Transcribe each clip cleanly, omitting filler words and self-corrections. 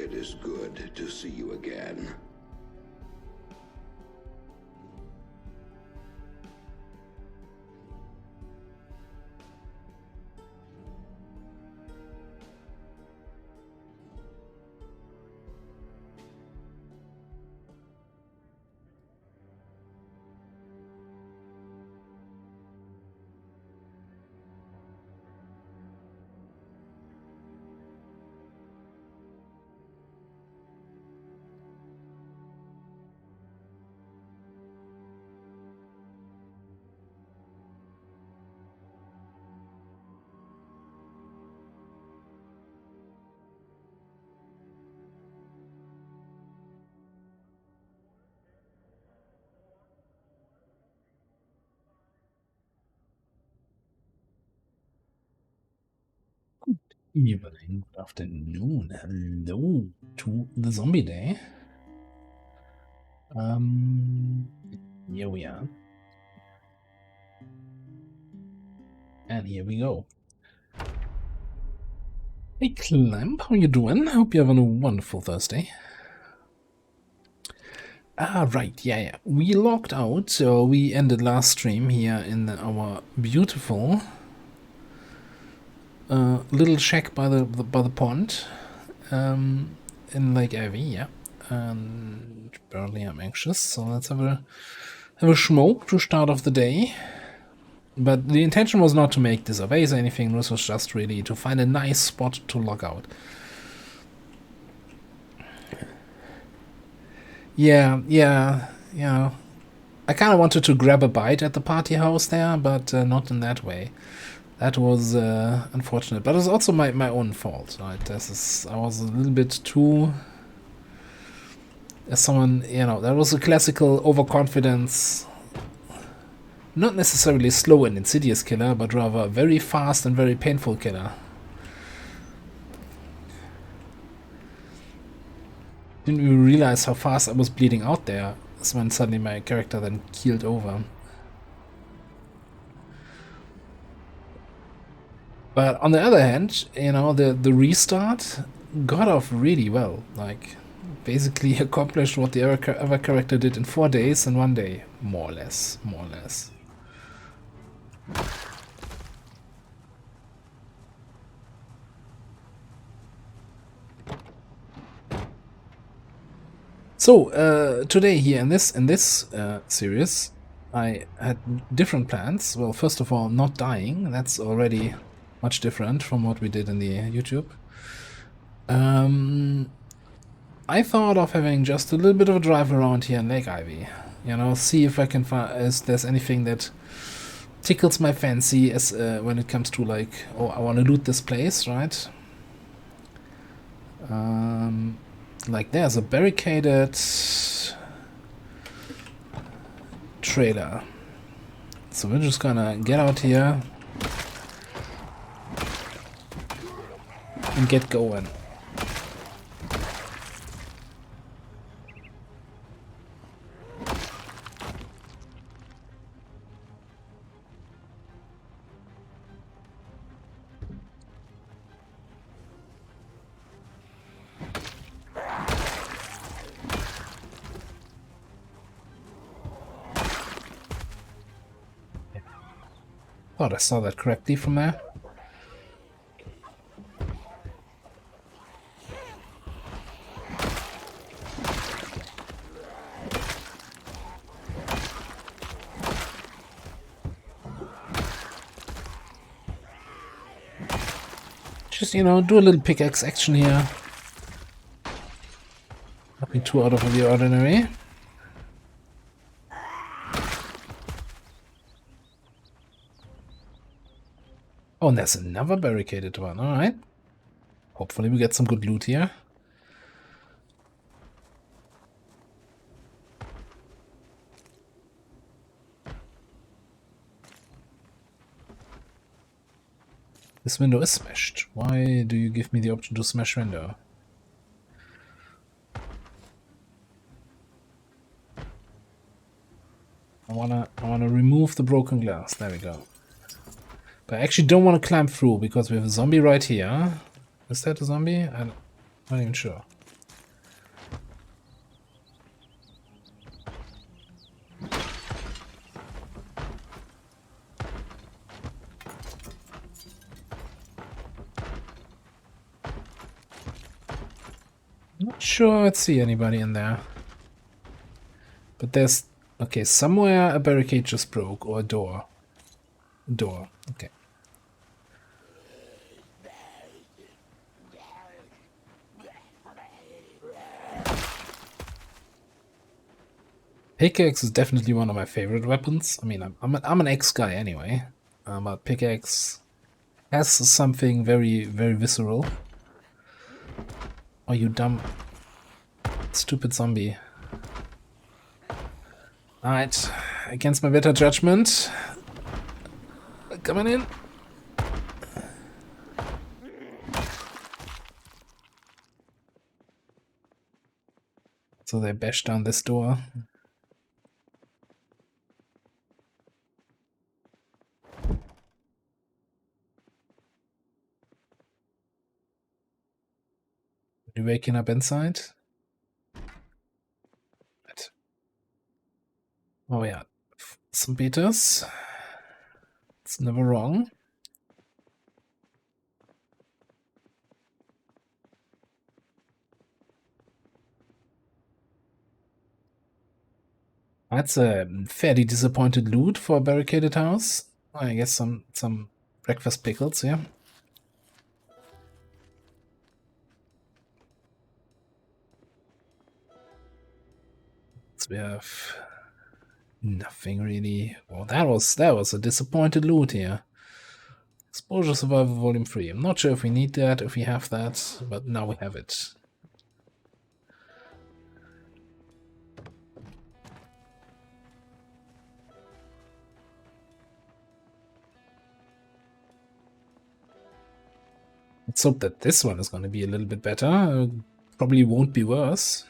It is good to see you again. Evening, good afternoon, hello to the zombie day. Here we are. And here we go. Hey Clamp, how you doing? Hope you're having a wonderful Thursday. Right, yeah. We logged out, so we ended last stream here in our beautiful little shack by the pond in Lake Ivy, yeah. And apparently I'm anxious, so let's have a smoke to start off the day. But the intention was not to make this a base or anything, this was just really to find a nice spot to log out. Yeah. I kind of wanted to grab a bite at the party house there, but not in that way. That was unfortunate, but it was also my own fault. Right? I was a little bit too... As someone, that was a classical overconfidence... Not necessarily slow and insidious killer, but rather very fast and very painful killer. Didn't even realize how fast I was bleeding out there. That's when suddenly my character then keeled over. But on the other hand, the restart got off really well. Like, basically accomplished what the other character did in 4 days and 1 day. More or less. So today here in this series, I had different plans. Well, first of all, not dying. That's already much different from what we did in the YouTube. I thought of having just a little bit of a drive around here in Lake Ivy. See if I can find if there's anything that tickles my fancy as when it comes to like, oh, I want to loot this place, right? Like there's a barricaded trailer. So we're just gonna get out here and get going. Thought I saw that correctly from there. Just, do a little pickaxe action here. Nothing too out of the ordinary. Oh, and there's another barricaded one, alright. Hopefully we get some good loot here. This window is smashed. Why do you give me the option to smash window? I wanna remove the broken glass. There we go. But I actually don't want to climb through because we have a zombie right here. Is that a zombie? I'm not even sure. Not sure I'd see anybody in there. But there's... Okay, somewhere a barricade just broke, or a door. Door, okay. Pickaxe is definitely one of my favorite weapons. I mean, I'm an axe guy anyway. But pickaxe has something very, very visceral. Oh, you dumb... stupid zombie. Alright, against my better judgment. Coming in. So they bash down this door. You waking up inside? Right. Oh yeah, some beaters. It's never wrong. That's a fairly disappointed loot for a barricaded house. I guess some breakfast pickles, yeah. So we have nothing really. Well, that was a disappointed loot here. Exposure Survival Volume 3. I'm not sure if we need that, if we have that, but now we have it. Let's hope that this one is going to be a little bit better. Probably won't be worse.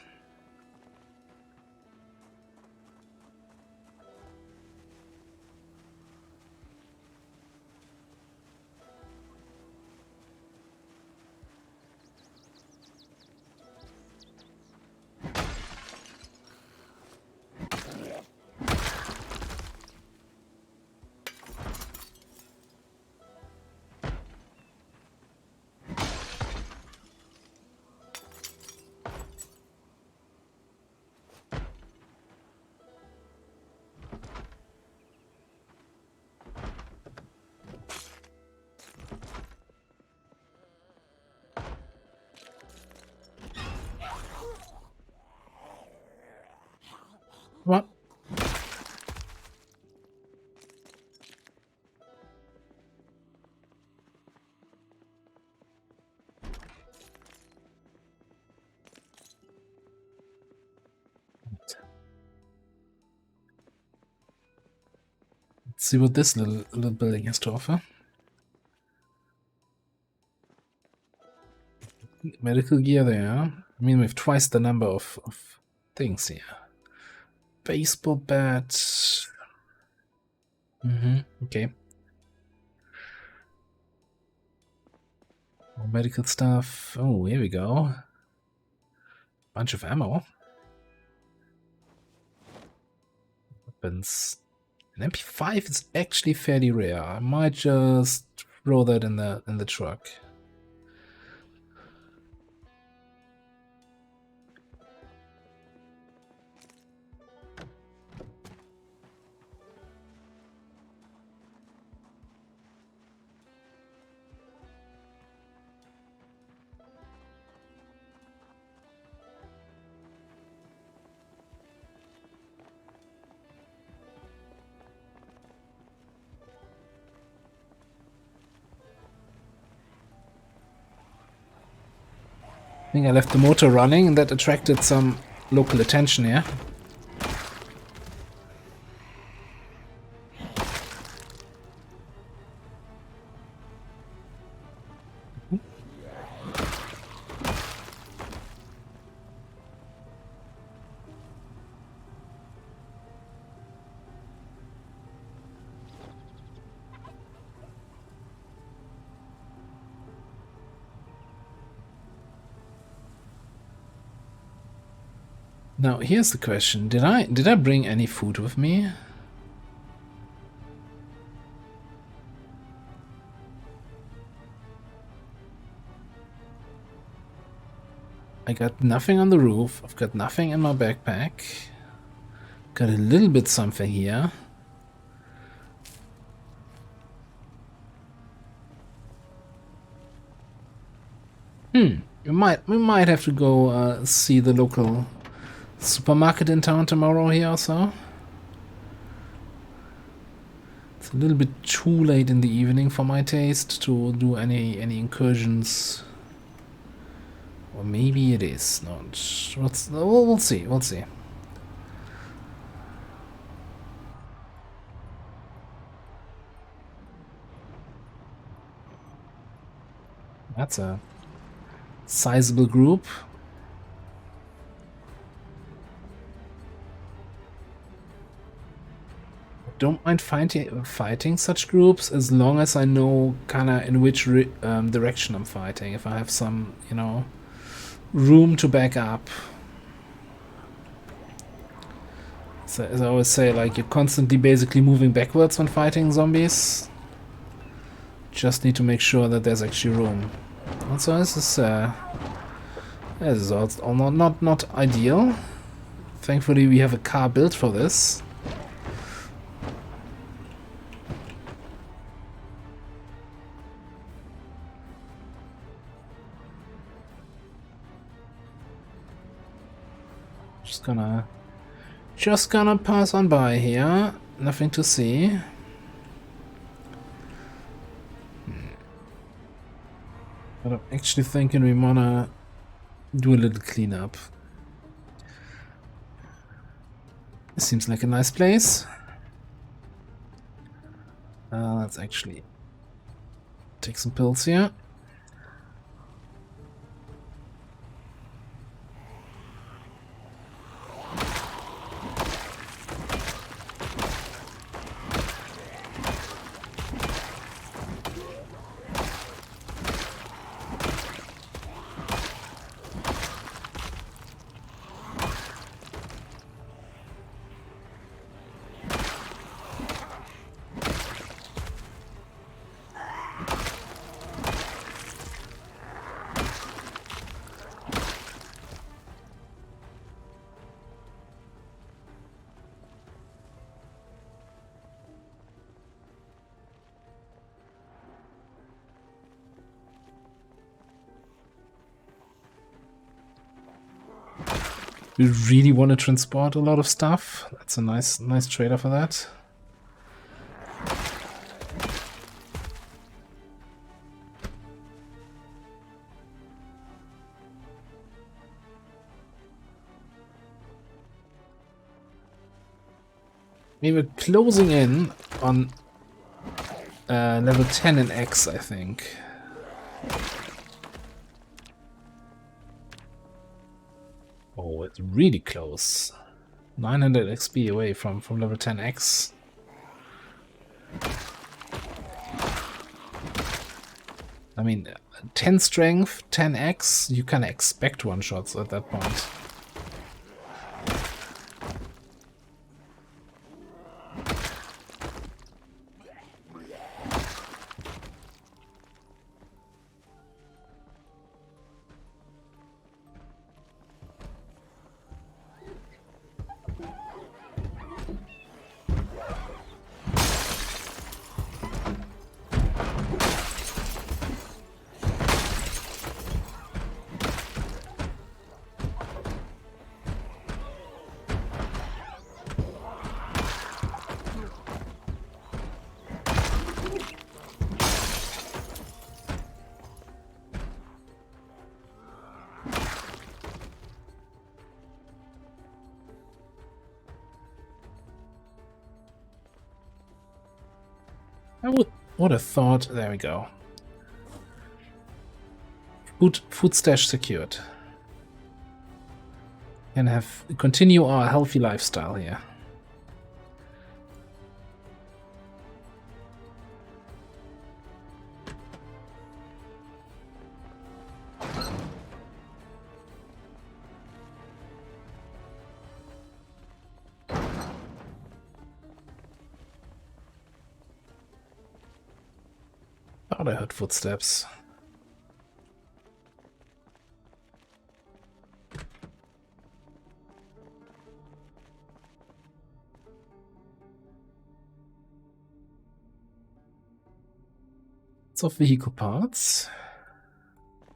What? Let's see what this little building has to offer. Medical gear there. I mean, we have twice the number of things here. Baseball bat. Okay. More medical stuff. Oh, here we go. Bunch of ammo. Weapons. An MP5 is actually fairly rare. I might just throw that in the truck. I think I left the motor running and that attracted some local attention here. Now here's the question. Did I bring any food with me? I got nothing on the roof. I've got nothing in my backpack. Got a little bit something here. We might have to go see the local supermarket in town tomorrow here or so. It's a little bit too late in the evening for my taste to do any incursions. Or maybe it is not. We'll see. We'll see. That's a sizable group. Don't mind fighting such groups as long as I know kinda in which direction I'm fighting. If I have some, you know, room to back up. So, as I always say, like, you're constantly basically moving backwards when fighting zombies. Just need to make sure that there's actually room. And so this is all not ideal. Thankfully, we have a car built for this. Just gonna pass on by here. Nothing to see. But I'm actually thinking we wanna do a little cleanup. This seems like a nice place. Let's actually take some pills here. We really want to transport a lot of stuff. That's a nice trader for that. We were closing in on level 10 in X, I think. Oh, it's really close. 900 XP away from level 10X. I mean, 10 strength, 10X, you can expect one-shots at that point. I would have thought. There we go. Food stash secured. Can continue our healthy lifestyle here. Thought I heard footsteps. Lots of vehicle parts. I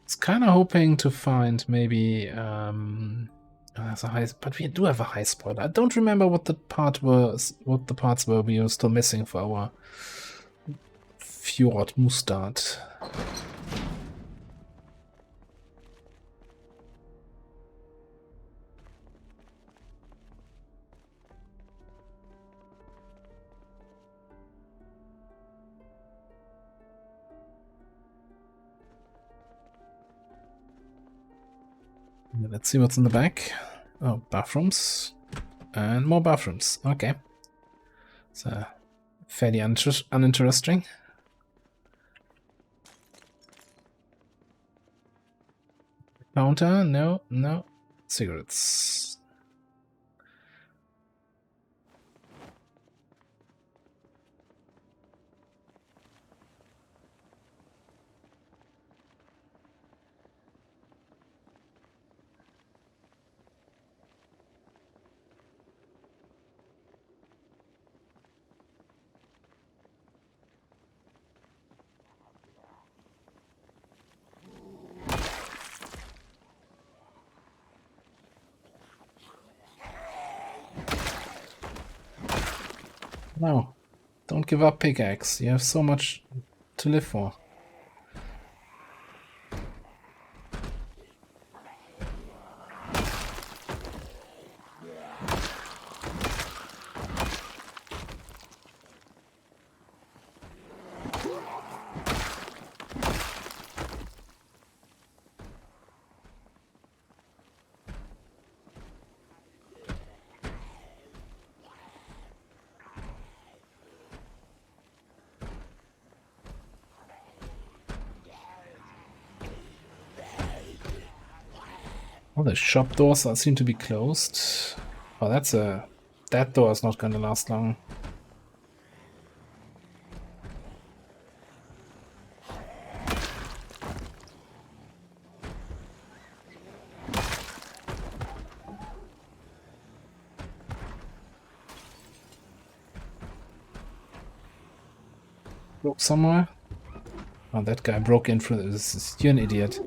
was kind of hoping to find maybe as a high, but we do have a high spot. I don't remember what the parts were we were still missing for our Fjord Mustad. Let's see what's in the back. Oh, bathrooms. And more bathrooms. Okay. It's fairly uninteresting. Counter? No, no. Cigarettes. No, don't give up, pickaxe. You have so much to live for. Oh, the shop doors seem to be closed. Oh, that door is not going to last long. Broke somewhere? Oh, that guy broke in through this. You're an idiot.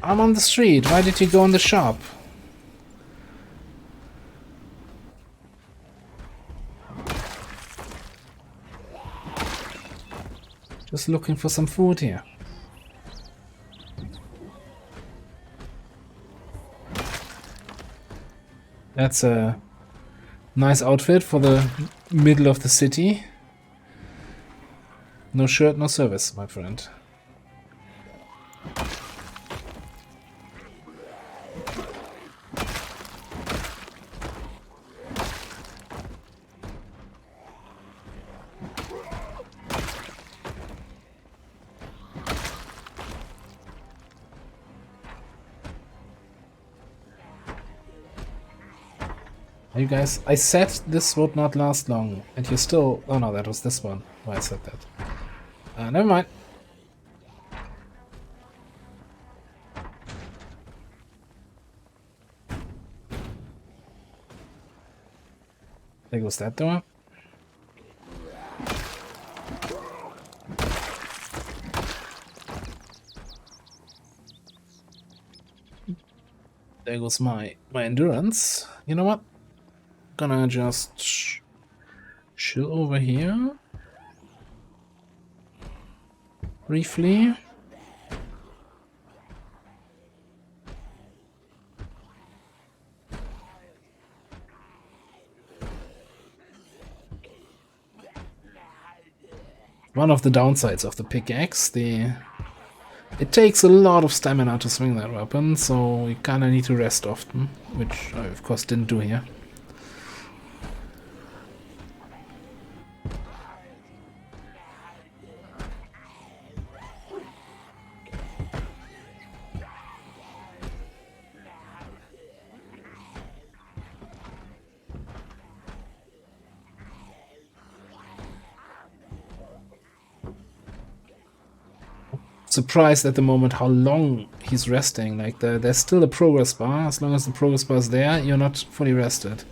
I'm on the street. Why did you go in the shop? Just looking for some food here. That's a nice outfit for the middle of the city. No shirt, no service, my friend. You guys, I said this would not last long, and you still... Oh no, that was this one. Why I said that. Never mind. There goes that door. There goes my endurance. You know what? Gonna just chill over here briefly. One of the downsides of the pickaxe, it takes a lot of stamina to swing that weapon, so you kinda need to rest often, which I of course didn't do here. Surprised at the moment how long he's resting. Like there's still a progress bar. As long as the progress bar is there, you're not fully rested.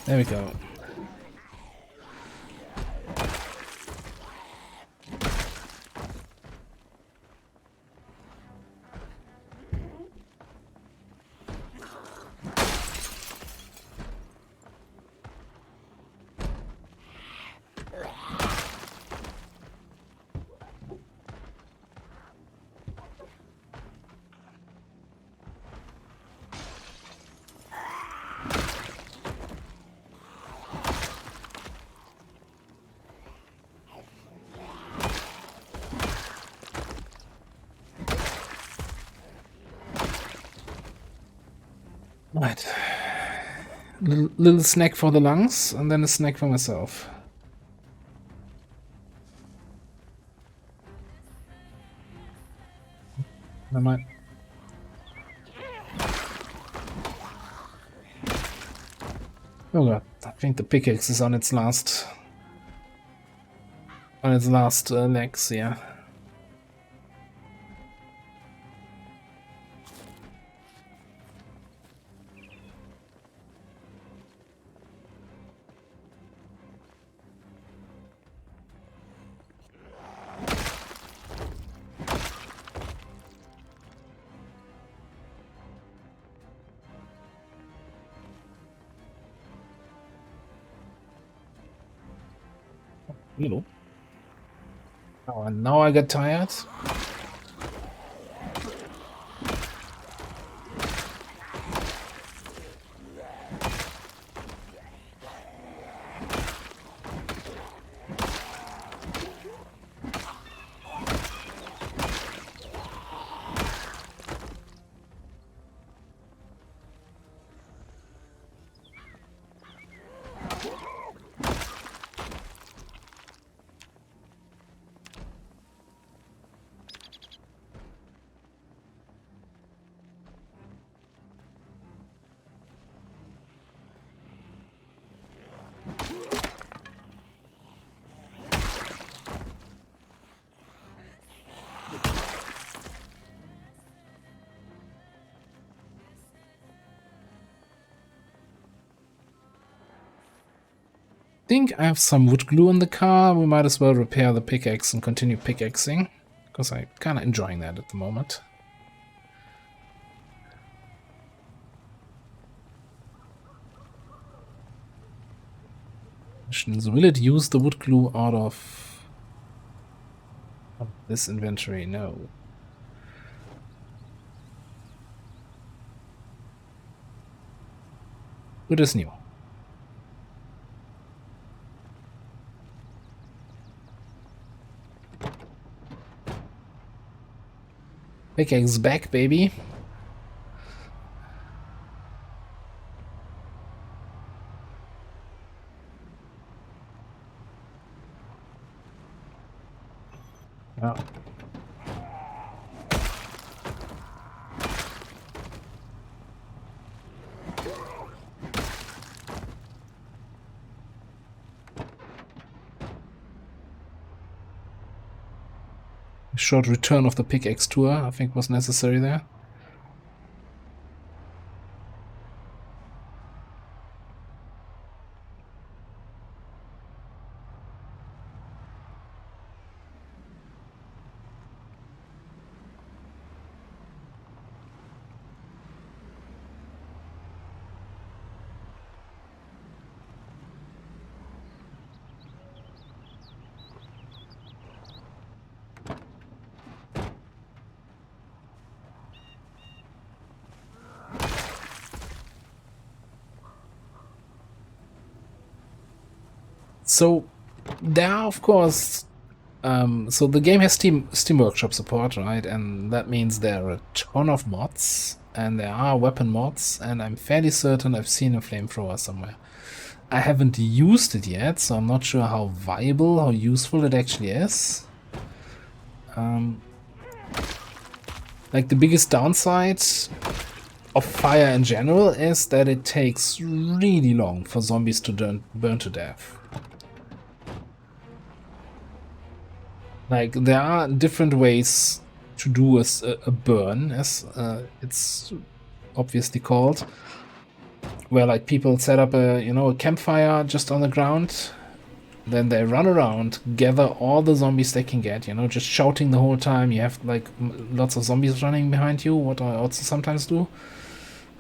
There we go. Right. Little snack for the lungs, and then a snack for myself. Never mind. Oh god, I think the pickaxe is on its last legs, yeah. Hello. Oh, and now I get tired. Think I have some wood glue in the car. We might as well repair the pickaxe and continue pickaxing, because I'm kind of enjoying that at the moment. Questions. Will it use the wood glue out of this inventory? No. Wood is new. Pickaxe back, baby. Yeah. Short return of the pickaxe tour, I think, was necessary there. So there are, of course, so the game has Steam Workshop support, right? And that means there are a ton of mods, and there are weapon mods, and I'm fairly certain I've seen a flamethrower somewhere. I haven't used it yet, so I'm not sure how viable, how useful it actually is. Like, the biggest downside of fire in general is that it takes really long for zombies to burn to death. Like, there are different ways to do a burn, as it's obviously called, where like people set up a campfire just on the ground, then they run around, gather all the zombies they can get, just shouting the whole time. You have like lots of zombies running behind you, what I also sometimes do.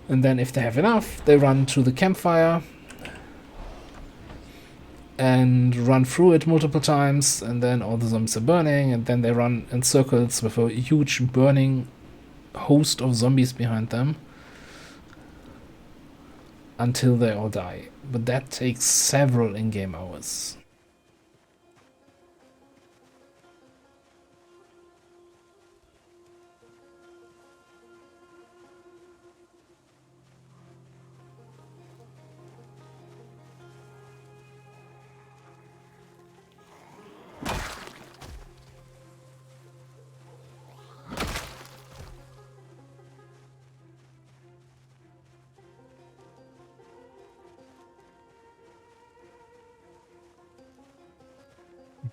And then if they have enough, they run to the campfire and run through it multiple times, and then all the zombies are burning, and then they run in circles with a huge burning host of zombies behind them until they all die. But that takes several in-game hours.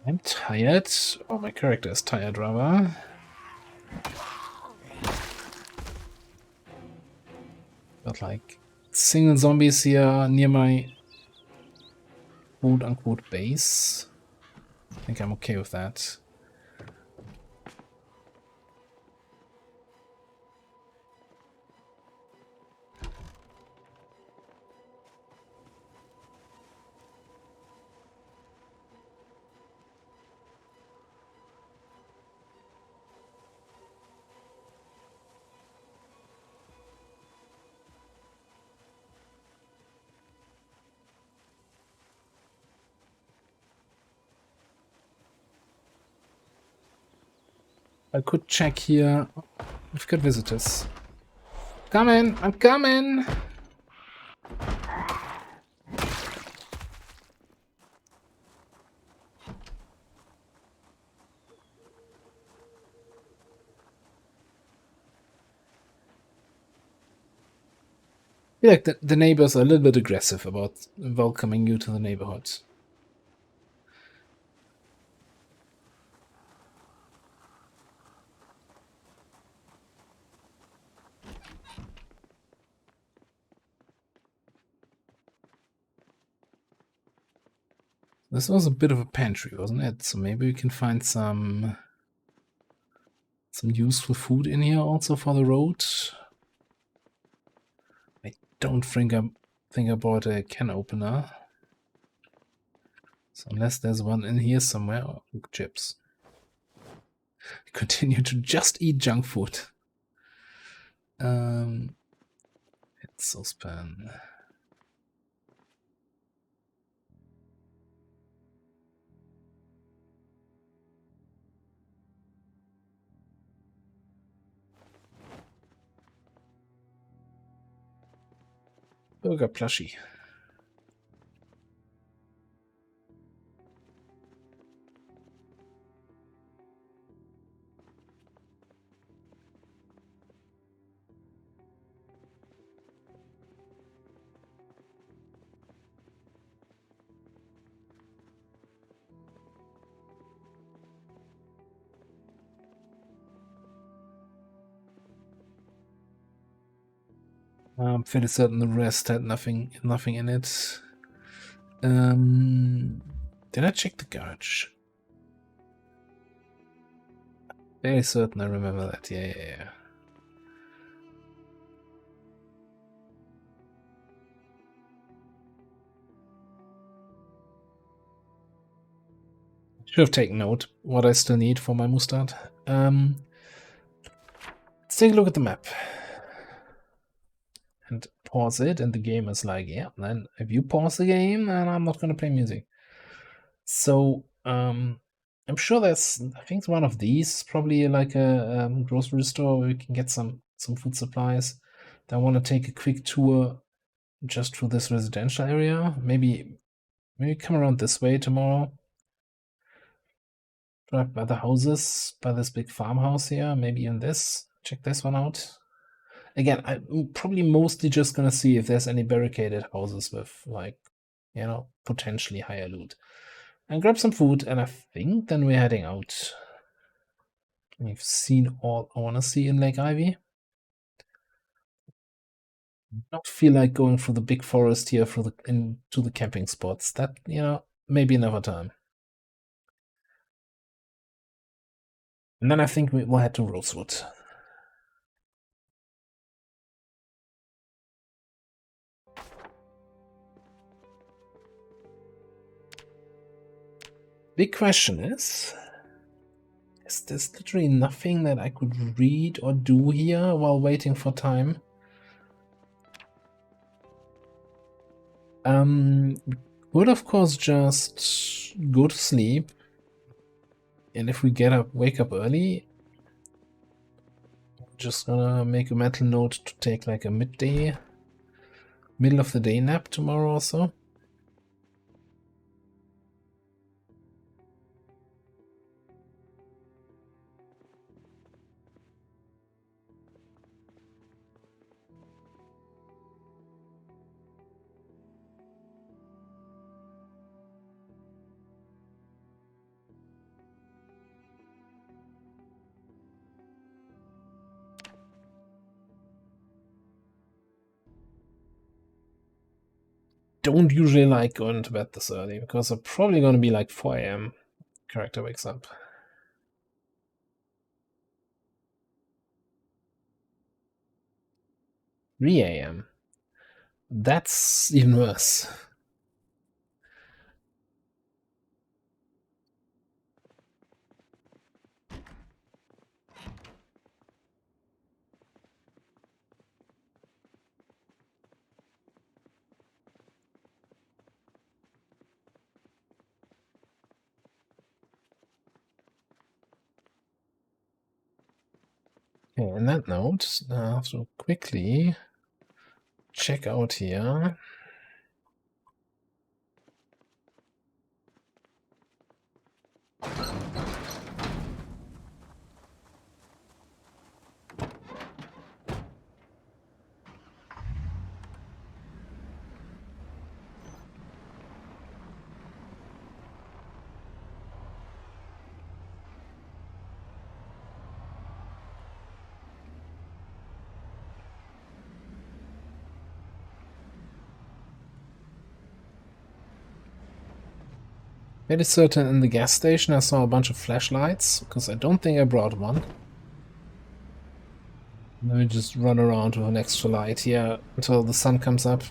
I'm tired. Oh, my character is tired, rather. But like single zombies here near my quote-unquote base. I think I'm okay with that. I could check here. We've got visitors. Coming! I'm coming! I feel like the neighbors are a little bit aggressive about welcoming you to the neighborhood. This was a bit of a pantry, wasn't it? So maybe we can find some useful food in here also for the road. I don't think I bought a can opener. So unless there's one in here somewhere, oh, chips. Continue to just eat junk food. It's saucepan. Burger plushie. I'm fairly certain the rest had nothing in it. Did I check the garage? Very certain I remember that. Yeah. Should have taken note what I still need for my mustard. Let's take a look at the map. And pause it, and the game is like, yeah, then if you pause the game, then I'm not gonna play music. So, I'm sure I think it's one of these, probably like a grocery store where we can get some food supplies. Then I want to take a quick tour just through this residential area. Maybe come around this way tomorrow. Drive by the houses, by this big farmhouse here, maybe in this. Check this one out. Again, I'm probably mostly just gonna see if there's any barricaded houses with, like, potentially higher loot. And grab some food, and I think then we're heading out. We've seen all I want to see in Lake Ivy. Not feel like going through the big forest here into the camping spots. That, maybe another time. And then I think we'll head to Rosewood. Big question is there's literally nothing that I could read or do here while waiting for time? Would of course just go to sleep, and if we wake up early, just gonna make a mental note to take like a middle of the day nap tomorrow or so. don't usually like going to bed this early because I'm probably going to be like 4 a.m. Character wakes up. 3 a.m. That's even worse. Okay, on that note, I have to quickly check out here. Fairly certain in the gas station I saw a bunch of flashlights, because I don't think I brought one. Let me just run around with an extra light here until the sun comes up.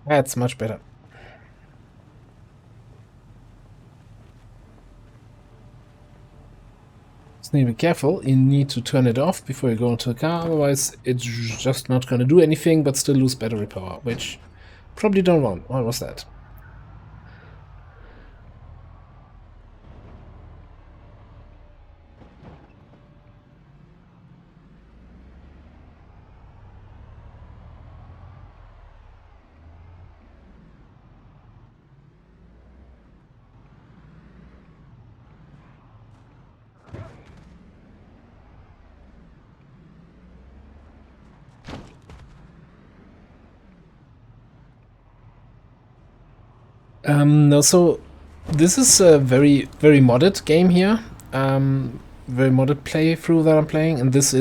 That's much better. Just need to be careful. You need to turn it off before you go into a car, otherwise it's just not going to do anything but still lose battery power, which probably don't want. What was that? No, so this is a very, very modded game here. Very modded playthrough that I'm playing, and this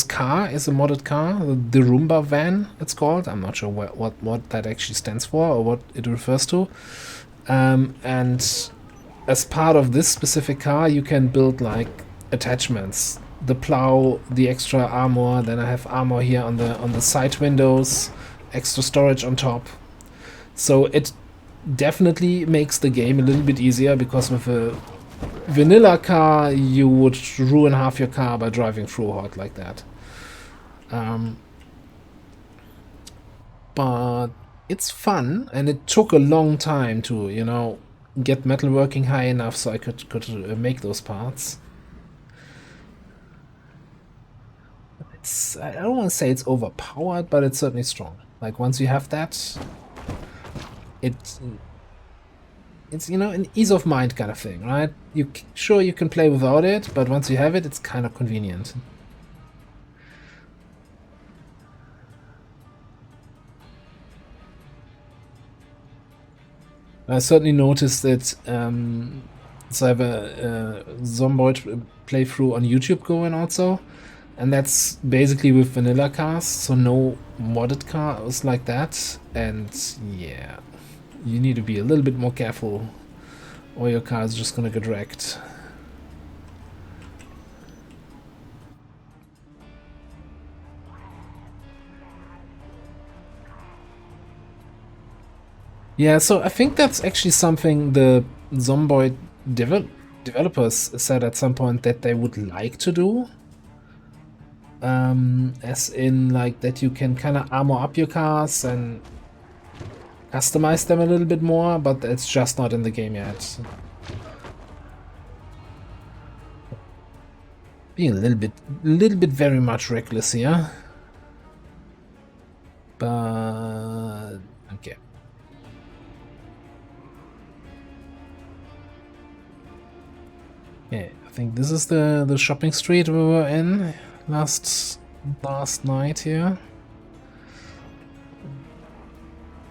car is a modded car, the Roomba van, it's called. I'm not sure what that actually stands for or what it refers to. And as part of this specific car, you can build like attachments. The plow, the extra armor. Then I have armor here on the side windows, extra storage on top. So it definitely makes the game a little bit easier, because with a vanilla car you would ruin half your car by driving through hot like that. But it's fun, and it took a long time to, get metalworking high enough so I could make those parts. I don't want to say it's overpowered, but it's certainly strong. Like once you have that, it's an ease of mind kind of thing, right? Sure you can play without it, but once you have it, it's kind of convenient. I certainly noticed that. So I have a Zomboid playthrough on YouTube going also, and that's basically with vanilla cars, so no modded cars like that. And yeah, you need to be a little bit more careful, or your car is just gonna get wrecked. Yeah, so I think that's actually something the Zomboid developers said at some point that they would like to do. As in like that you can kind of armor up your cars and customize them a little bit more, but it's just not in the game yet. Being a little bit very much reckless here. But okay. Okay, I think this is the shopping street we were in last night here.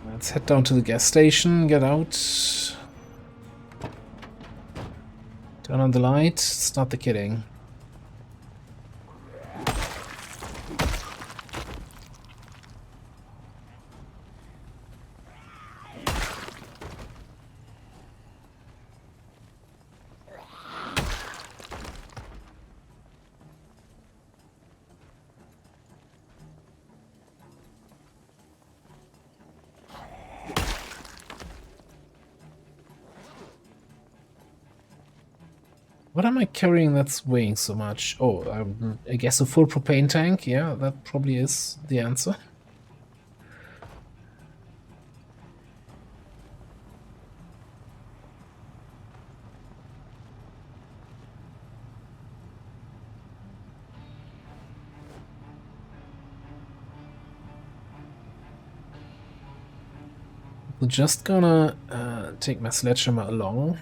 Let's head down to the gas station, get out. Turn on the light, start the kidding. What am I carrying that's weighing so much? Oh, I guess a full propane tank. Yeah, that probably is the answer. We're just gonna take my sledgehammer along.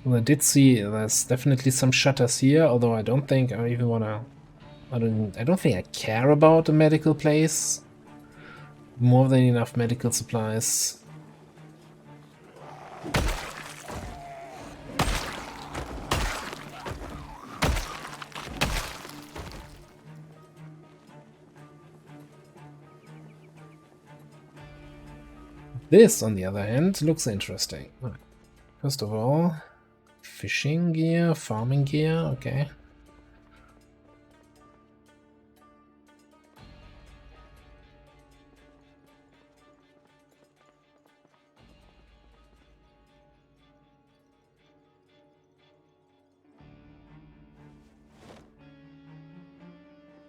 Well, I did see there's definitely some shutters here, although I don't think I even wanna. I don't think I care about a medical place. More than enough medical supplies. This, on the other hand, looks interesting. First of all, fishing gear, farming gear, okay.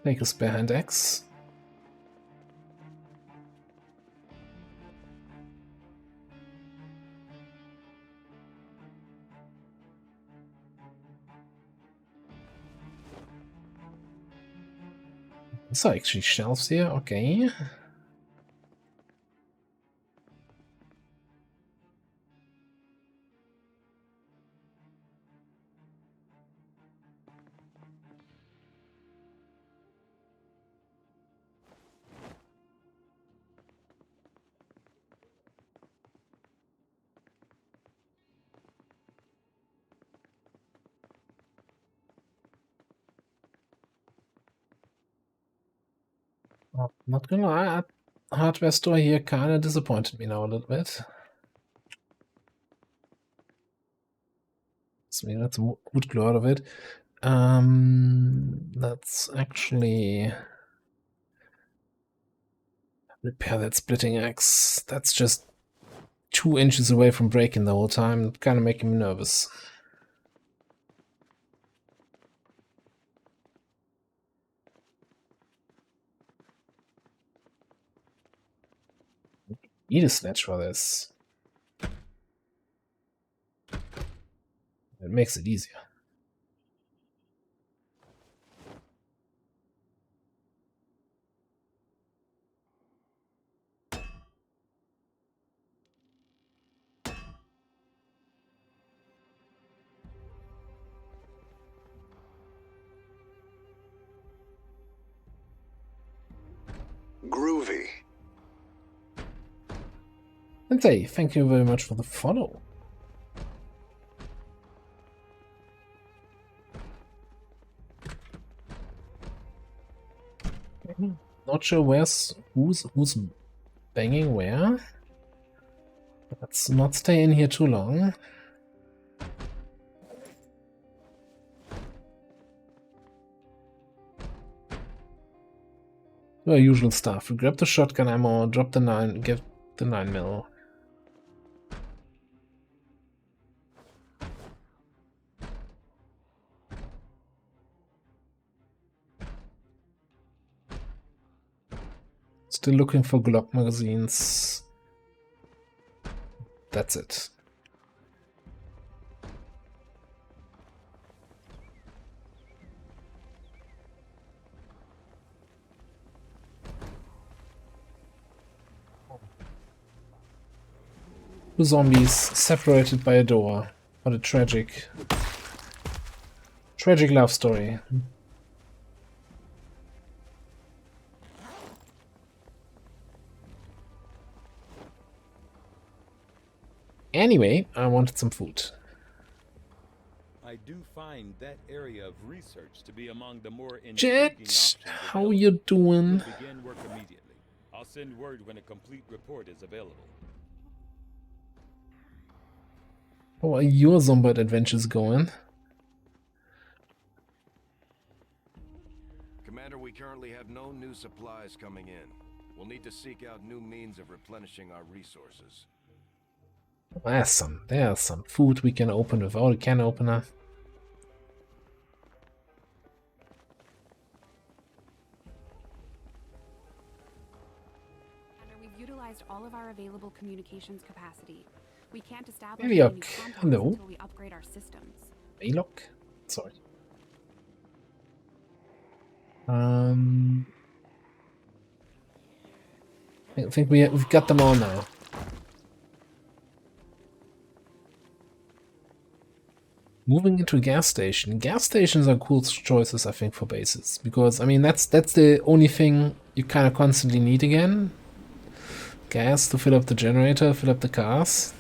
Take a spare hand axe. These are actually shelves here, okay. Not gonna lie, hardware store here kind of disappointed me now a little bit. So we got some wood glue out of it. Let's actually repair that splitting axe. That's just 2 inches away from breaking the whole time, kind of making me nervous. Need a sledge for this. It makes it easier. Groovy. And hey, thank you very much for the follow. Not sure who's banging where. Let's not stay in here too long. Our usual stuff. We grab the shotgun ammo, drop the 9, get the 9mm. Still looking for Glock magazines. That's it. Two zombies separated by a door. What a tragic love story. Anyway, I wanted some food. I do find that area of research to be among the more intriguing Jet, options how available. you doing? We'll begin work immediately. I'll send word when a complete report is available. How are your zombie adventures going? Commander, we currently have no new supplies coming in. We'll need to seek out new means of replenishing our resources. There's some food we can open without a can opener. We've utilized all of our available communications capacity. We can't establish Maybe any new contacts hello. until we upgrade our systems. Look. Sorry. I think we've got them all now. Moving into a gas station. Gas stations are cool choices, I think, for bases, because I mean that's the only thing you kind of constantly need again. Gas to fill up the generator, fill up the cars.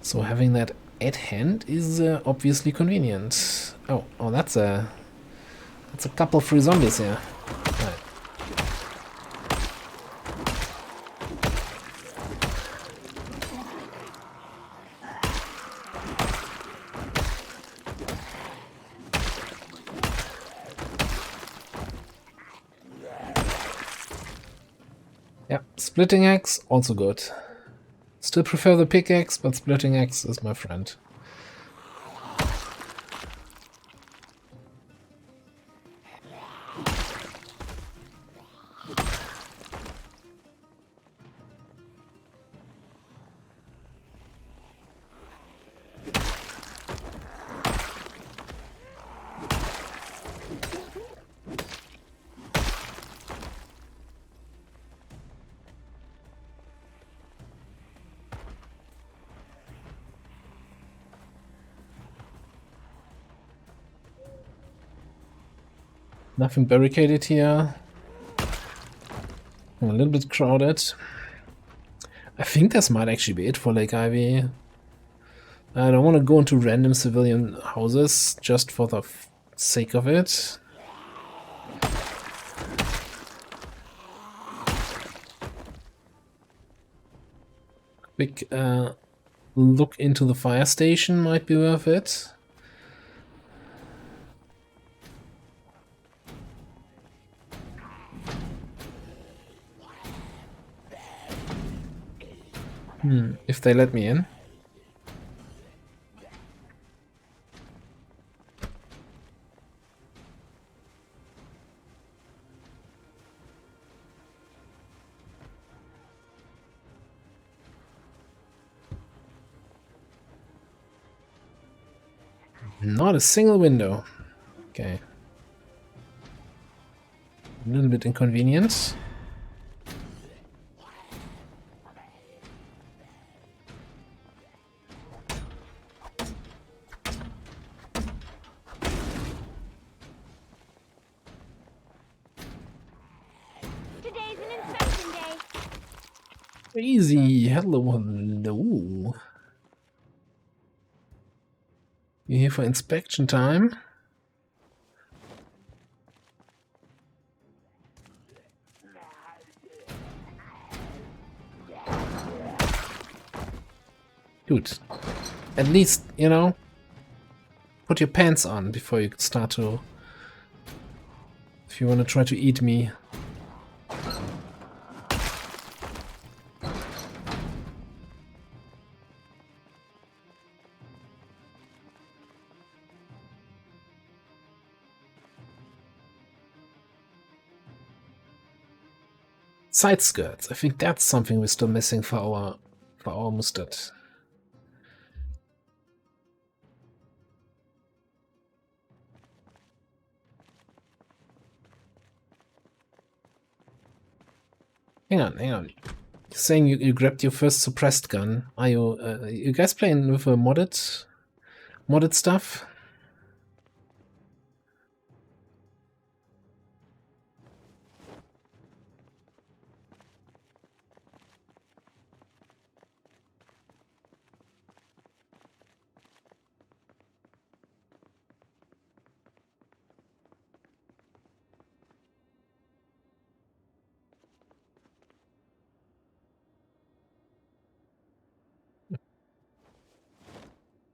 So having that at hand is obviously convenient. Oh, that's a couple free zombies here. Right. Yeah, splitting axe, also good. Still prefer the pickaxe, but splitting axe is my friend. Nothing barricaded here. A little bit crowded. I think this might actually be it for Lake Ivy. I don't want to go into random civilian houses just for the sake of it. Quick look into the fire station might be worth it. If they let me in. Not a single window. Okay. A little bit inconvenient. Today's an inspection day. Easy. Hello. You here for inspection time? Dude, at least, you know, put your pants on before you start to... If you want to try to eat me. Side skirts. I think that's something we're still missing for our mustard. Hang on. You're saying you grabbed your first suppressed gun. Are you guys playing with a modded stuff?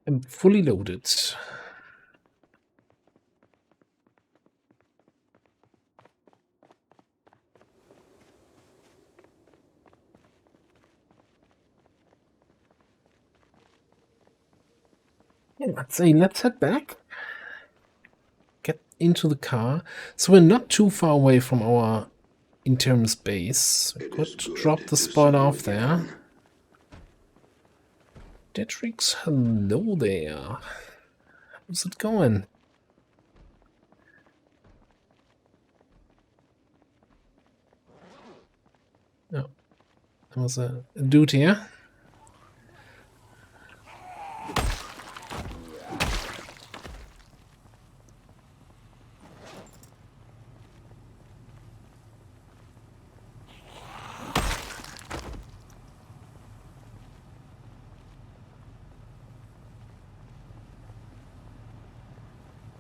I'm fully loaded. Yeah, let's head back. Get into the car. So we're not too far away from our interim's base. We could drop the spot off there. Detrix, hello there. How's it going? Oh, there was a dude here.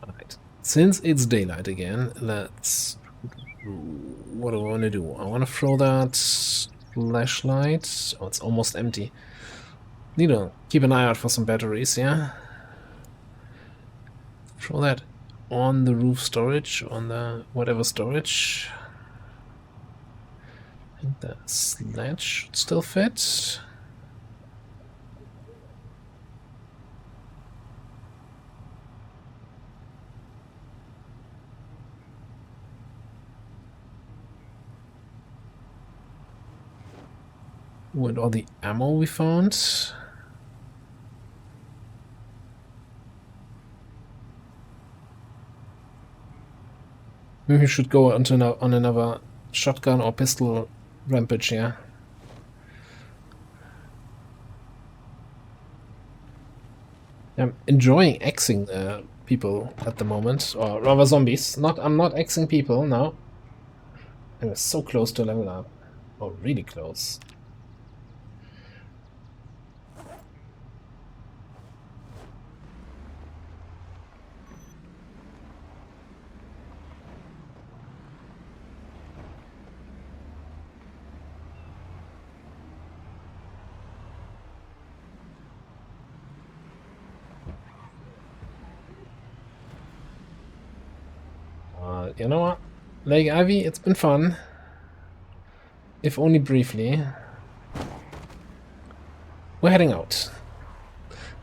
Alright, since it's daylight again, let's... What do I want to do? I want to throw that flashlight. Oh, it's almost empty. Need to keep an eye out for some batteries, yeah? Throw that on the roof storage, on the whatever storage. I think the sledge should still fit. With all the ammo we found. Maybe we should go on another shotgun or pistol rampage here. I'm enjoying axing people at the moment, or rather zombies. I'm not axing people now. I was so close to level up. Oh, really close. You know what? Lake Ivy, it's been fun. If only briefly. We're heading out.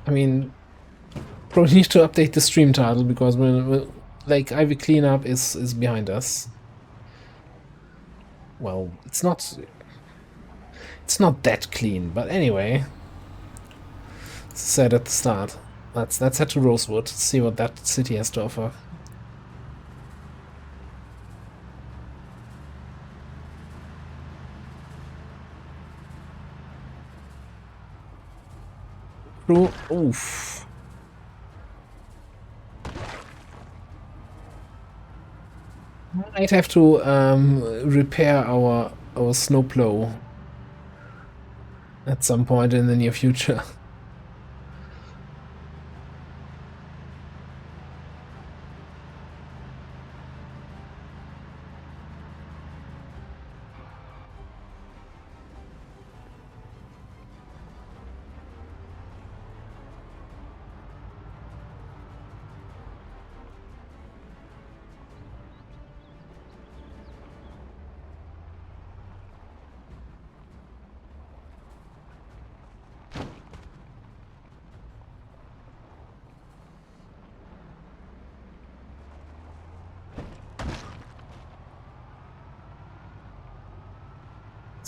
I mean, probably need to update the stream title because Lake Ivy cleanup is behind us. Well, it's not that clean, but anyway. Said at the start. Let's head to Rosewood, see what that city has to offer. Oof. Might have to repair our snowplow at some point in the near future.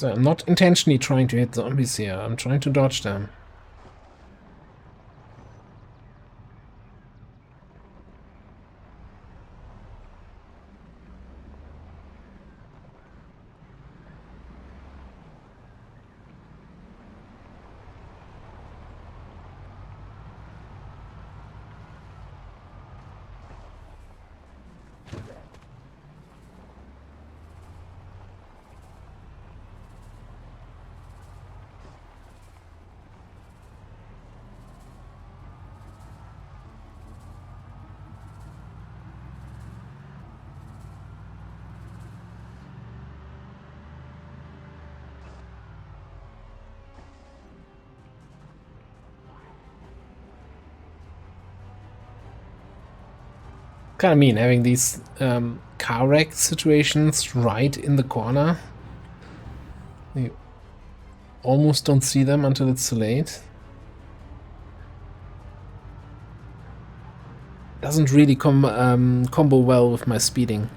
So I'm not intentionally trying to hit zombies here. I'm trying to dodge them. Kind of mean having these car wreck situations right in the corner. You almost don't see them until it's too late. Doesn't really combo well with my speeding.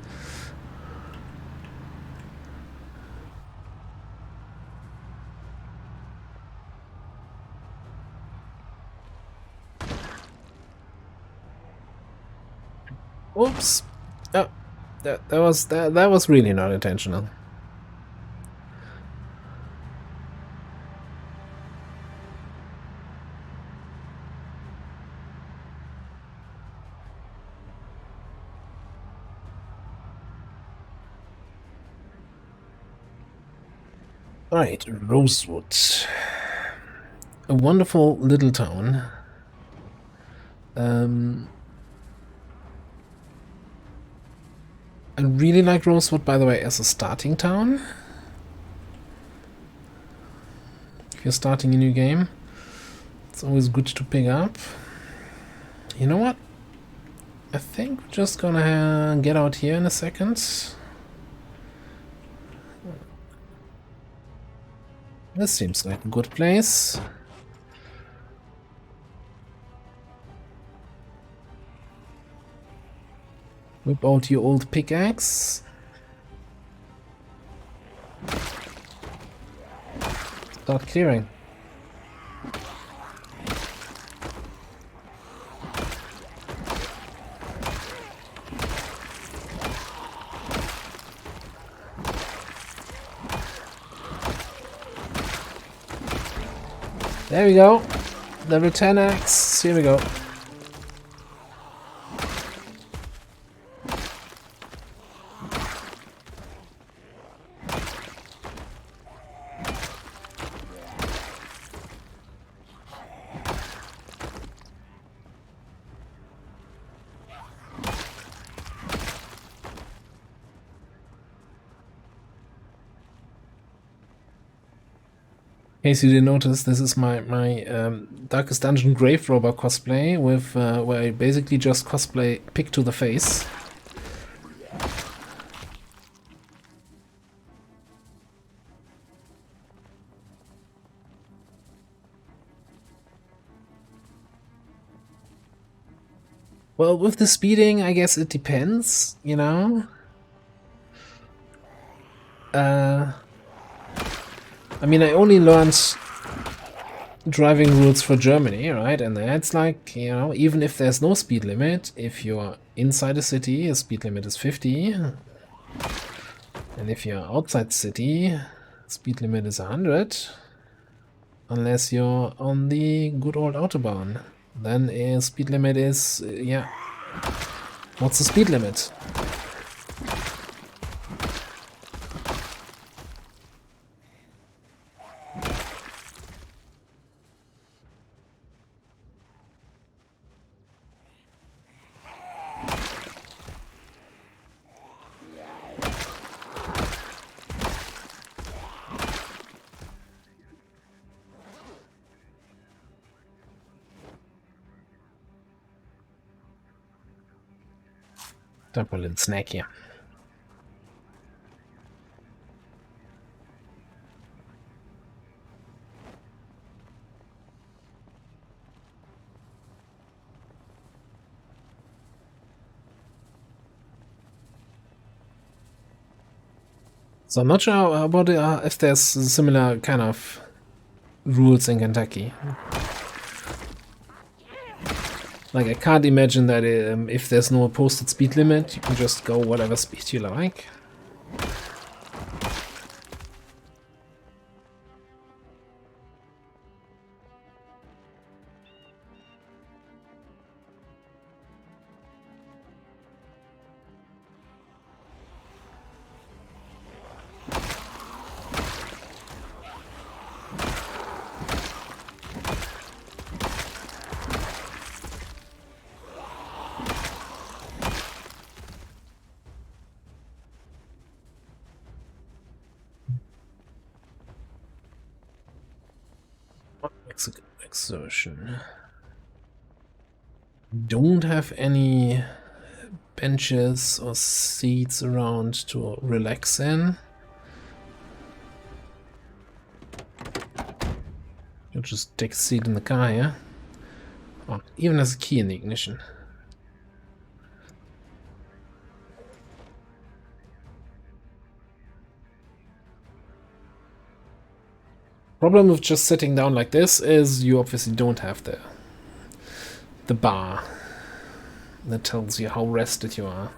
Oops. Oh, that was really not intentional. Alright, Rosewood. A wonderful little town. I really like Rosewood, by the way, as a starting town. If you're starting a new game, it's always good to pick up. You know what? I think we're just gonna get out here in a second. This seems like a good place. Whip out your old pickaxe. Start clearing. There we go. Level 10 axe. Here we go. In case you didn't notice, this is my Darkest Dungeon Grave Robber cosplay with where I basically just cosplay Pick to the face. Well, with the speeding, I guess it depends, you know? I mean, I only learned driving rules for Germany, right? And that's like, you know, even if there's no speed limit, if you're inside a city, a speed limit is 50. And if you're outside the city, speed limit is 100. Unless you're on the good old Autobahn. Then a speed limit is, yeah. What's the speed limit? Time for a little snack here. So I'm not sure about if there's similar kind of rules in Kentucky. Like, I can't imagine that if there's no posted speed limit, you can just go whatever speed you like. Exertion. Don't have any benches or seats around to relax in. You'll just take a seat in the car here. Oh, even has a key in the ignition. Problem with just sitting down like this is you obviously don't have the bar that tells you how rested you are.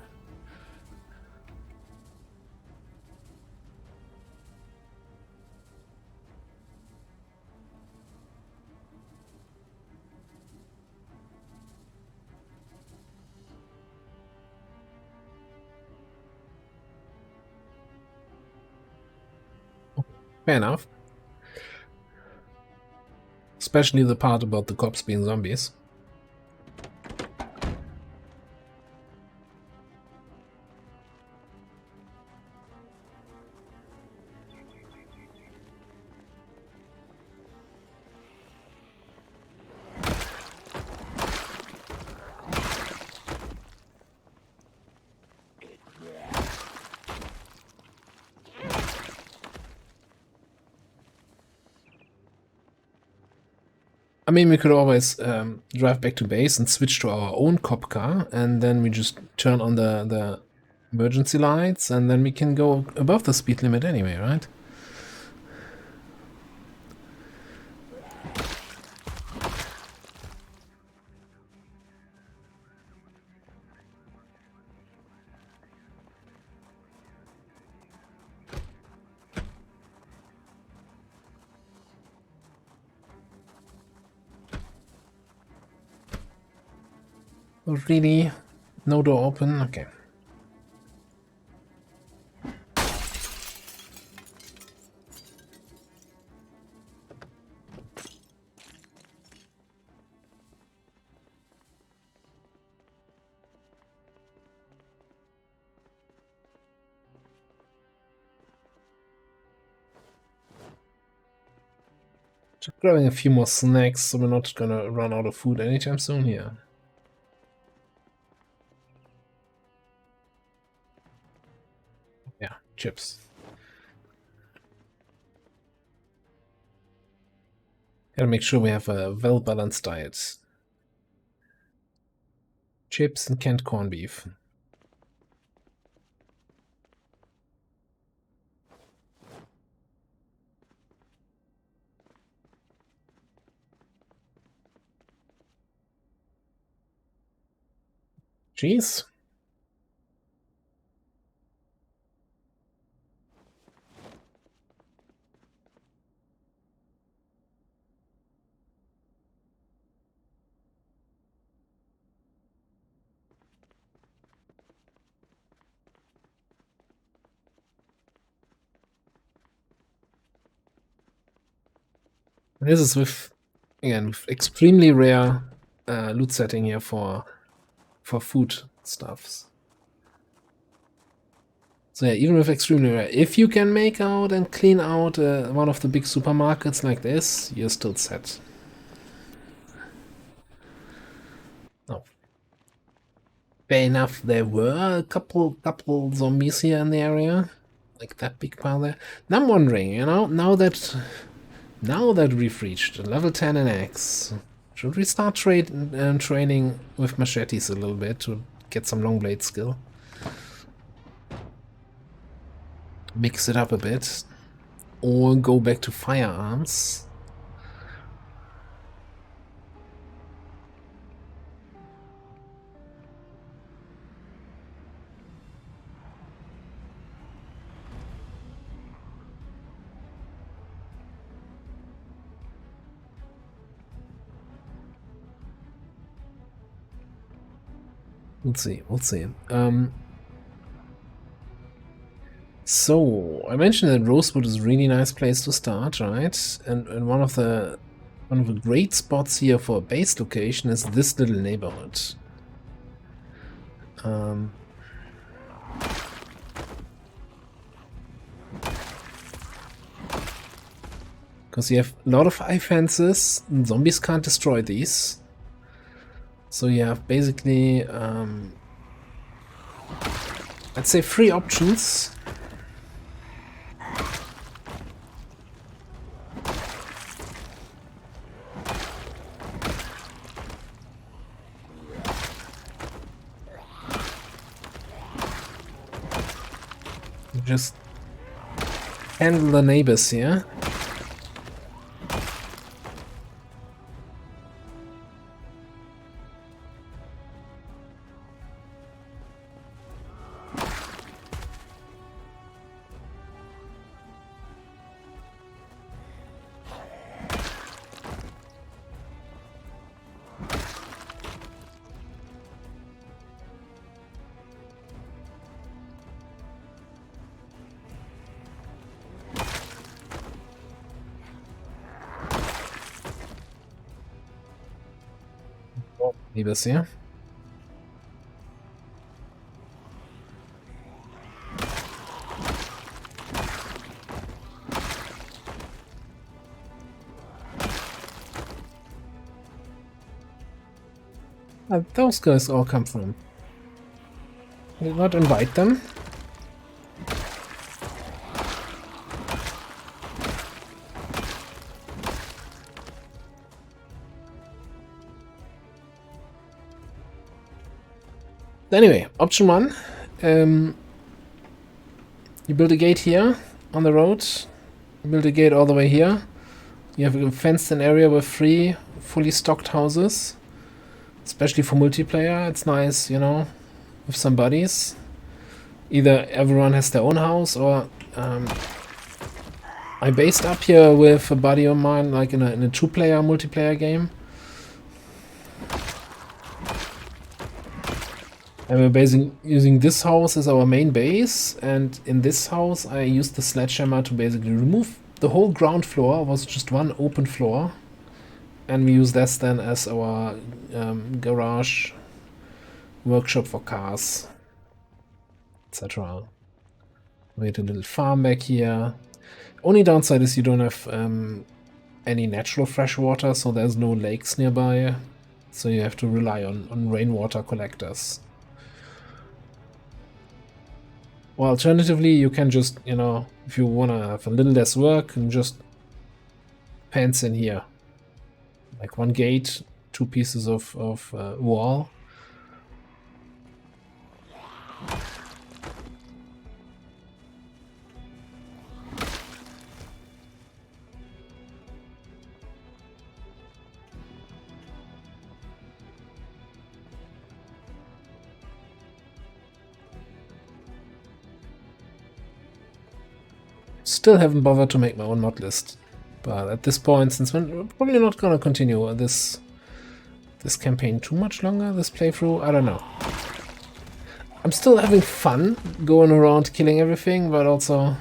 Fair enough. Especially the part about the cops being zombies. I mean, we could always drive back to base and switch to our own cop car, and then we just turn on the emergency lights, and then we can go above the speed limit anyway, right? Oh, really? No door open? Okay. Just grabbing a few more snacks so we're not gonna run out of food anytime soon here. Yeah, chips. Gotta make sure we have a well-balanced diet. Chips and canned corned beef. Cheese. This is with, again, with extremely rare loot setting here for food stuffs. So yeah, even with extremely rare, if you can make out and clean out one of the big supermarkets like this, you're still set. Oh. Fair enough, there were a couple zombies here in the area. Like that big pile there. Now I'm wondering, you know, now that we've reached level 10 in X, should we start training with machetes a little bit to get some long blade skill? mix it up a bit, or go back to firearms. We'll see, we'll see. So I mentioned that Rosewood is a really nice place to start, right? And one of the great spots here for a base location is this little neighborhood. Because you have a lot of high fences, and zombies can't destroy these. So you have basically, I'd say 3 options. Just handle the neighbors here. Neighbors here. Those guys all come from. Did not invite them. Anyway, option 1. You build a gate here on the road. You build a gate all the way here. You have a fenced-in area with 3 fully stocked houses. Especially for multiplayer, it's nice, you know, with some buddies. Either everyone has their own house, or I based up here with a buddy of mine, like in a 2-player multiplayer game. And we're basically using this house as our main base, and in this house I used the sledgehammer to basically remove the whole ground floor. It was just one open floor, and we use this then as our garage, workshop for cars, etc. We had a little farm back here. Only downside is you don't have any natural fresh water, so there's no lakes nearby, so you have to rely on rainwater collectors. Or alternatively, you can just, you know, if you want to have a little less work, and just fence in here. Like 1 gate, 2 pieces of wall. Still haven't bothered to make my own mod list, but at this point, since we're probably not gonna continue this campaign too much longer, this playthrough, I don't know. I'm still having fun going around killing everything, but also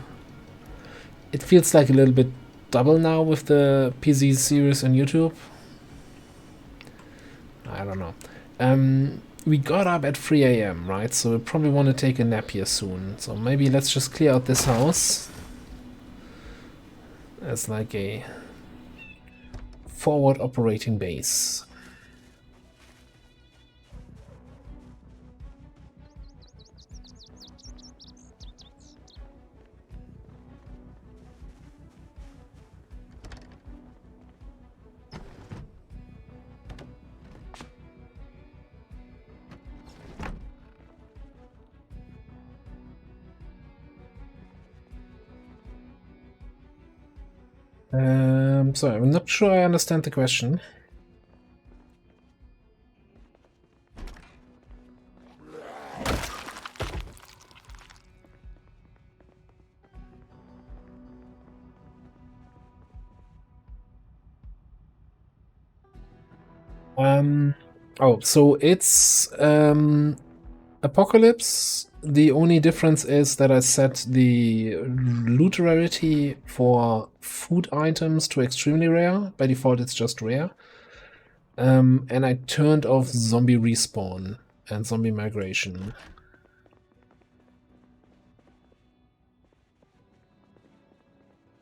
it feels like a little bit double now with the PZ series on YouTube. I don't know. We got up at 3 AM, right? So we probably want to take a nap here soon. So maybe let's just clear out this house as like a forward operating base. Sorry, I'm not sure I understand the question. Oh, so it's Apocalypse. The only difference is that I set the loot rarity for food items to extremely rare. By default, it's just rare. And I turned off zombie respawn and zombie migration.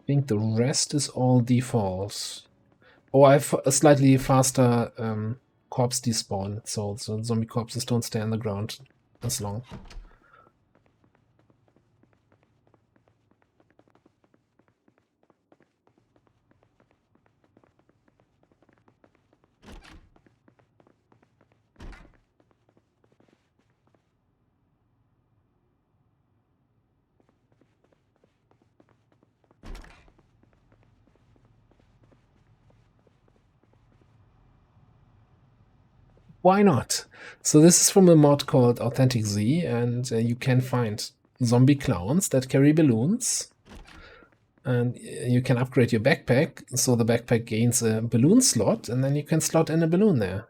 I think the rest is all default. Oh, I have a slightly faster corpse despawn, so zombie corpses don't stay on the ground as long. Why not? So this is from a mod called Authentic Z, and you can find zombie clowns that carry balloons. And you can upgrade your backpack, so the backpack gains a balloon slot, and then you can slot in a balloon there.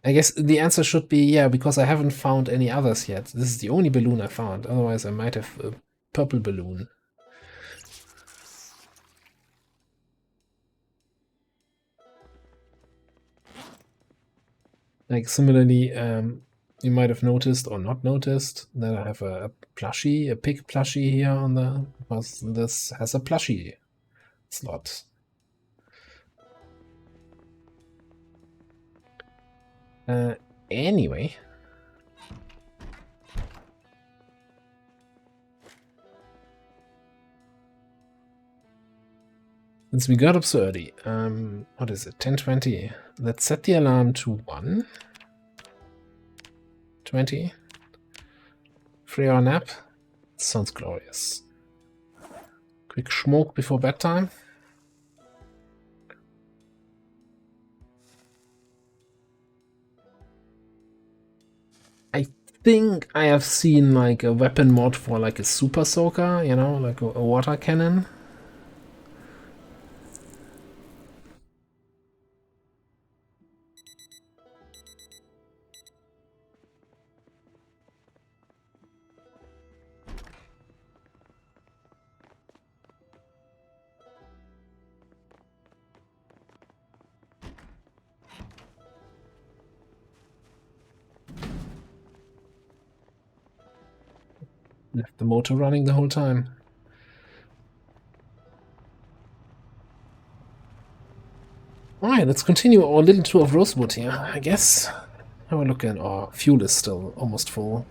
I guess the answer should be yeah, because I haven't found any others yet. This is the only balloon I found, otherwise I might have a purple balloon. Like similarly, you might have noticed or not noticed that I have a plushie, a pig plushie here on the, because this has a plushie slot. Anyway. Since we got up so early, what is it, 10:20? Let's set the alarm to 1. 20. 3-hour nap. Sounds glorious. Quick smoke before bedtime. I think I have seen like a weapon mod for like a super soaker, you know, like a water cannon. Left the motor running the whole time. Alright, let's continue our little tour of Rosewood here, I guess. Have a look at our fuel is still almost full.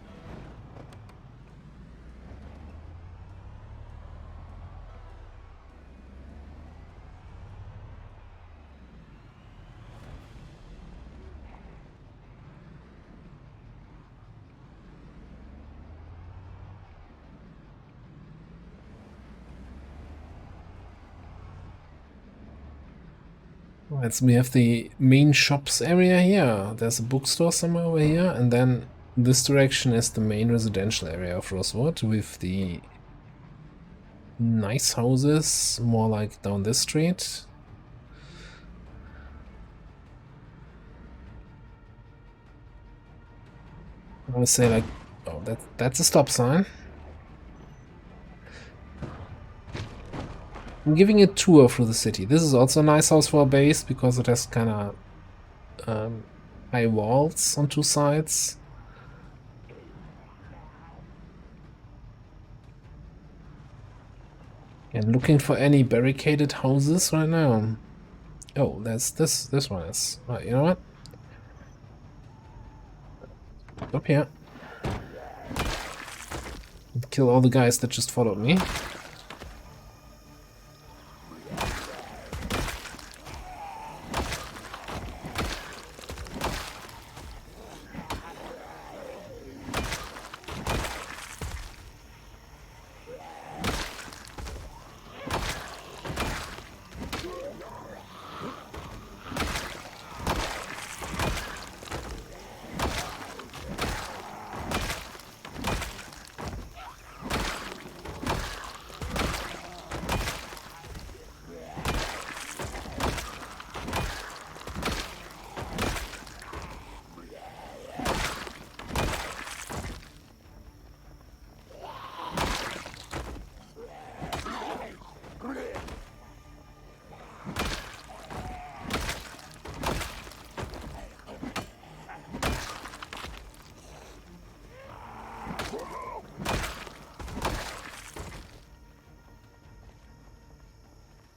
Right, so we have the main shops area here. There's a bookstore somewhere over here, and then this direction is the main residential area of Rosewood with the nice houses, more like down this street. I would say like, oh, that's a stop sign. I'm giving a tour through the city. This is also a nice house for a base because it has kind of high walls on 2 sides. And looking for any barricaded houses right now. Oh, there's this one is. Right, you know what? Up here. Kill all the guys that just followed me.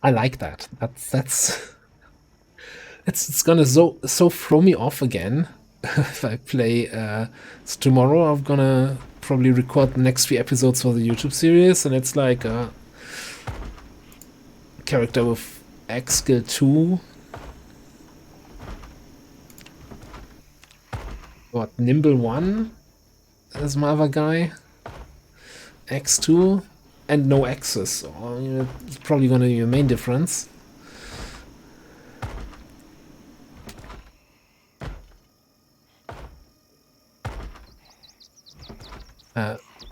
I like that. That's it's gonna so throw me off again if I play. So tomorrow I'm gonna probably record the next 3 episodes for the YouTube series, and it's like a character with X skill 2. What, Nimble 1 as my other guy, X2, and no X's. So it's probably gonna be a main difference.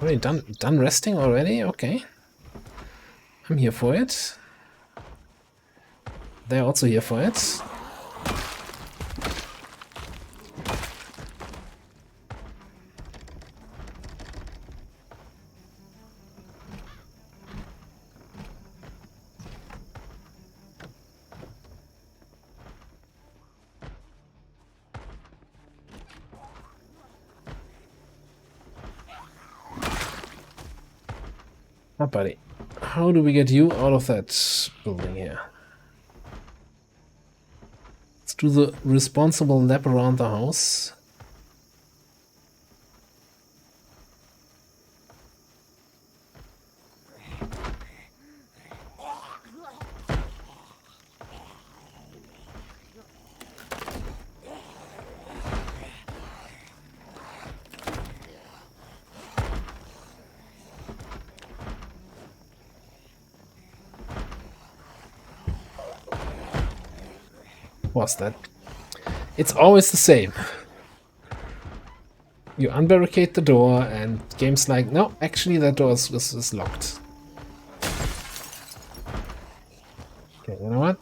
Already done resting already? Okay. I'm here for it. They're also here for it. Oh, buddy. How do we get you out of that building here? Let's do the responsible lap around the house. What's that? It's always the same. You unbarricade the door and game's like, no, actually that door is locked. Okay, you know what?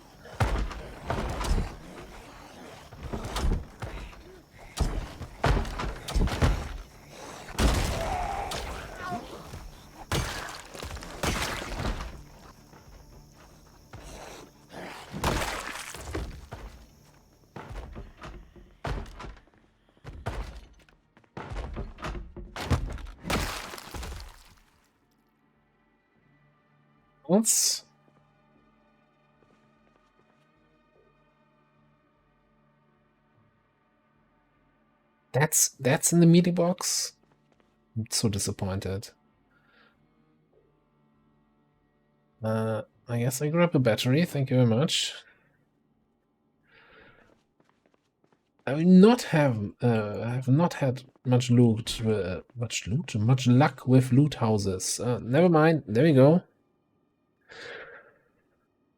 Once. That's in the meaty box? I'm so disappointed. I guess I grab a battery, thank you very much. I will not have not had much loot, much luck with loot houses. Never mind. There we go.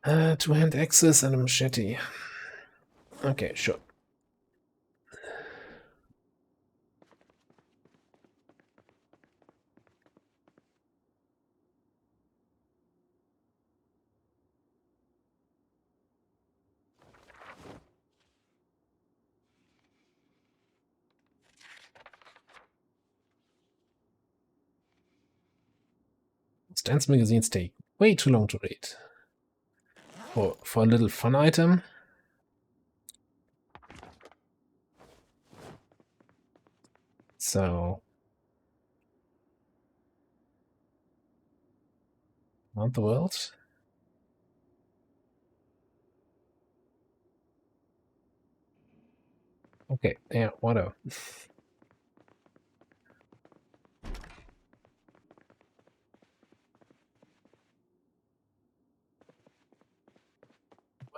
2-hand axes and a machete. Okay, sure. Stance magazines take way too long to read. For a little fun item. So around the world. Okay, yeah, whatever.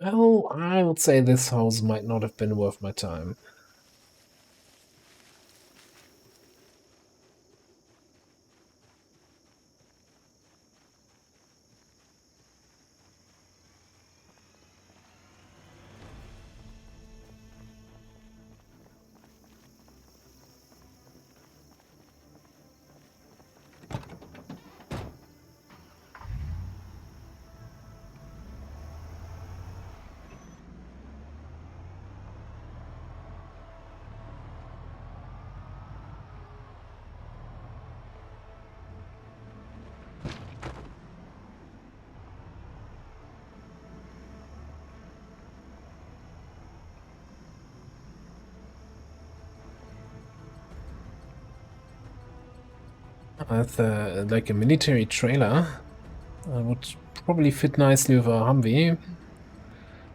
Well, I would say this house might not have been worth my time. With like a military trailer, I would probably fit nicely with our Humvee.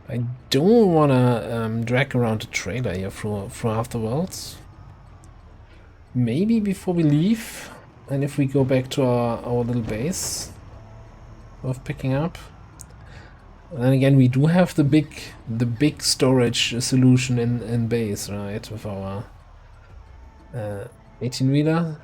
I don't wanna drag around a trailer here for Afterworlds. Maybe before we leave, and if we go back to our little base worth picking up. And then again, we do have the big storage solution in base, right? With our 18-wheeler.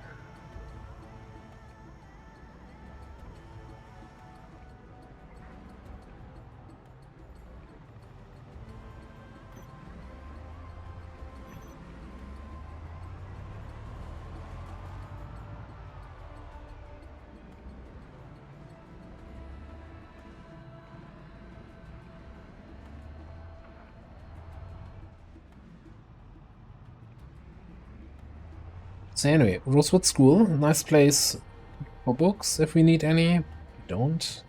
So anyway, Rosewood School, nice place for books if we need any. Don't.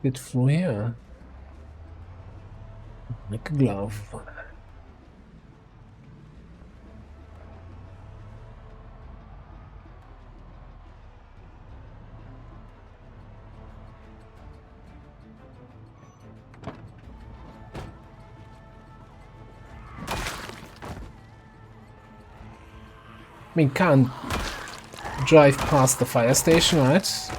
Get through here. Like a glove. I mean, can't drive past the fire station, right?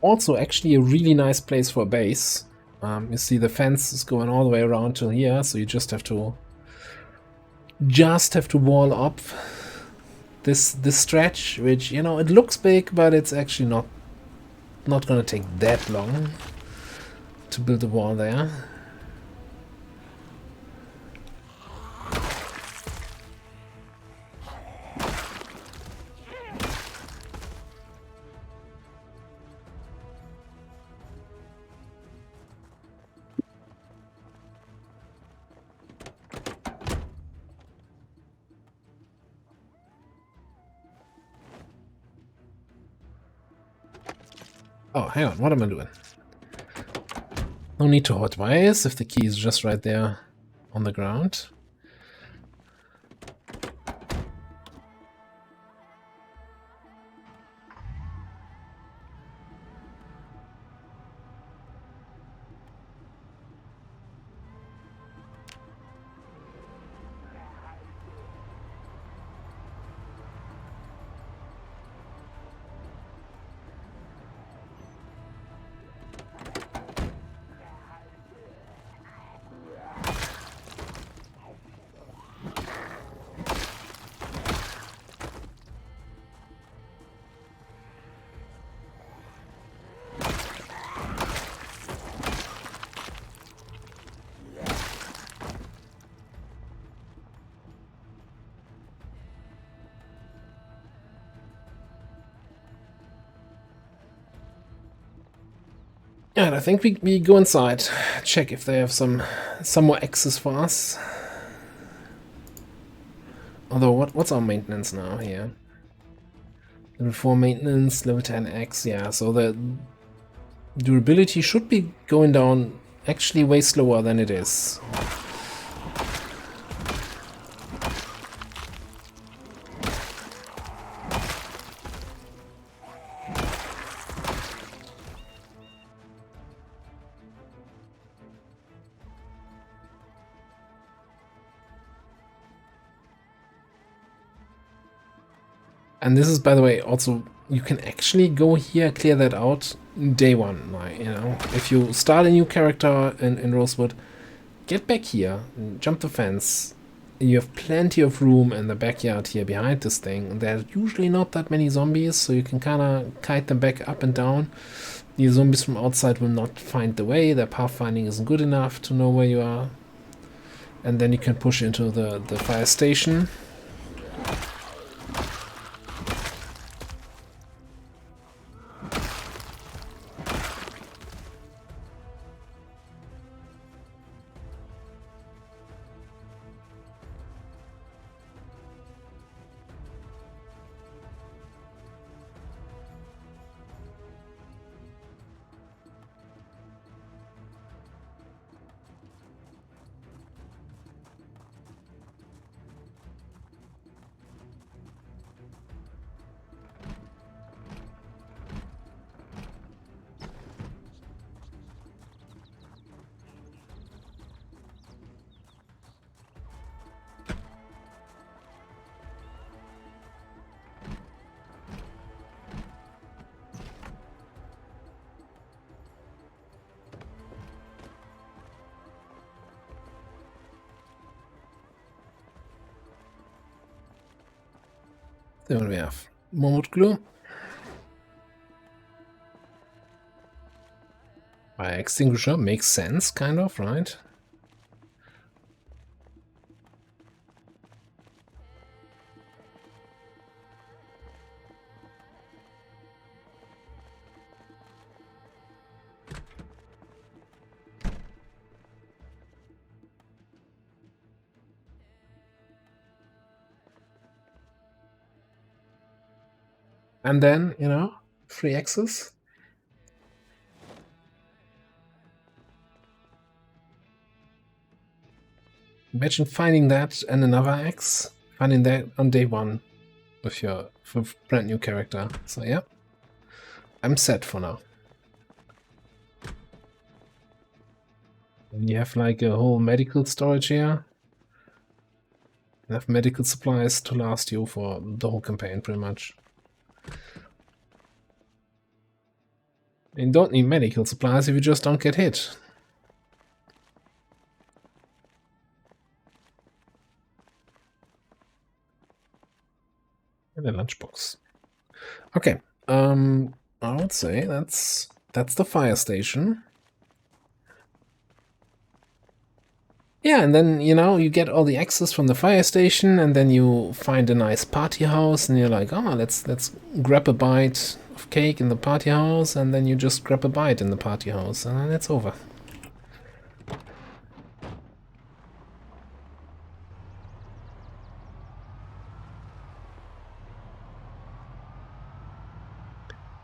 Also, actually a really nice place for a base. You see the fence is going all the way around till here, so you just have to wall up this stretch, which, you know, it looks big, but it's actually not gonna take that long to build a wall there. Oh, hang on, what am I doing? No need to hotwires if the key is just right there on the ground. And I think we go inside, check if they have some more access for us. Although, what's our maintenance now here? Level 4 maintenance, level 10x, yeah, so the durability should be going down actually way slower than it is. And this is, by the way, also, you can actually go here, clear that out day one. Like, you know, if you start a new character in Rosewood, get back here, jump the fence, You have plenty of room in the backyard here behind this thing. There's usually not that many zombies, so you can kind of kite them back up and down. The zombies from outside will not find the way. Their pathfinding isn't good enough to know where you are. And then you can push into the fire station. Then we have more wood glue. Fire extinguisher makes sense, kind of, right? And then, you know, free access. Imagine finding that and another axe. Finding that on day one with your brand new character. So yeah, I'm set for now. And you have like a whole medical storage here. Enough medical supplies to last you for the whole campaign, pretty much. You don't need medical supplies if you just don't get hit. And a lunchbox. Okay, I would say that's the fire station. Yeah, and then, you know, you get all the access from the fire station, and then you find a nice party house, and you're like, oh, let's grab a bite of cake in the party house, and then you just grab a bite in the party house, and then it's over.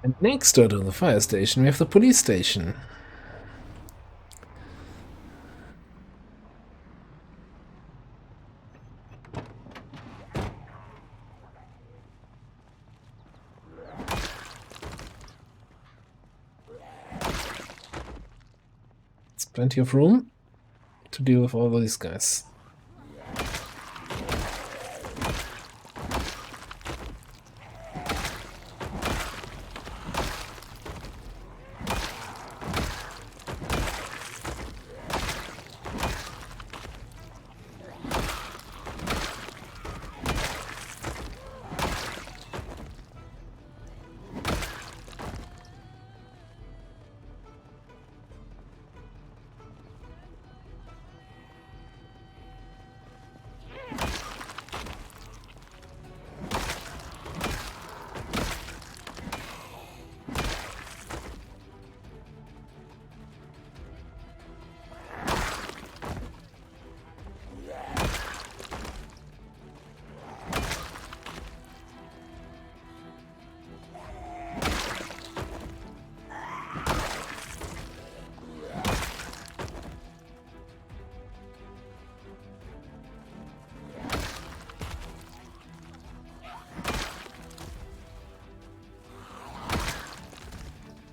And next door to the fire station, we have the police station. It's plenty of room to deal with all of these guys.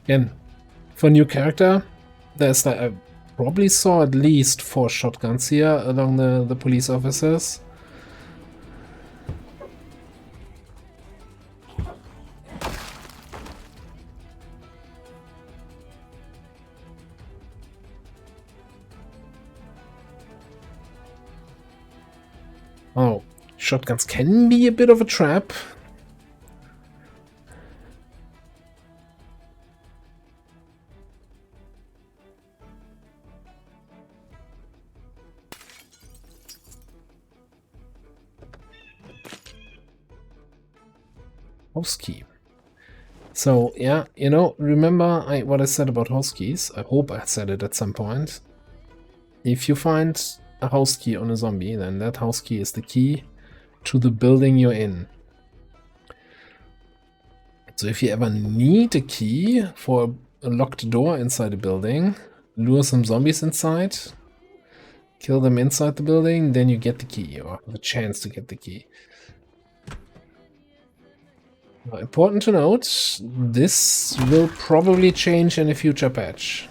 Again, for a new character, there's like, I probably saw at least 4 shotguns here along the police officers. shotguns can be a bit of a trap. House key. So, yeah, you know, remember what I said about house keys? I hope I said it at some point. If you find a house key on a zombie, then that house key is the key to the building you're in. So if you ever need a key for a locked door inside a building, lure some zombies inside, kill them inside the building, then you get the key, or have a chance to get the key. Now, important to note, this will probably change in a future patch,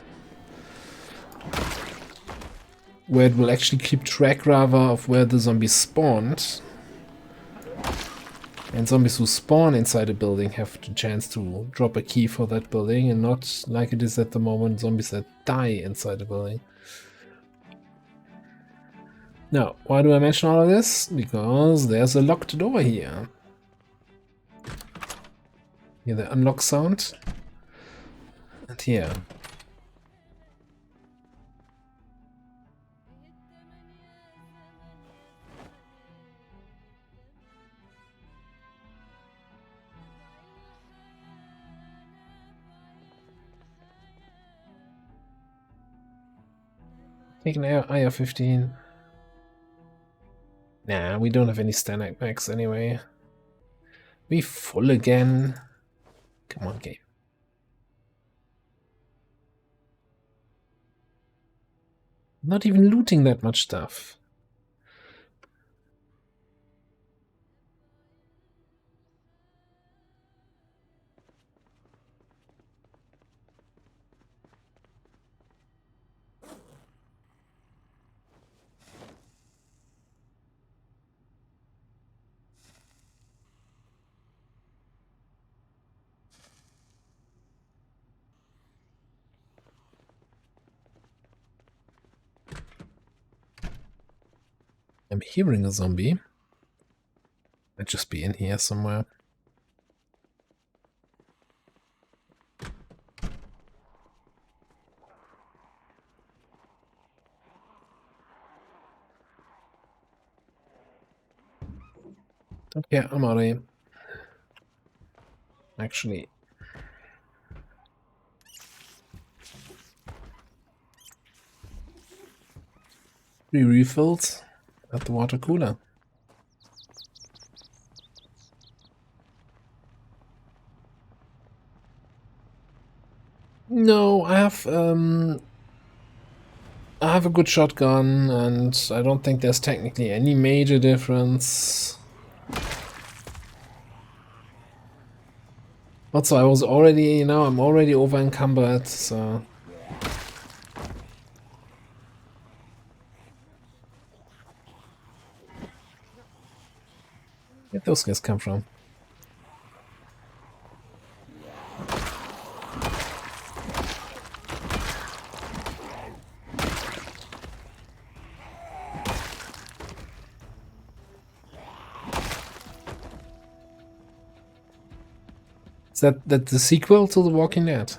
where it will actually keep track rather of where the zombies spawned. And zombies who spawn inside a building have the chance to drop a key for that building, and not like it is at the moment, zombies that die inside a building. Now, why do I mention all of this? Because there's a locked door here. Hear the unlock sound? And here. Take an IR-15. Nah, we don't have any Stanek max anyway. We full again. Come on, game. Not even looting that much stuff. I'm hearing a zombie. Might just be in here somewhere. Okay, I'm out of here. Actually. 3 refills at the water cooler. No, I have a good shotgun, and I don't think there's technically any major difference. Also, I was already, you know, I'm already over encumbered, so. Where'd those guys come from? Is that the sequel to The Walking Dead?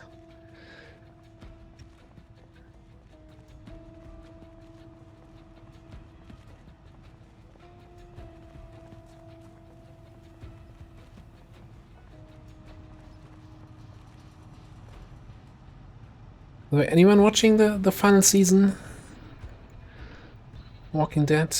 Anyone watching the final season? Walking Dead?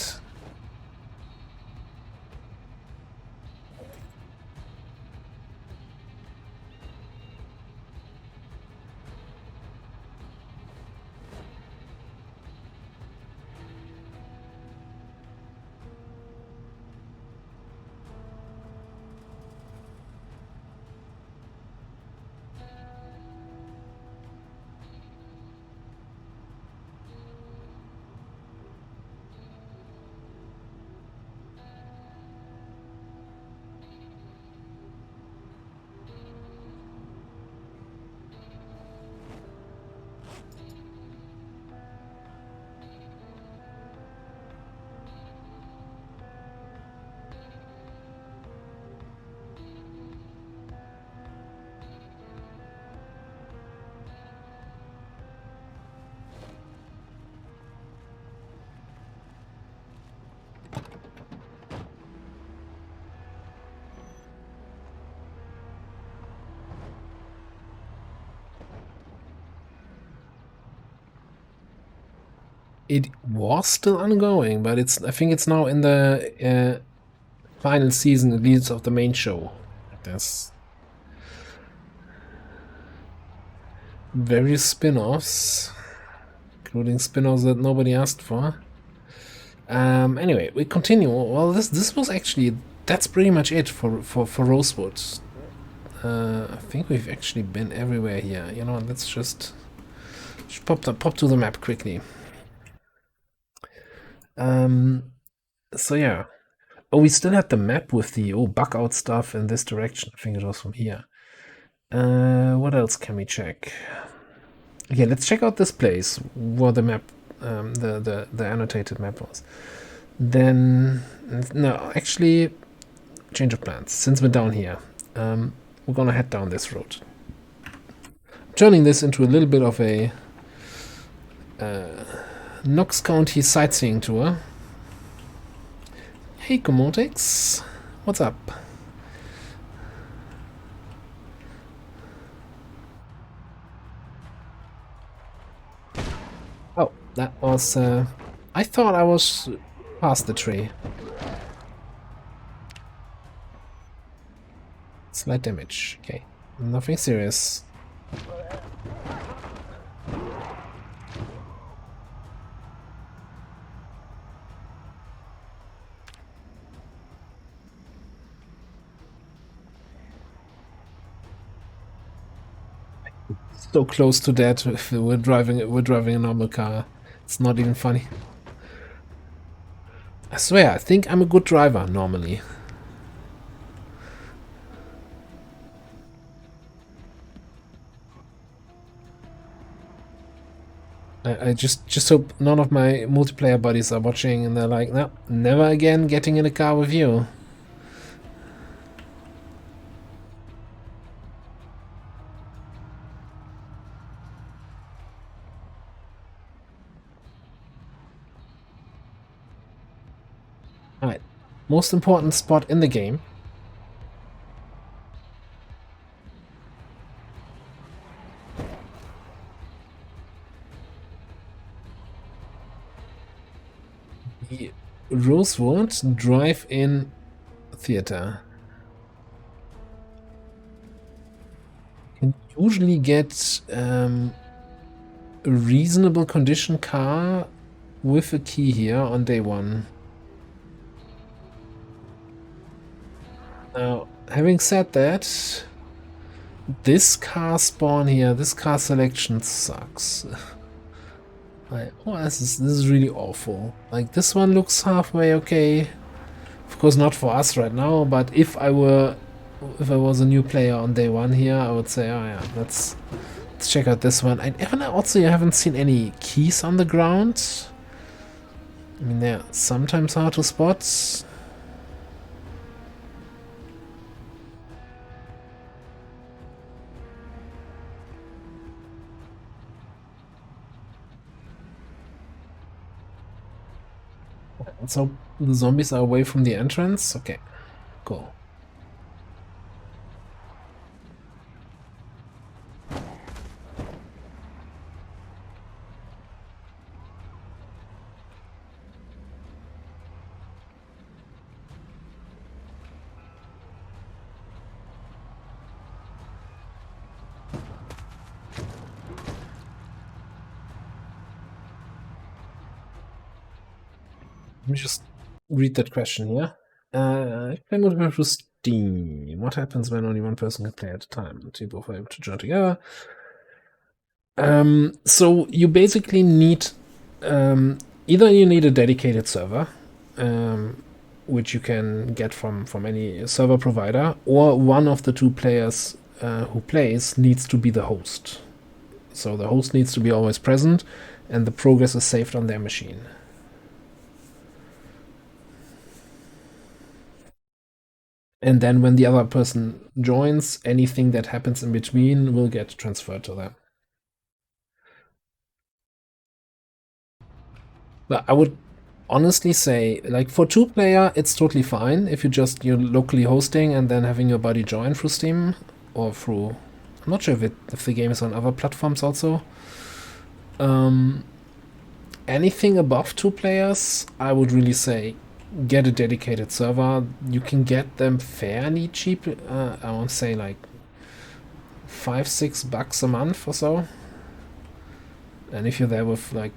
It was still ongoing, but I think it's now in the final season, at least of the main show. There's various spin-offs, including spin-offs that nobody asked for. Anyway, we continue. Well, this was actually, that's pretty much it for Rosewood. I think we've actually been everywhere here. You know, let's just pop to the map quickly. So yeah. Oh, we still had the map with the bug out stuff in this direction. I think it was from here. What else can we check? Yeah, let's check out this place where the map, the annotated map was. Then, no, actually, change of plans. Since we're down here, we're gonna head down this road. Turning this into a little bit of a Knox County sightseeing tour. Hey, Commotix, what's up? Oh, that was, I thought I was past the tree. Slight damage, okay. Nothing serious. So close to that. If we're driving a normal car. It's not even funny. I swear, I think I'm a good driver normally. I just hope none of my multiplayer buddies are watching and they're like, no, never again getting in a car with you. Alright, most important spot in the game. The Rosewood Drive-In Theater. You can usually get a reasonable condition car with a key here on day one. Now, having said that, this car spawn here, this car selection sucks. This is really awful. Like, this one looks halfway okay. Of course, not for us right now, but if I was a new player on day one here, I would say, oh yeah, let's check out this one. And also, you haven't seen any keys on the ground. I mean, they're sometimes hard to spot. So the zombies are away from the entrance? Okay, cool. Let me just read that question here. Play multiplayer through Steam. What happens when only one person can play at a time? Two both are able to join together. So you basically need either you need a dedicated server, which you can get from any server provider, or one of the two players who plays needs to be the host. So the host needs to be always present, and the progress is saved on their machine. And then when the other person joins, anything that happens in between will get transferred to them. But I would honestly say, like, for two-player, it's totally fine if you're locally hosting and then having your buddy join through Steam or through... I'm not sure if the game is on other platforms also. anything above 2 players, I would really say get a dedicated server. You can get them fairly cheap. I want to say like $5-6 a month or so. And if you're there with like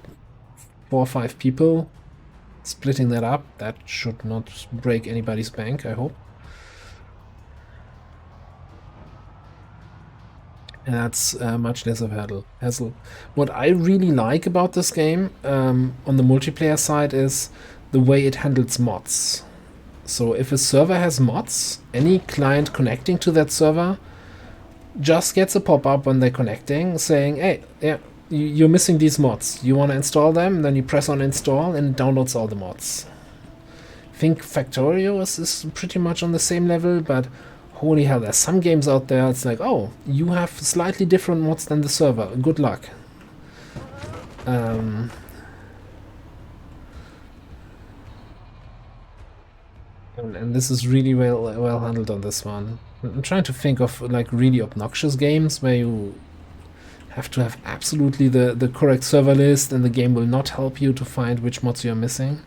4 or 5 people, splitting that up, that should not break anybody's bank, I hope. And that's much less of a hassle. What I really like about this game on the multiplayer side is the way it handles mods. So if a server has mods, any client connecting to that server just gets a pop-up when they're connecting saying, hey, yeah, you're missing these mods. You want to install them? Then you press on install and it downloads all the mods. I think Factorio is pretty much on the same level, but holy hell, there's some games out there, it's like, oh, you have slightly different mods than the server. Good luck. And this is really well handled on this one. I'm trying to think of like really obnoxious games where you have to have absolutely the correct server list and the game will not help you to find which mods you're missing.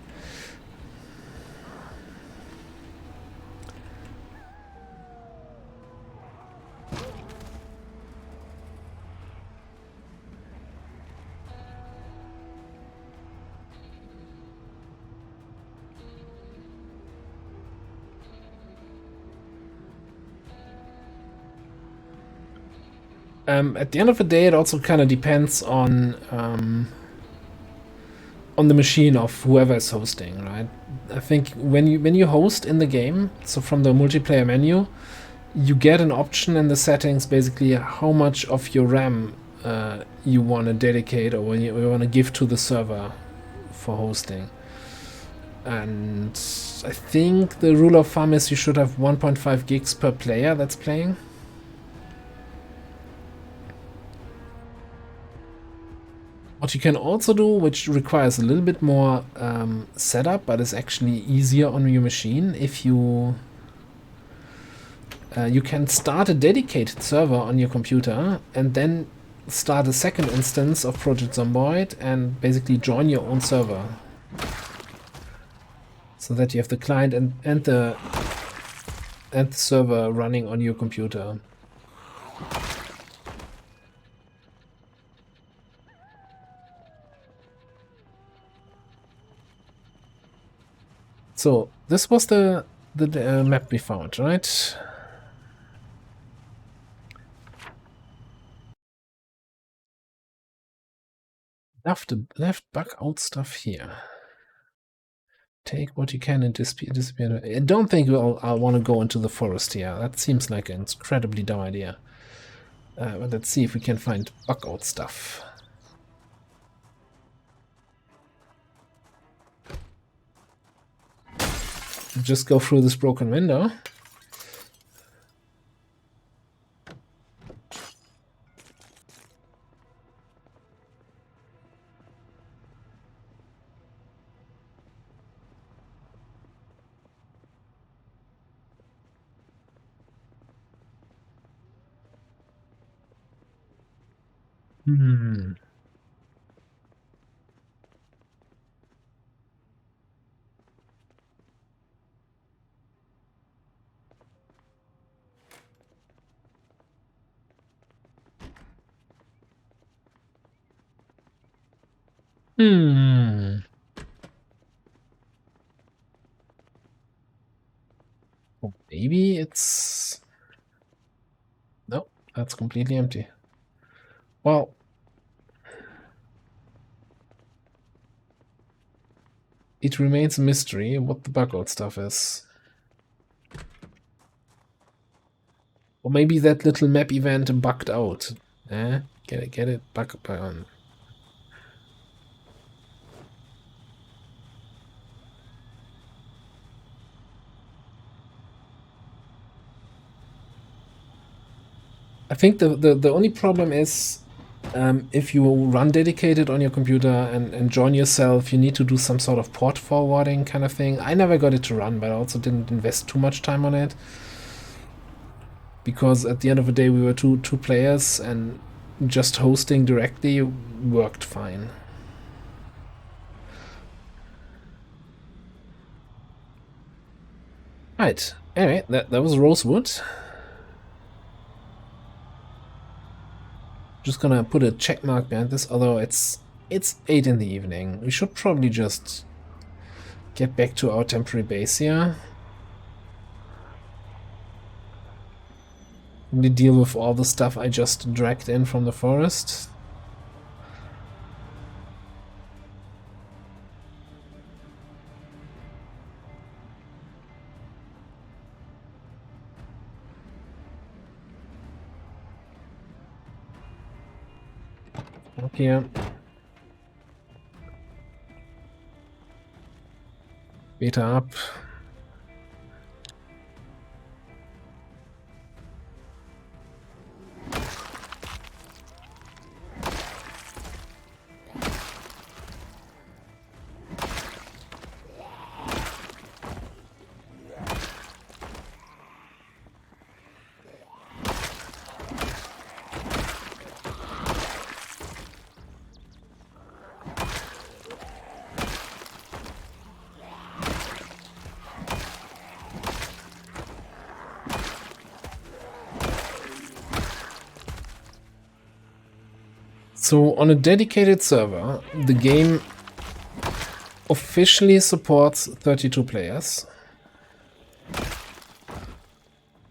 At the end of the day, it also kind of depends on the machine of whoever is hosting, right? I think when you host in the game, so from the multiplayer menu, you get an option in the settings, basically how much of your RAM you want to dedicate or when you want to give to the server for hosting. And I think the rule of thumb is you should have 1.5 gigs per player that's playing. What you can also do, which requires a little bit more setup, but is actually easier on your machine, if you can start a dedicated server on your computer and then start a second instance of Project Zomboid and basically join your own server. So that you have the client and the server running on your computer. So this was the map we found, right? Left bug out stuff here. Take what you can and disappear. I don't think I'll want to go into the forest here. That seems like an incredibly dumb idea. But let's see if we can find bug out stuff. Just go through this broken window. Hmm. Hmm. Oh, maybe it's... No, that's completely empty. Well... It remains a mystery what the bug out stuff is. Or maybe that little map event bugged out. Get it? Bug on. I think the only problem is if you run dedicated on your computer and join yourself, you need to do some sort of port forwarding kind of thing. I never got it to run, but I also didn't invest too much time on it. Because at the end of the day we were two players and just hosting directly worked fine. Right. Anyway, that was Rosewood. Just gonna put a check mark behind this, although it's 8 in the evening. We should probably just get back to our temporary base here. Really deal with all the stuff I just dragged in from the forest. Up here. Beta up. So on a dedicated server, the game officially supports 32 players.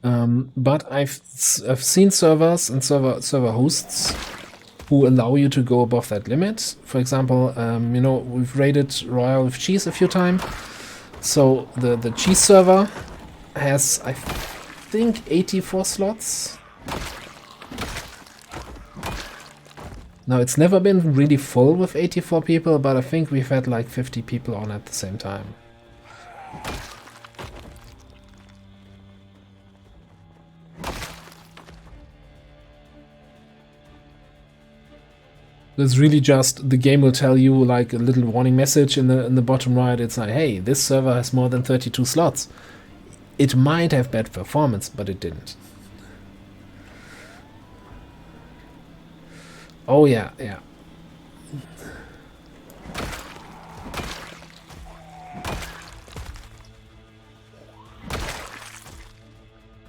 But I've seen servers and server hosts who allow you to go above that limit. For example, you know, we've raided Royal with Cheese a few times. So the Cheese server has, I think, 84 slots. Now, it's never been really full with 84 people, but I think we've had like 50 people on at the same time. It's really just, the game will tell you like a little warning message in the bottom right. It's like, hey, this server has more than 32 slots. It might have bad performance, but it didn't. Oh yeah, yeah.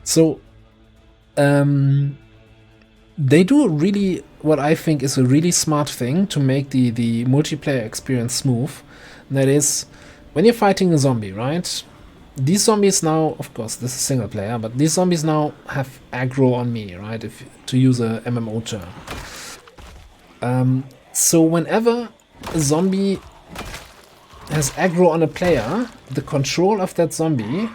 So, they do really what I think is a really smart thing to make the multiplayer experience smooth. And that is, when you're fighting a zombie, right? These zombies now, of course, this is single player, but these zombies now have aggro on me, right? If to use a MMO term. So whenever a zombie has aggro on a player, the control of that zombie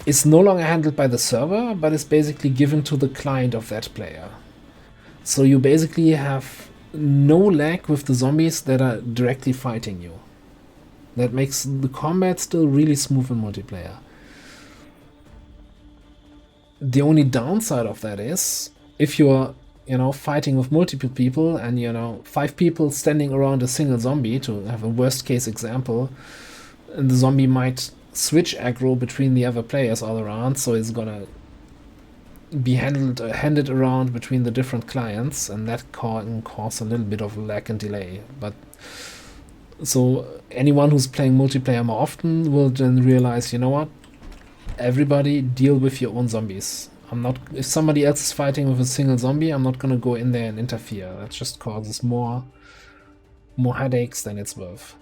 is no longer handled by the server, but is basically given to the client of that player. So you basically have no lag with the zombies that are directly fighting you. That makes the combat still really smooth in multiplayer. The only downside of that is, if you're, you know, fighting with multiple people and, you know, 5 people standing around a single zombie, to have a worst case example, and the zombie might switch aggro between the other players all around, so it's gonna be handed around between the different clients, and that can cause a little bit of lag and delay. But so anyone who's playing multiplayer more often will then realize, you know what, everybody deal with your own zombies. If somebody else is fighting with a single zombie, I'm not gonna go in there and interfere. That just causes more headaches than it's worth.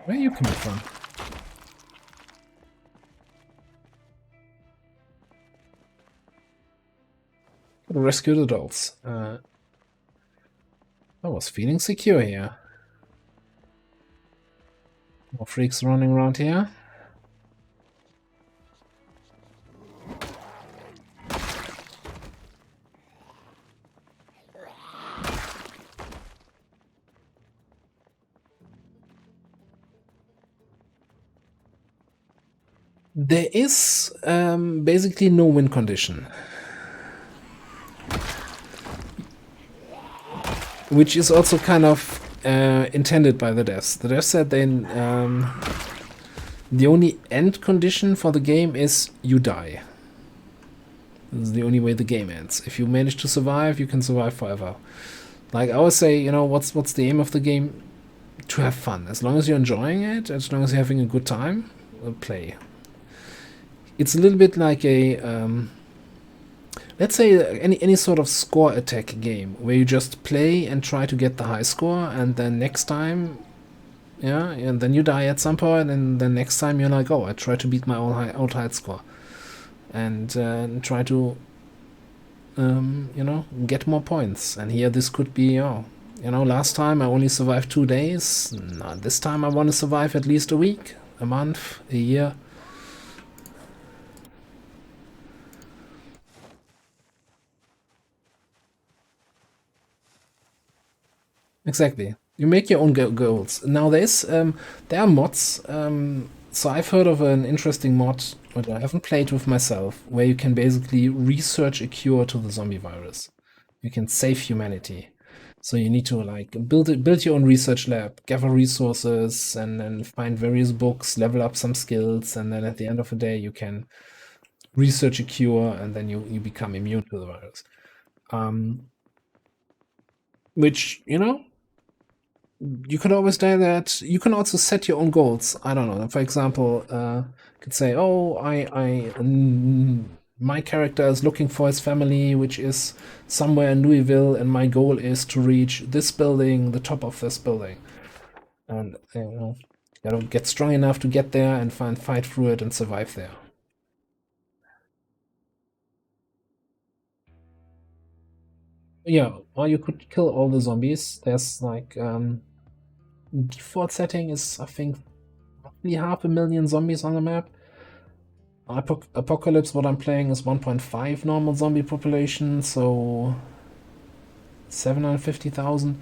Where are you coming from? Rescued adults. I was feeling secure here. More freaks running around here. There is basically no win condition. which is also kind of intended by the devs. The devs said the only end condition for the game is you die. This is the only way the game ends. If you manage to survive, you can survive forever. Like I always say, you know, what's the aim of the game? To have fun. As long as you're enjoying it, as long as you're having a good time, play. It's a little bit like a let's say any sort of score attack game where you just play and try to get the high score, and then next time, yeah, and then you die at some point, and then next time you're like, oh, I try to beat my old high score, and try to you know, get more points. And here this could be, oh, you know, last time I only survived 2 days. No, this time I want to survive at least a week, a month, a year. Exactly. You make your own goals. Now there are mods. So I've heard of an interesting mod, but I haven't played with myself, where you can basically research a cure to the zombie virus. You can save humanity. So you need to like build your own research lab, gather resources, and then find various books, level up some skills, and then at the end of the day you can research a cure, and then you become immune to the virus. Which, you know, you could always do that. You can also set your own goals. I don't know. For example, could say, oh, my character is looking for his family, which is somewhere in Louisville, and my goal is to reach this building, the top of this building. And, you know, you gotta get strong enough to get there and fight through it and survive there. Yeah, or you could kill all the zombies. There's like, default setting is, I think, roughly 500,000 zombies on the map. Apocalypse, what I'm playing, is 1.5 normal zombie population, so 750,000.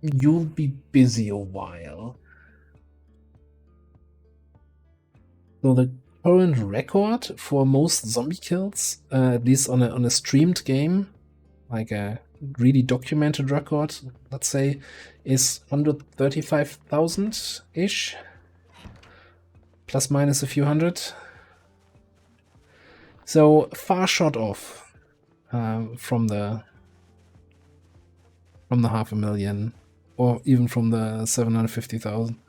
You'll be busy a while. So the current record for most zombie kills, at least on a streamed game, like a really documented record, let's say, is 135,000-ish, plus minus a few hundred. So far short off from the 500,000, or even from the 750,000.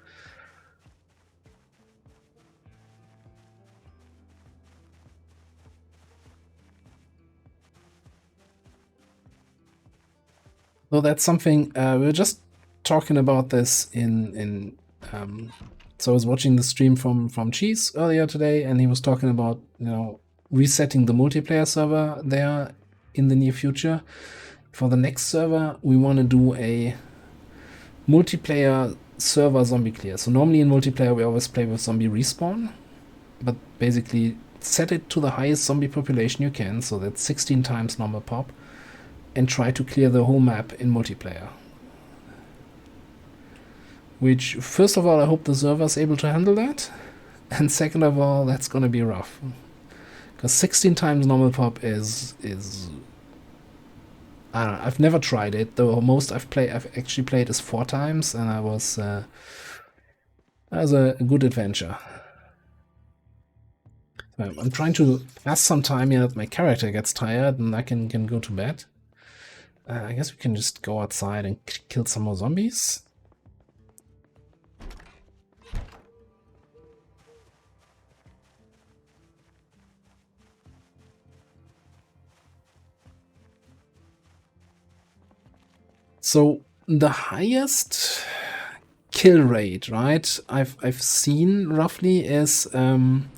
So that's something we were just talking about this in so I was watching the stream from Cheese earlier today, and he was talking about, you know, resetting the multiplayer server there in the near future. For the next server, we want to do a multiplayer server zombie clear. So normally in multiplayer we always play with zombie respawn, but basically set it to the highest zombie population you can, so that's 16 times normal pop, and try to clear the whole map in multiplayer. Which, first of all, I hope the server is able to handle that, and second of all, that's gonna be rough. Because 16 times normal pop is I don't know, I've never tried it. The most I've actually played is 4 times, and that was a good adventure. I'm trying to pass some time here that my character gets tired and I can go to bed. I guess we can just go outside and kill some more zombies. So the highest kill rate, right, I've seen roughly is around,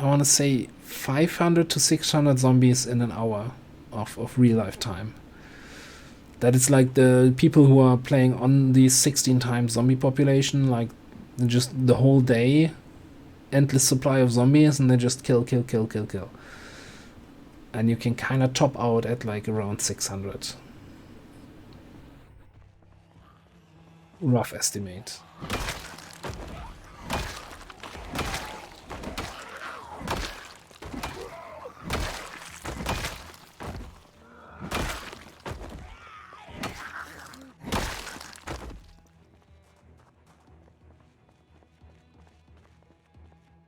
I want to say 500 to 600 zombies in an hour of real life time. That is like the people who are playing on the 16 times zombie population, like just the whole day, endless supply of zombies, and they just kill. And you can kind of top out at like around 600. Rough estimate.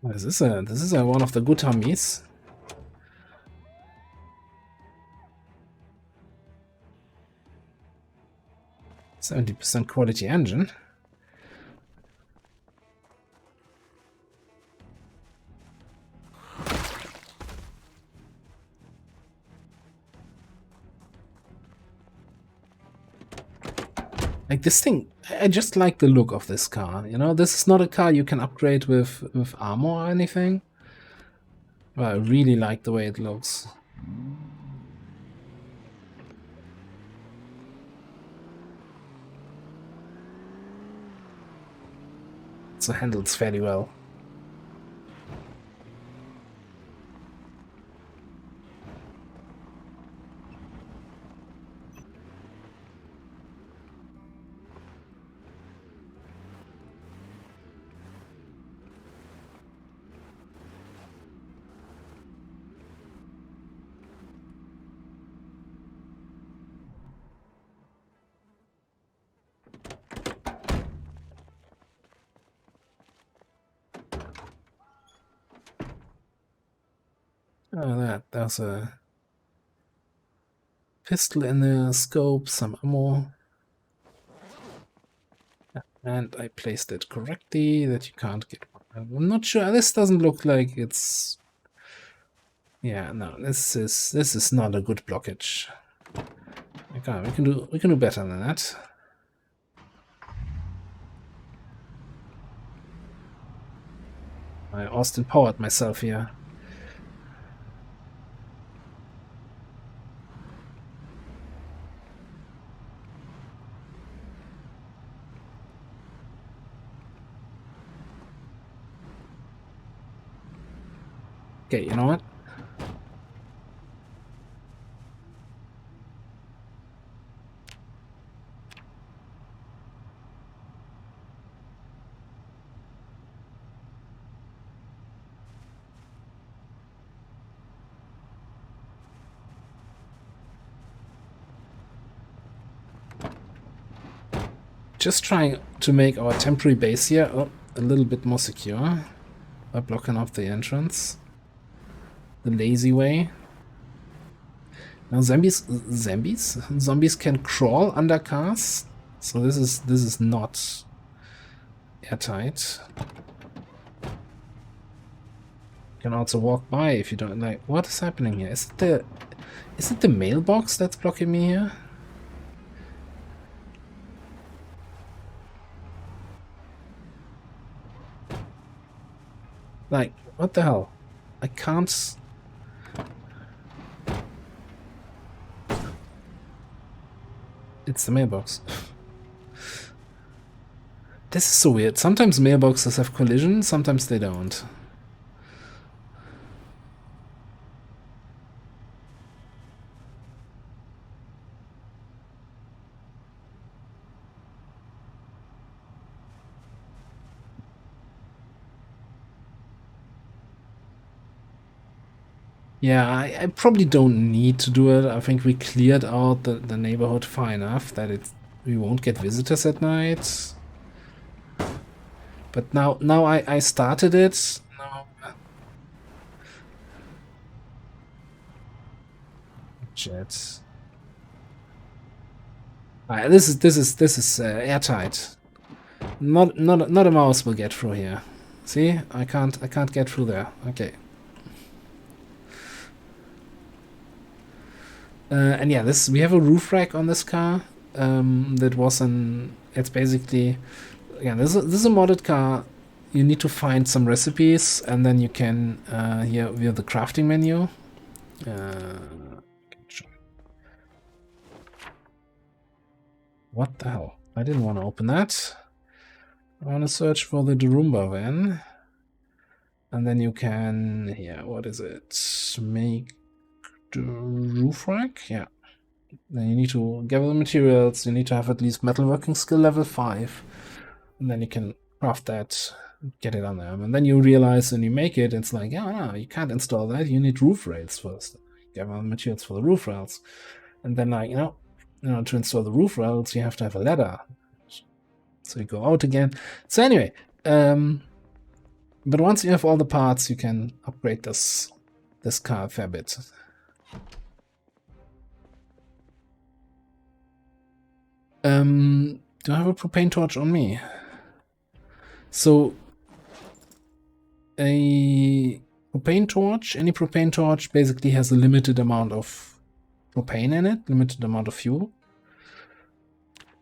This is one of the good Humvees. %70 quality engine. Like this thing, I just like the look of this car. You know, this is not a car you can upgrade with armor or anything. But I really like the way it looks. So it handles fairly well. Oh, there's a pistol in the scope, some ammo. And I placed it correctly, that you can't get one. I'm not sure, this doesn't look like it's... Yeah, no, this is not a good blockage. Okay, we can do better than that. I Austin powered myself here. Okay, you know what? Just trying to make our temporary base here a little bit more secure by blocking off the entrance the lazy way. Now zombies can crawl under cars, so this is not airtight. You can also walk by if you don't like. What is happening here? Is it the mailbox that's blocking me here? Like, what the hell? I can't... It's the mailbox. This is so weird. Sometimes mailboxes have collision, sometimes they don't. Yeah, I probably don't need to do it. I think we cleared out the neighborhood far enough that we won't get visitors at night. But now I started it. No. Jet. This is airtight. Not a mouse will get through here. See, I can't get through there. Okay. And yeah, we have a roof rack on this car. That was it's basically, yeah, this is a modded car. You need to find some recipes, and then you can here we have the crafting menu. What the hell? I didn't want to open that. I want to search for the Darumba van. And then you can, yeah, what is it? Make the roof rack? Yeah. Then you need to gather the materials. You need to have at least metalworking skill level 5. And then you can craft that, get it on there. And then you realize when you make it, it's like, yeah, no, you can't install that. You need roof rails first. Gather the materials for the roof rails. And then, like, you know, to install the roof rails, you have to have a ladder. So you go out again. So anyway, But once you have all the parts, you can upgrade this car a fair bit. Do I have a propane torch on me? So a propane torch, any propane torch basically has a limited amount of propane in it, limited amount of fuel.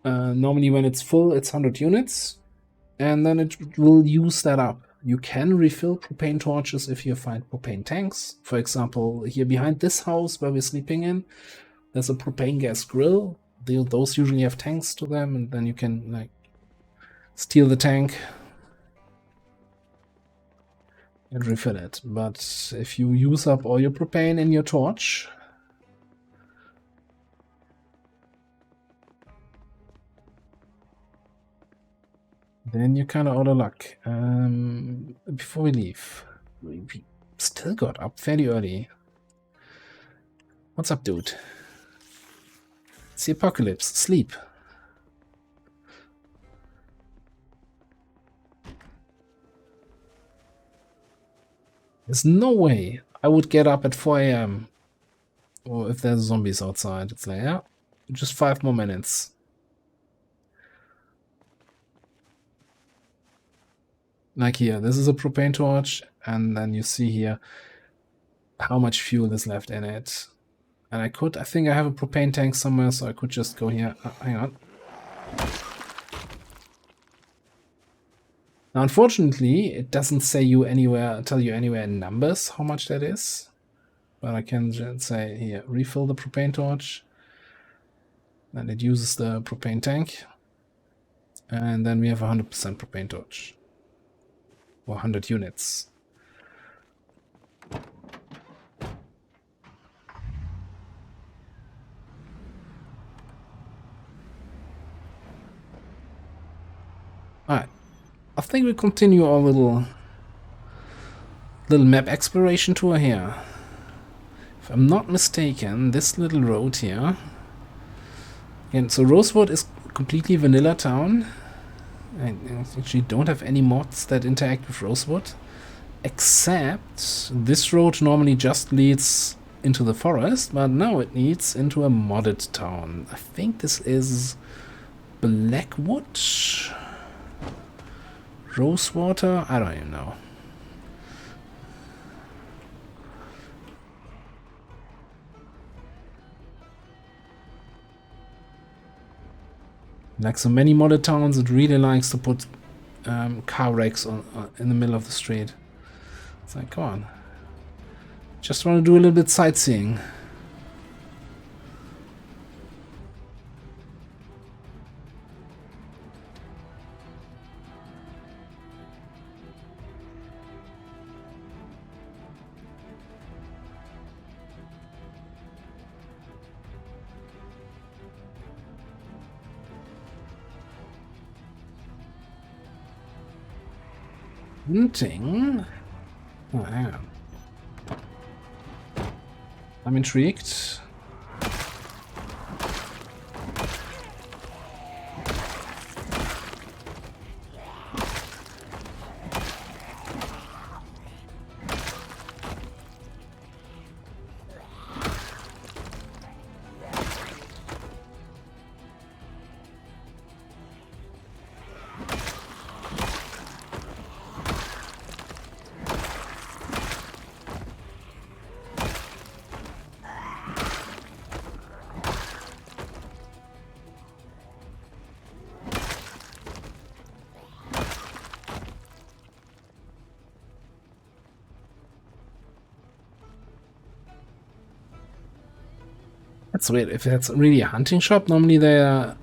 Normally when it's full, it's 100 units, and then it will use that up. You can refill propane torches if you find propane tanks. For example, here behind this house where we're sleeping in, there's a propane gas grill. Those usually have tanks to them, and then you can like steal the tank and refill it. But if you use up all your propane in your torch, then you're kind of out of luck. Before we leave, we still got up fairly early. What's up, dude? It's the apocalypse. Sleep. There's no way I would get up at 4 AM. Or if there's zombies outside, it's like, yeah, just 5 more minutes. Like here, this is a propane torch, and then you see here how much fuel is left in it. And I think I have a propane tank somewhere, so I could just go here. Hang on. Now, unfortunately, it doesn't tell you anywhere in numbers how much that is. But I can just say here, refill the propane torch. And it uses the propane tank. And then we have 100% propane torch. Or 100 units. Alright. I think we continue our little map exploration tour here. If I'm not mistaken, this little road here. Again, so Rosewood is completely vanilla town. I actually don't have any mods that interact with Rosewood. Except this road normally just leads into the forest, but now it leads into a modded town. I think this is Blackwood? Rosewater? I don't even know. Like so many modded towns, it really likes to put car wrecks in the middle of the street. It's like, come on. Just want to do a little bit sightseeing. Hunting? Oh, hang on. I'm intrigued. That's weird. If that's really a hunting shop, normally they're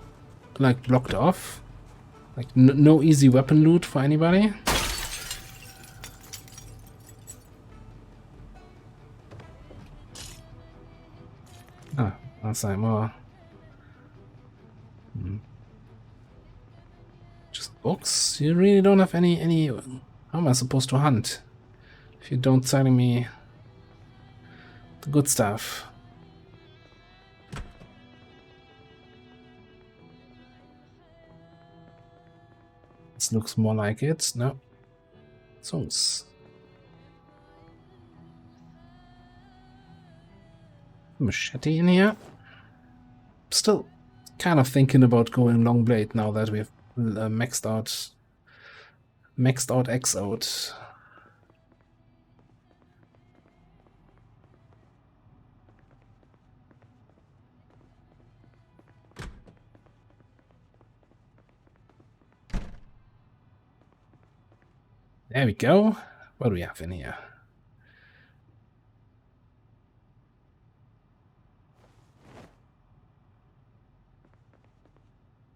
like blocked off. Like no easy weapon loot for anybody. Ah, outside more. Just books? You really don't have any... How am I supposed to hunt? If you don't telling me the good stuff. This looks more like it. No. Songs. Machete in here. Still kind of thinking about going long blade now that we've maxed out X out. There we go. What do we have in here?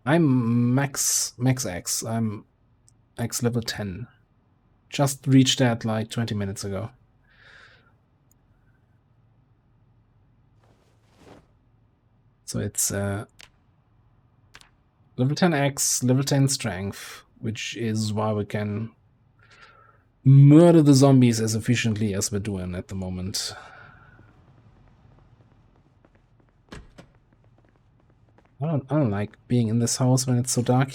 I'm max X. I'm X level 10. Just reached that like 20 minutes ago. So it's level 10 X, level 10 strength, which is why we can murder the zombies as efficiently as we're doing at the moment. I don't like being in this house when it's so dark.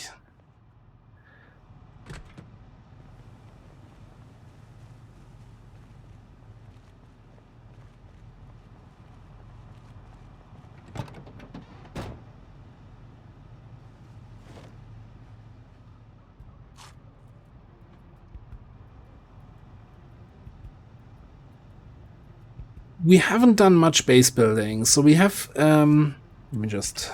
We haven't done much base building, so we have let me just.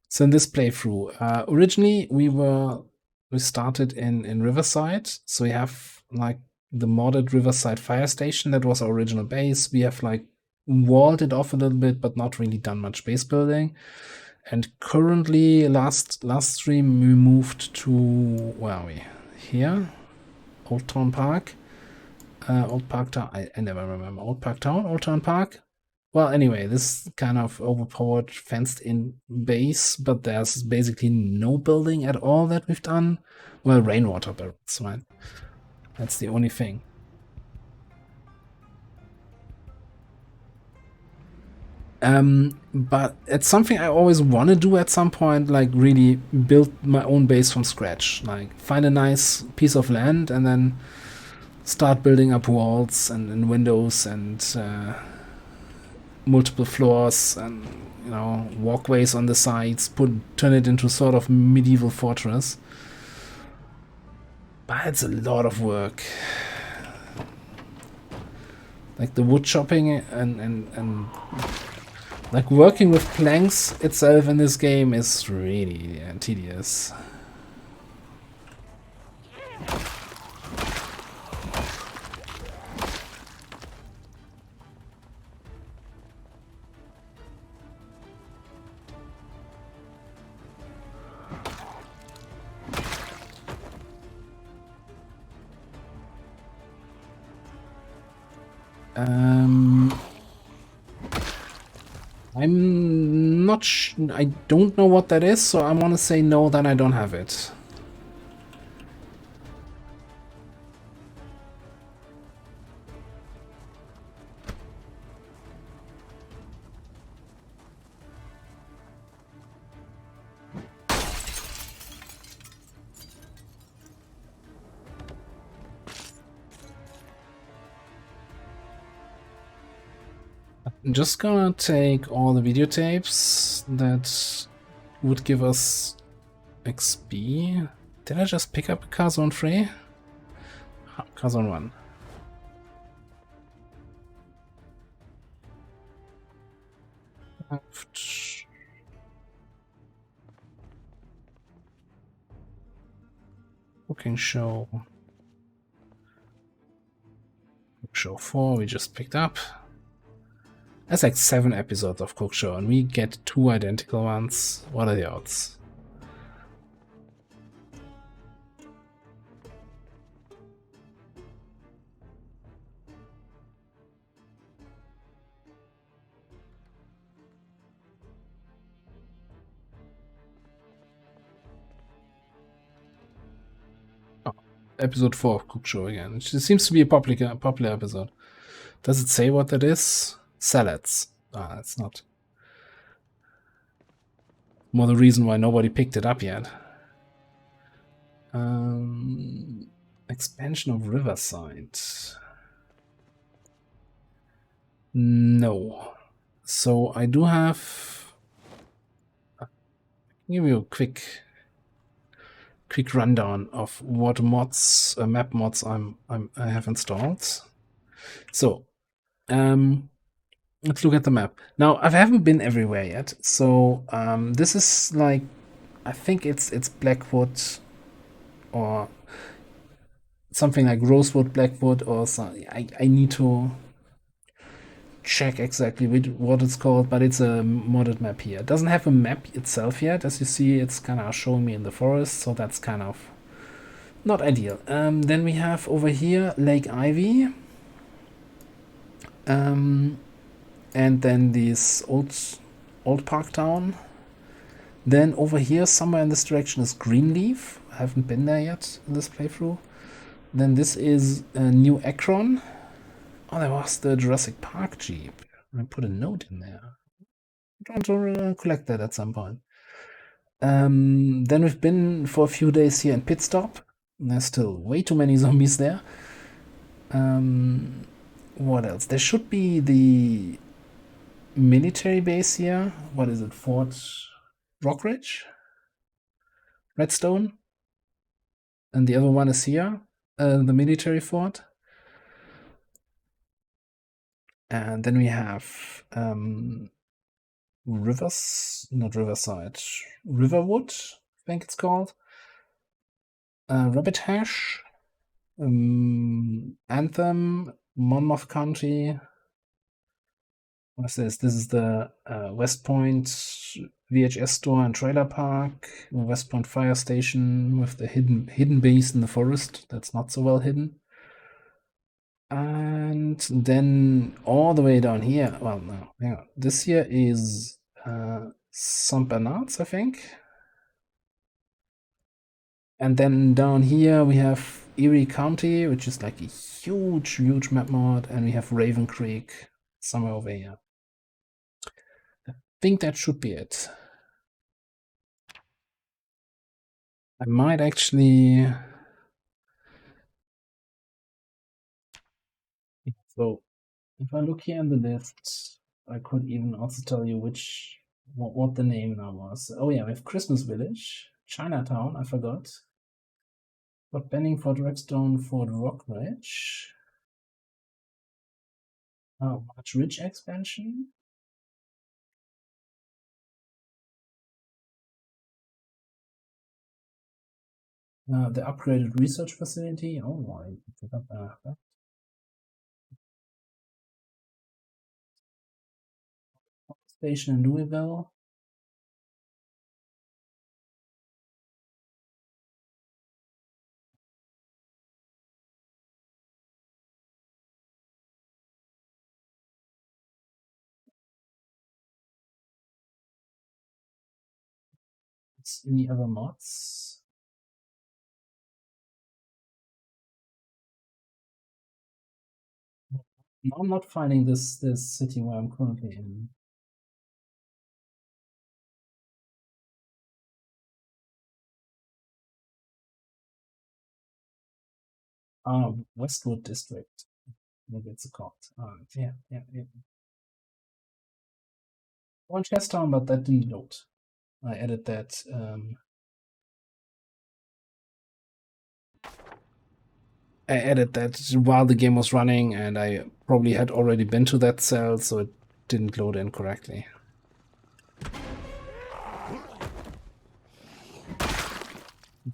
So in this playthrough, originally we started in Riverside, so we have like the modded Riverside fire station. That was our original base. We have like walled it off a little bit, but not really done much base building. And currently, last stream we moved to, where are we? Here, Old Town Park. Old Park Town, I never remember. Old Park Town, Old Town Park. Well, anyway, this kind of overpowered, fenced-in base, but there's basically no building at all that we've done. Well, rainwater barrels, right? That's the only thing. But it's something I always want to do at some point, like really build my own base from scratch. Like find a nice piece of land and then start building up walls and windows and multiple floors and, you know, walkways on the sides, turn it into sort of medieval fortress. But it's a lot of work. Like the wood chopping and like working with planks itself in this game is really tedious. I'm not I don't know what that is, so I want to say no, then I don't have it. I'm just gonna take all the videotapes that would give us XP. Did I just pick up a Carzone 3? Oh, Carzone 1. Cooking show. Show 4 we just picked up. That's like 7 episodes of Cook Show, and we get 2 identical ones. What are the odds? Oh, episode 4 of Cook Show again. It seems to be a popular episode. Does it say what that is? Salads. Ah, it's not. More the reason why nobody picked it up yet. Expansion of Riverside. No. So I do have. I'll give you a quick rundown of what mods, map mods I have installed. So, let's look at the map. Now, I haven't been everywhere yet, so this is like, I think it's Blackwood or something like Rosewood, Blackwood, or something. I need to check exactly what it's called, but it's a modded map here. It doesn't have a map itself yet. As you see, it's kind of showing me in the forest, so that's kind of not ideal. Then we have over here Lake Ivy. And then this old park town. Then over here, somewhere in this direction, is Greenleaf. I haven't been there yet in this playthrough. Then this is New Akron. Oh, there was the Jurassic Park Jeep. I put a note in there. I want to collect that at some point. Then we've been for a few days here in Pit Stop. There's still way too many zombies there. What else? There should be the military base here. What is it? Fort Rockridge? Redstone? And the other one is here, the military fort. And then we have Riverside, Riverwood, I think it's called. Rabbit Hash, Anthem, Monmouth County. What's this? This is the West Point VHS store and trailer park, West Point fire station with the hidden base in the forest. That's not so well hidden. And then all the way down here, well, no, hang on. This here is St. Bernard's, I think. And then down here we have Erie County, which is like a huge map mod, and we have Raven Creek somewhere over here. I think that should be it. I might actually... So, if I look here in the list, I could even also tell you what the name now was. Oh yeah, we have Christmas Village, Chinatown, I forgot. Fort Benning, Fort Redstone, Fort Rockridge. Oh, March Ridge expansion. The upgraded research facility. Oh, I forgot that. Station in Louisville. Any other mods? No, I'm not finding this city where I'm currently in. Westwood District. Maybe it's called. Yeah. Orange Town, but that didn't load. I added that. I added that while the game was running, and I probably had already been to that cell, so it didn't load in correctly.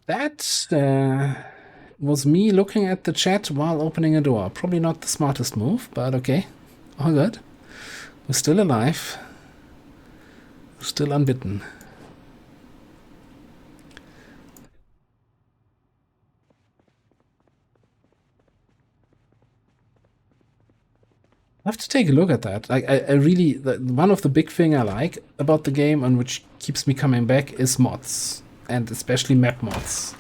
That was me looking at the chat while opening a door. Probably not the smartest move, but okay. All good. We're still alive. We're still unbitten. I have to take a look at that. I really, one of the big thing I like about the game and which keeps me coming back is mods, and especially map mods.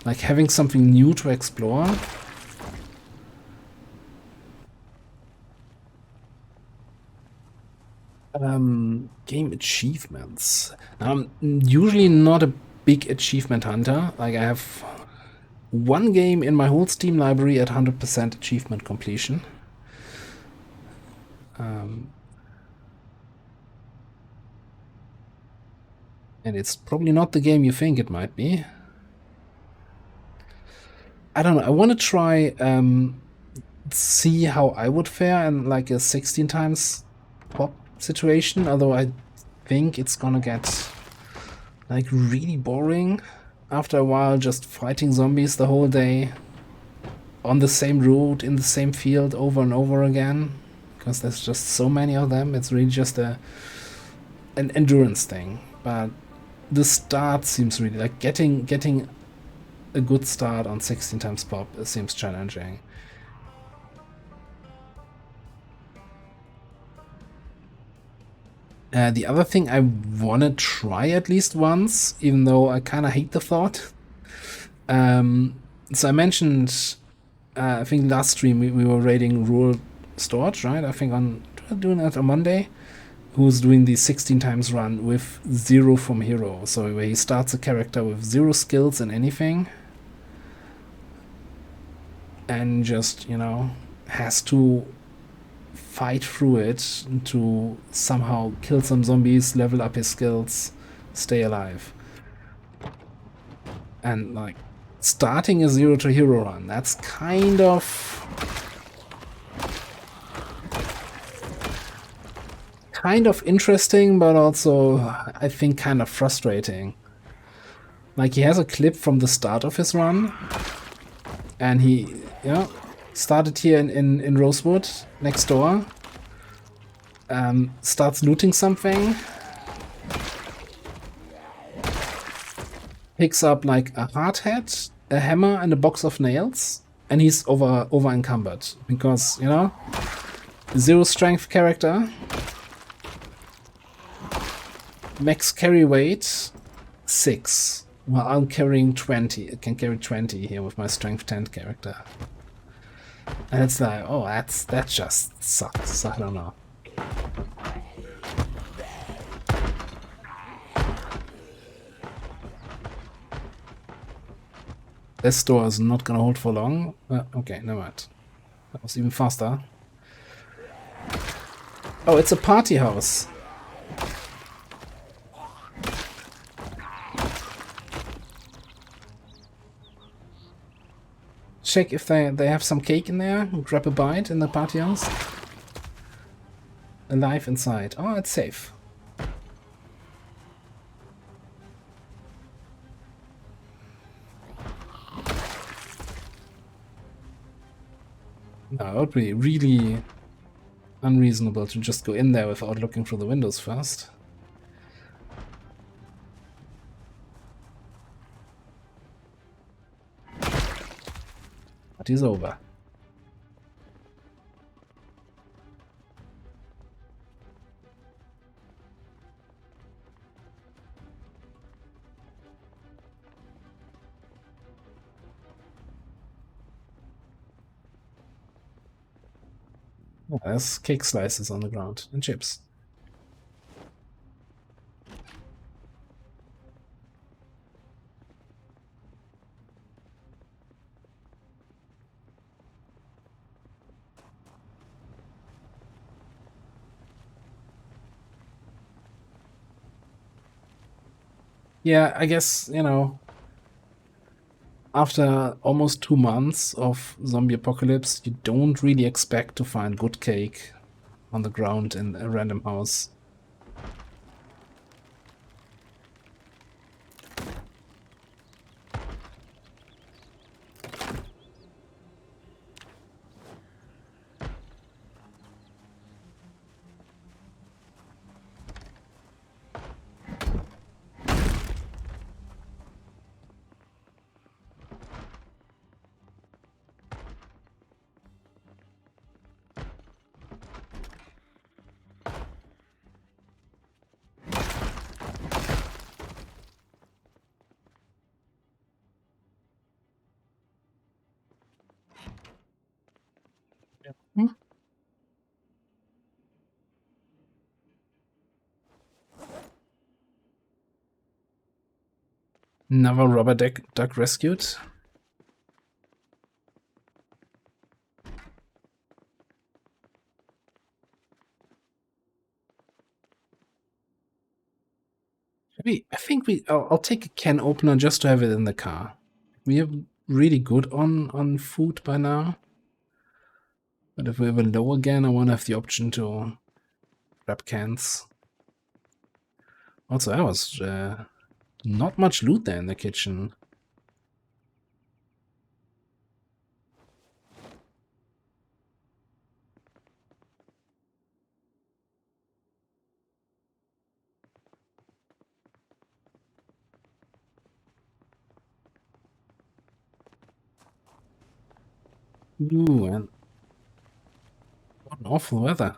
Like having something new to explore. Game achievements. Now, I'm usually not a big achievement hunter. Like I have one game in my whole Steam library at 100% achievement completion. And it's probably not the game you think it might be. I don't know. I want to try see how I would fare in like a 16 times pop situation, although I think it's gonna get like really boring after a while, just fighting zombies the whole day on the same route in the same field over and over again, because there's just so many of them. It's really just an endurance thing. But the start seems really like getting a good start on 16 times pop seems challenging. The other thing I want to try at least once, even though I kind of hate the thought. So I mentioned, I think last stream we were raiding Rural Storage, right? I think doing that on Monday. Who's doing the 16 times run with 0 from hero. So where he starts a character with 0 skills in anything. And just, you know, has to fight through it to somehow kill some zombies, level up his skills, stay alive. And like starting a 0 to hero run, that's kind of interesting, but also I think kind of frustrating. Like he has a clip from the start of his run, and he started here in Rosewood next door, starts looting something, picks up like a hard hat, a hammer, and a box of nails, and he's over encumbered because, you know, 0 strength character, max carry weight 6. Well, I'm carrying 20. I can carry 20 here with my strength 10 character. And it's like, oh, that just sucks. I don't know. This door is not gonna hold for long. Okay, never mind. That was even faster. Oh, it's a party house. Check if they have some cake in there. Grab a bite in the party house. Alive inside. Oh, it's safe. No, it would be really unreasonable to just go in there without looking through the windows first. But he's over. Oh, there's cake slices on the ground and chips. Yeah, I guess, you know, after almost 2 months of zombie apocalypse, you don't really expect to find good cake on the ground in a random house. Hmm? Another rubber duck rescued. I think I'll take a can opener just to have it in the car. We are really good on food by now. But if we ever low again, I want to have the option to grab cans. Also, I was not much loot there in the kitchen. Ooh, and what an awful weather.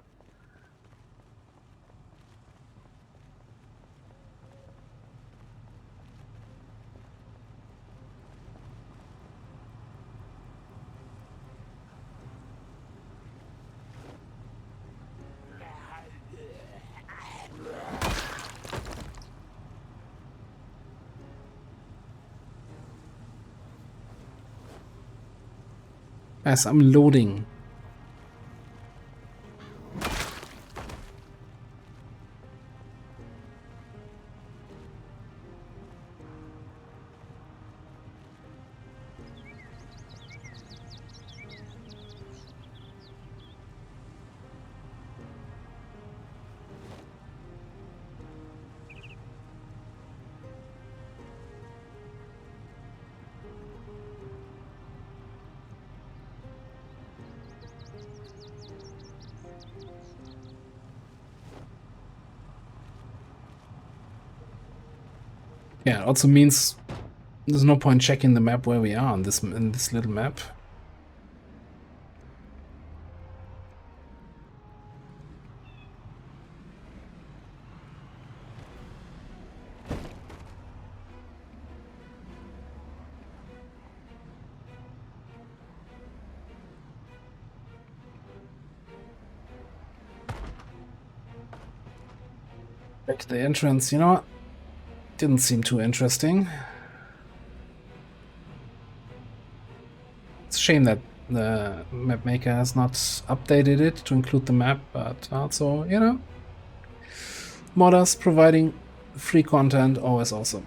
As I'm loading. Yeah, it also means there's no point checking the map where we are in this little map. Back to the entrance, you know what? Didn't seem too interesting. It's a shame that the map maker has not updated it to include the map, but also, you know, modders providing free content, always awesome.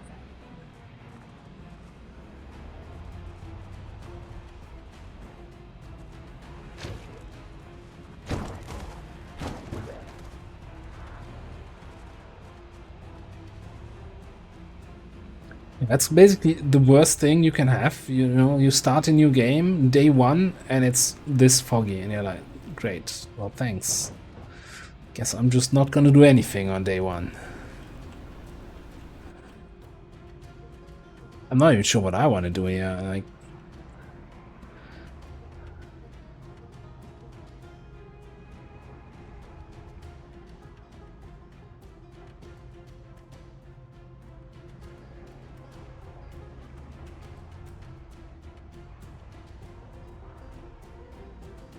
That's basically the worst thing you can have. You know, you start a new game, day one, and it's this foggy, and you're like, great, well, thanks. Guess I'm just not gonna do anything on day one. I'm not even sure what I want to do here. Like,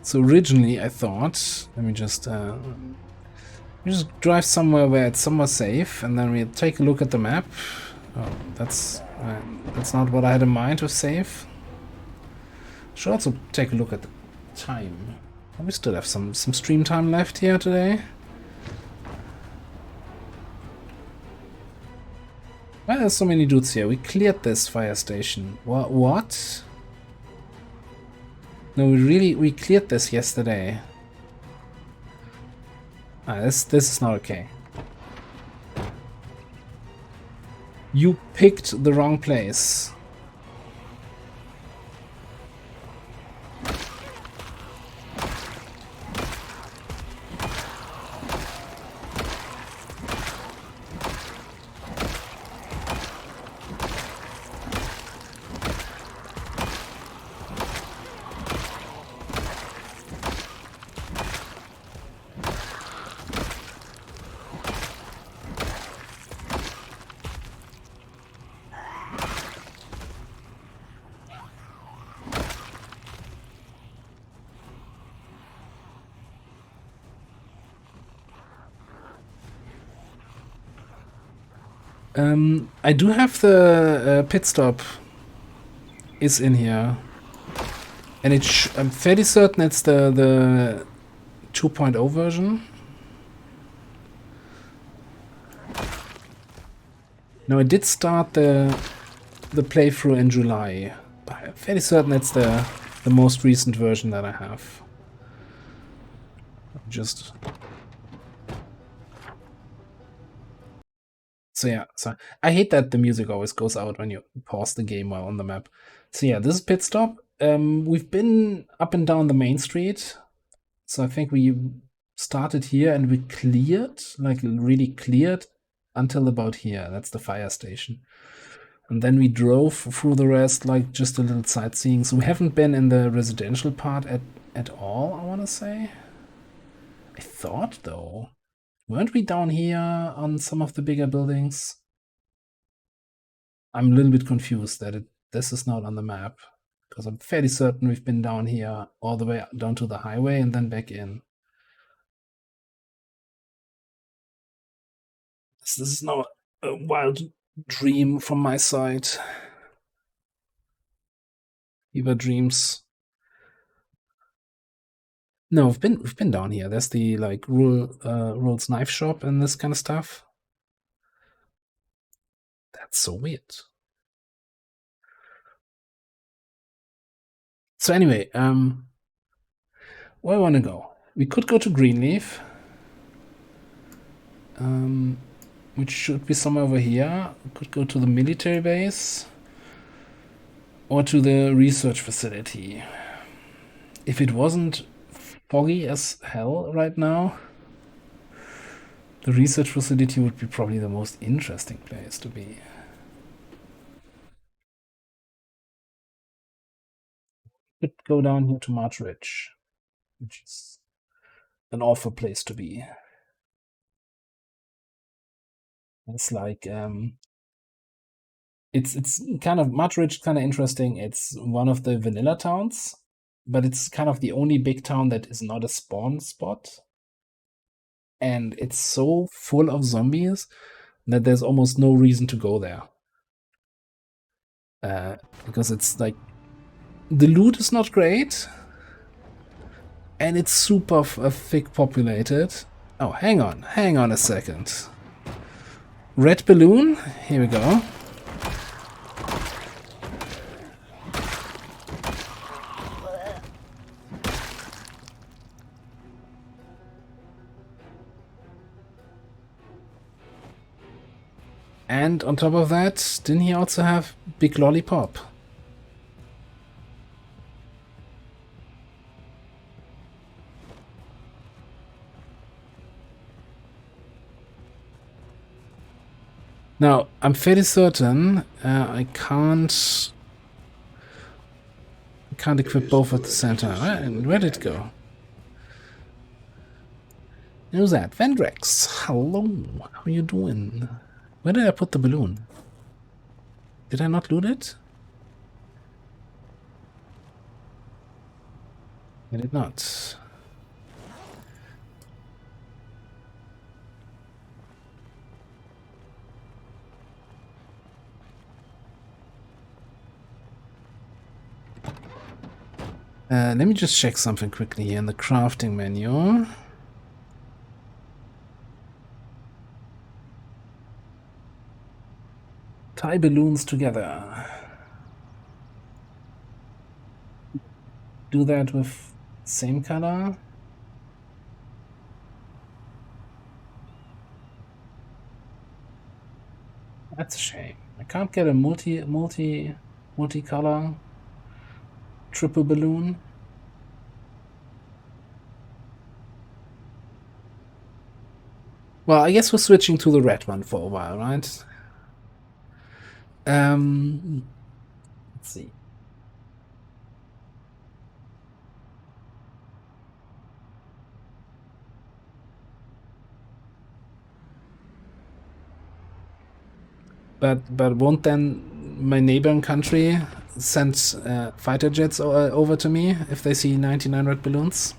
so originally I thought, let me just drive somewhere where it's somewhere safe, and then we take a look at the map. Oh, that's not what I had in mind with safe. Should also take a look at the time. We still have some stream time left here today. Why are there so many dudes here? We cleared this fire station. What? No, we cleared this yesterday. This is not okay. You picked the wrong place. I do have the pit stop is in here, and I'm fairly certain it's the 2.0 version. Now I did start the playthrough in July, but I'm fairly certain it's the most recent version that I have. Just so yeah, so I hate that the music always goes out when you pause the game while on the map. So yeah, this is pit stop. We've been up and down the main street. So I think we started here and we cleared, like really cleared until about here. That's the fire station. And then we drove through the rest, like just a little sightseeing. So we haven't been in the residential part at all, I want to say. I thought, though. Weren't we down here on some of the bigger buildings? I'm a little bit confused that this is not on the map. Because I'm fairly certain we've been down here all the way down to the highway and then back in. This is now a wild dream from my side. Fever dreams. No, we've been down here. There's the like Rule's knife shop and this kind of stuff. That's so weird. So anyway, where I want to go? We could go to Greenleaf, which should be somewhere over here. We could go to the military base or to the research facility. If it wasn't foggy as hell right now, the research facility would be probably the most interesting place to be. Could go down here to March Ridge, which is an awful place to be. It's like it's kind of March Ridge, kind of interesting. It's one of the vanilla towns, but it's kind of the only big town that is not a spawn spot. And it's so full of zombies that there's almost no reason to go there. Because it's like the loot is not great, and it's super thick populated. Oh, hang on a second. Red balloon, here we go. And on top of that, didn't he also have Big Lollipop? Now, I'm fairly certain I can't equip both at the same time. Where did it go? Who's that? Vendrex. Hello. How are you doing? Where did I put the balloon? Did I not loot it? I did not. Let me just check something quickly here in the crafting menu. Tie balloons together. Do that with same color. That's a shame. I can't get a multicolor triple balloon. Well, I guess we're switching to the red one for a while, right? Let's see. But won't then my neighboring country send fighter jets over to me if they see 99 red balloons?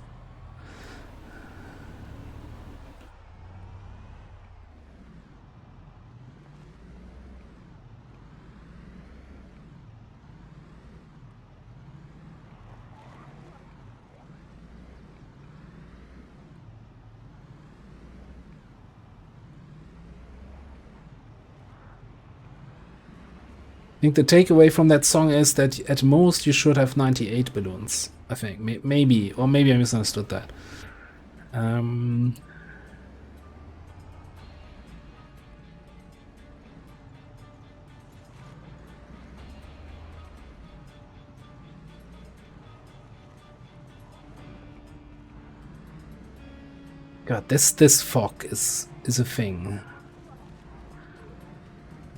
think the takeaway from that song is that at most you should have 98 balloons. I think maybe I misunderstood that. God, this fog is a thing.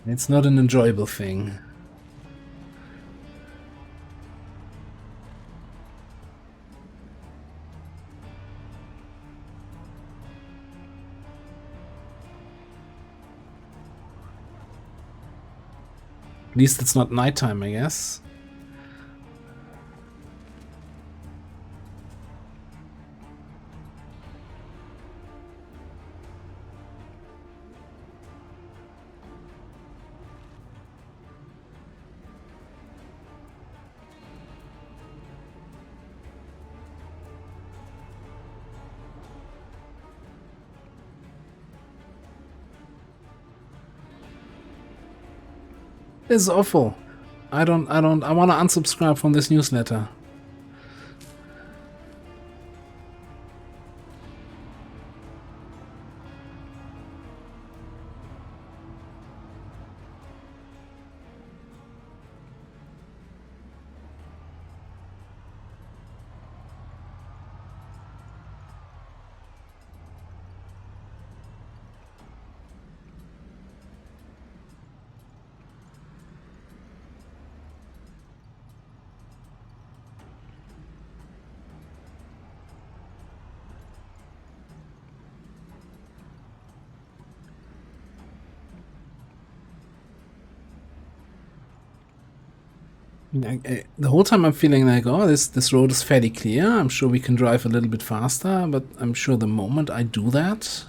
It's not an enjoyable thing. At least it's not nighttime, I guess. This is awful. I want to unsubscribe from this newsletter. The whole time I'm feeling like, oh, this road is fairly clear. I'm sure we can drive a little bit faster, but I'm sure the moment I do that,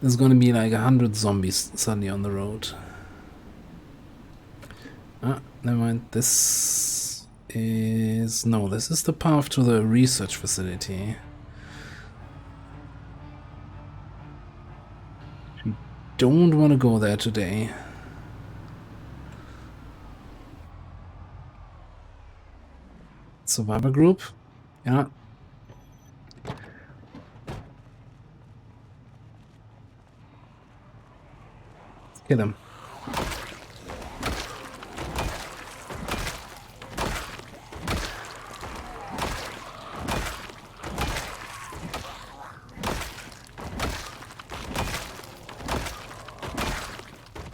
there's gonna be like 100 zombies suddenly on the road. Ah, never mind. This is the path to the research facility. We don't want to go there today. Survivor group? Yeah. Let's kill him.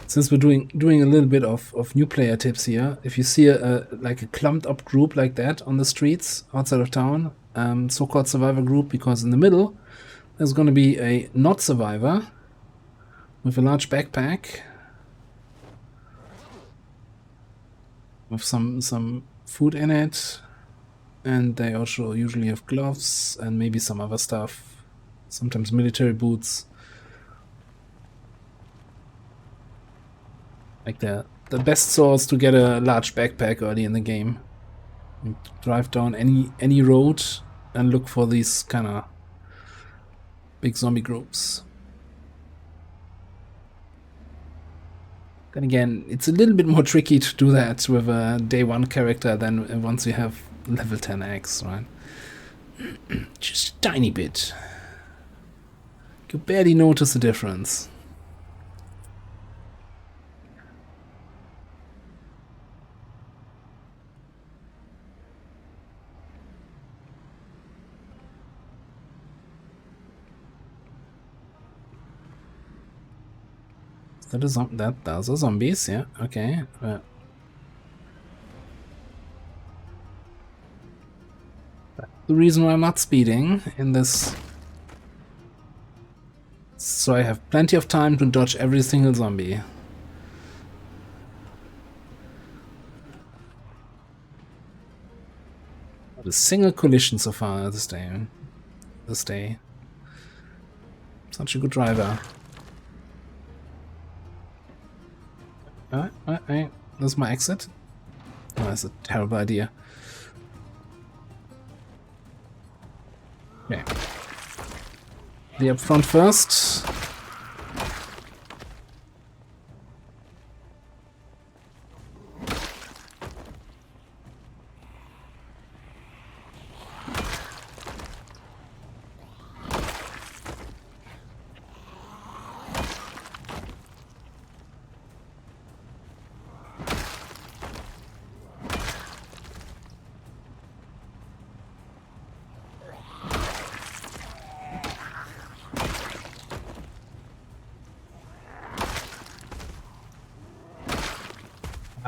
Since we're doing a little bit of new player tips here, if you see like a clumped up group like that on the streets outside of town, so-called survivor group, because in the middle there's going to be a not survivor with a large backpack with some food in it, and they also usually have gloves and maybe some other stuff, sometimes military boots. Like the best source to get a large backpack early in the game. You drive down any road and look for these kind of big zombie groups. Then again, it's a little bit more tricky to do that with a day 1 character than once you have level 10x, right? Just a tiny bit. You barely notice the difference. Those are zombies, yeah, okay. That's the reason why I'm not speeding in this. So I have plenty of time to dodge every single zombie. Not a single collision so far this day. Such a good driver. That's my exit. Oh, that's a terrible idea. Okay. Be up front first.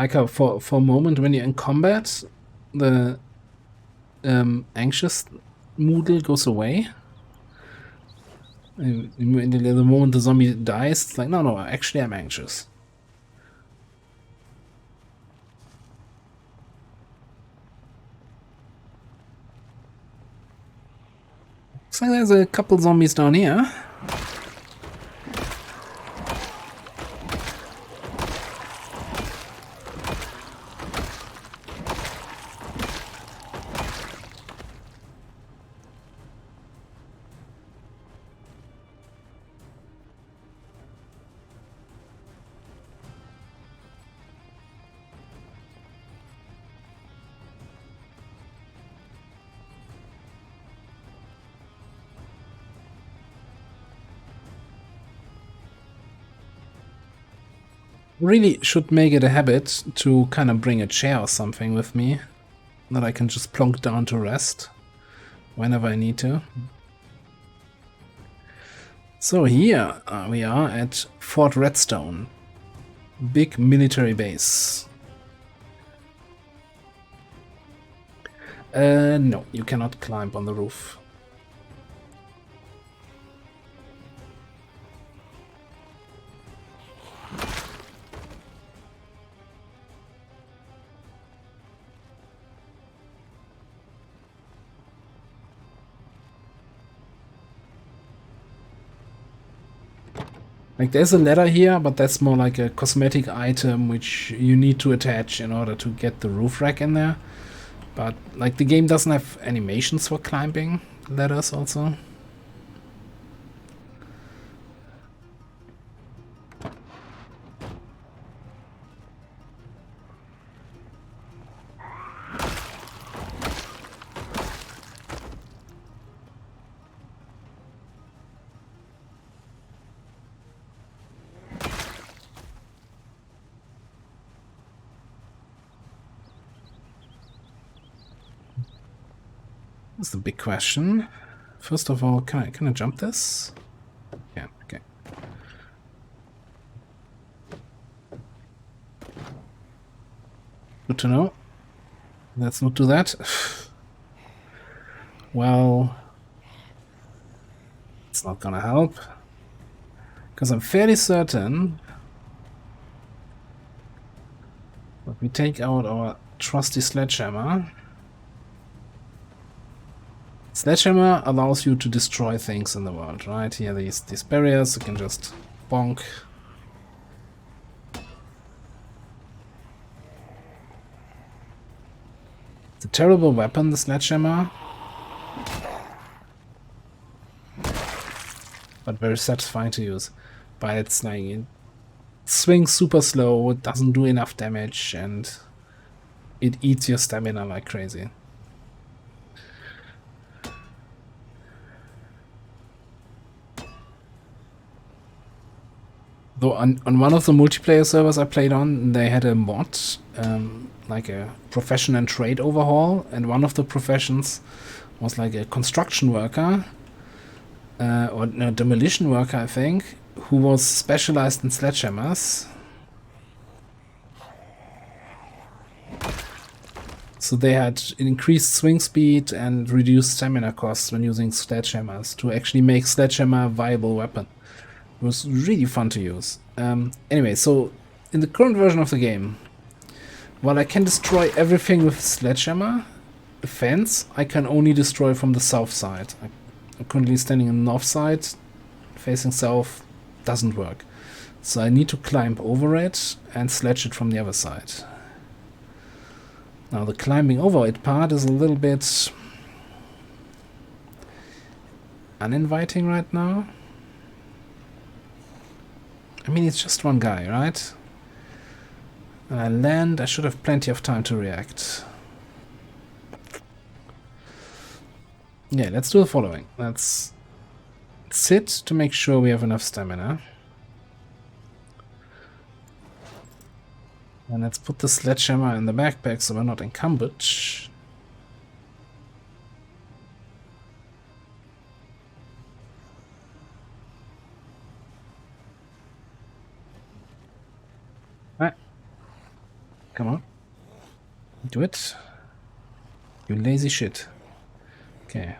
Like for a moment when you're in combat, the anxious moodle goes away. In the moment the zombie dies, it's like, no, actually I'm anxious. Looks like there's a couple zombies down here. Really should make it a habit to kind of bring a chair or something with me that I can just plonk down to rest whenever I need to. So here we are at Fort Redstone, big military base. No, you cannot climb on the roof. Like there's a ladder here, but that's more like a cosmetic item which you need to attach in order to get the roof rack in there. But like the game doesn't have animations for climbing ladders also. That's the big question. First of all, can I jump this? Yeah, okay. Good to know. Let's not do that. Well, it's not gonna help. Because I'm fairly certain that we take out our trusty sledgehammer. Sledgehammer allows you to destroy things in the world, right? Here these barriers, you can just bonk. It's a terrible weapon, the sledgehammer. But very satisfying to use. But it's like, it swings super slow, it doesn't do enough damage, and it eats your stamina like crazy. Though on one of the multiplayer servers I played on, they had a mod, like a profession and trade overhaul, and one of the professions was like a construction worker, or no, demolition worker, I think, who was specialized in sledgehammers. So they had increased swing speed and reduced stamina costs when using sledgehammers to actually make sledgehammer a viable weapon. It was really fun to use. Anyway, so in the current version of the game, while I can destroy everything with sledgehammer, the fence I can only destroy from the south side. I'm currently standing on the north side, facing south, doesn't work. So I need to climb over it and sledge it from the other side. Now the climbing over it part is a little bit uninviting right now. I mean, it's just one guy, right? When I land, I should have plenty of time to react. Yeah, let's do the following. Let's sit to make sure we have enough stamina. And let's put the sledgehammer in the backpack so we're not encumbered. Come on. Do it. You lazy shit. Okay.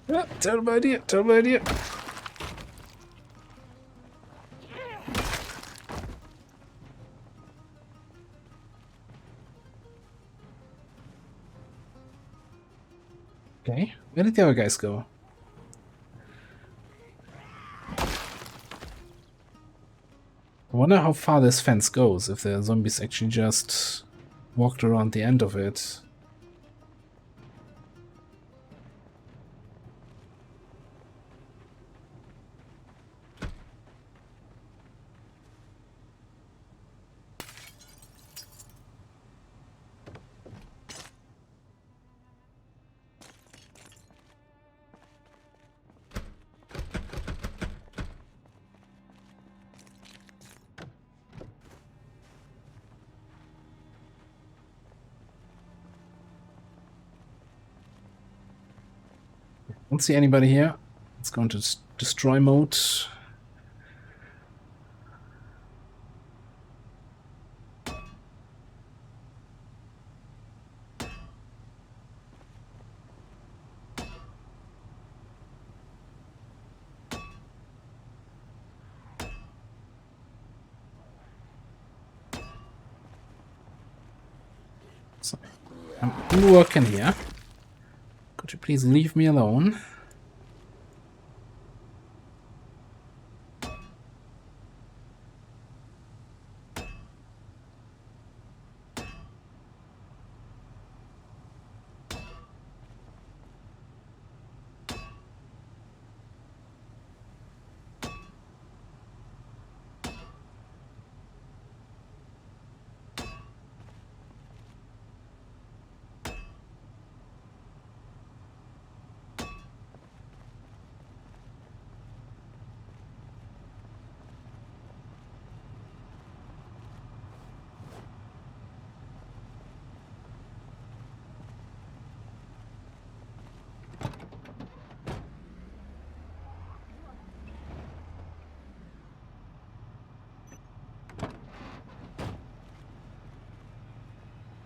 Ah, terrible idea, terrible idea. Okay, where did the other guys go? I wonder how far this fence goes, if the zombies actually just walked around the end of it. Don't see anybody here. Let's go into destroy mode. So, I'm working here. Could you please leave me alone?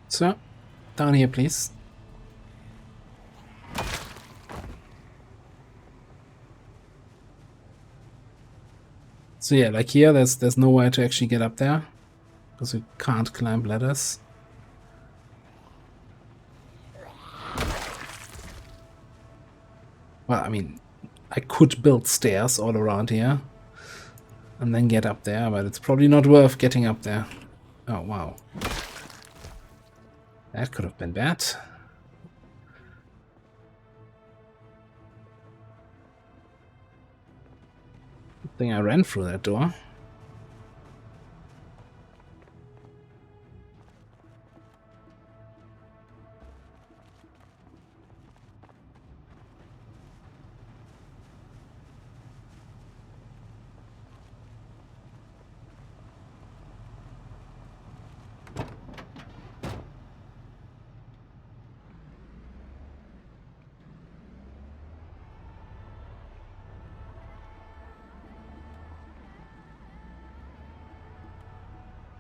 So, down here, please. So yeah, like here, there's nowhere to actually get up there because you can't climb ladders. Well, I mean, I could build stairs all around here and then get up there, but it's probably not worth getting up there. Oh wow, that could have been bad. Good thing I ran through that door.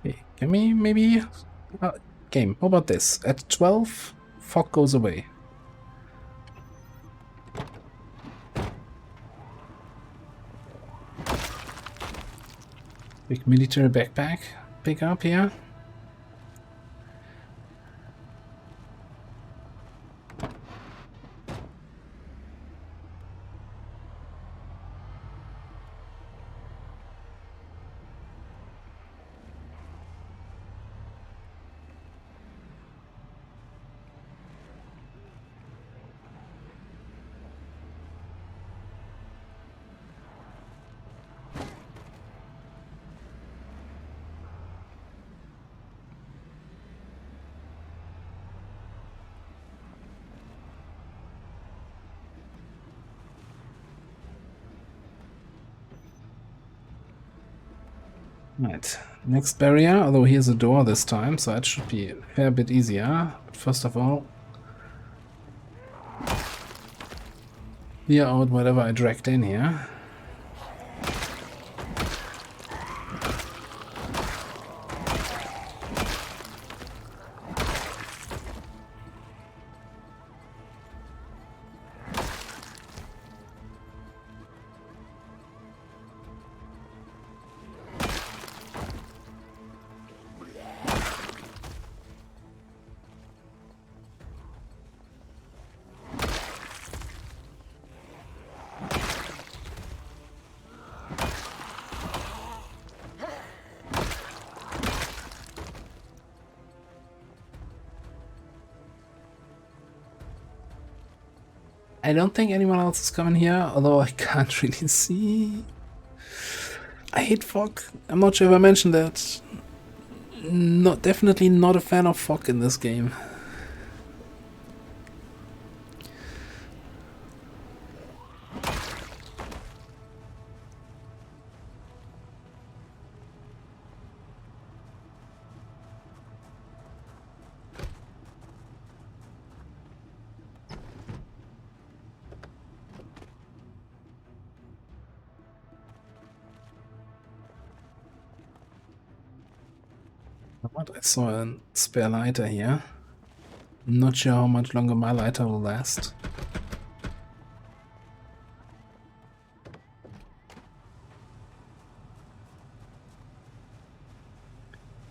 Okay, can we maybe... game, how about this? At 12, fog goes away. Big military backpack pick up here. Right, next barrier, although here's a door this time, so that should be a fair bit easier. But first of all, clear out whatever I dragged in here. I don't think anyone else is coming here, although I can't really see. I hate fog. I'm not sure if I mentioned that. Definitely not a fan of fog in this game. What? I saw a spare lighter here. I'm not sure how much longer my lighter will last.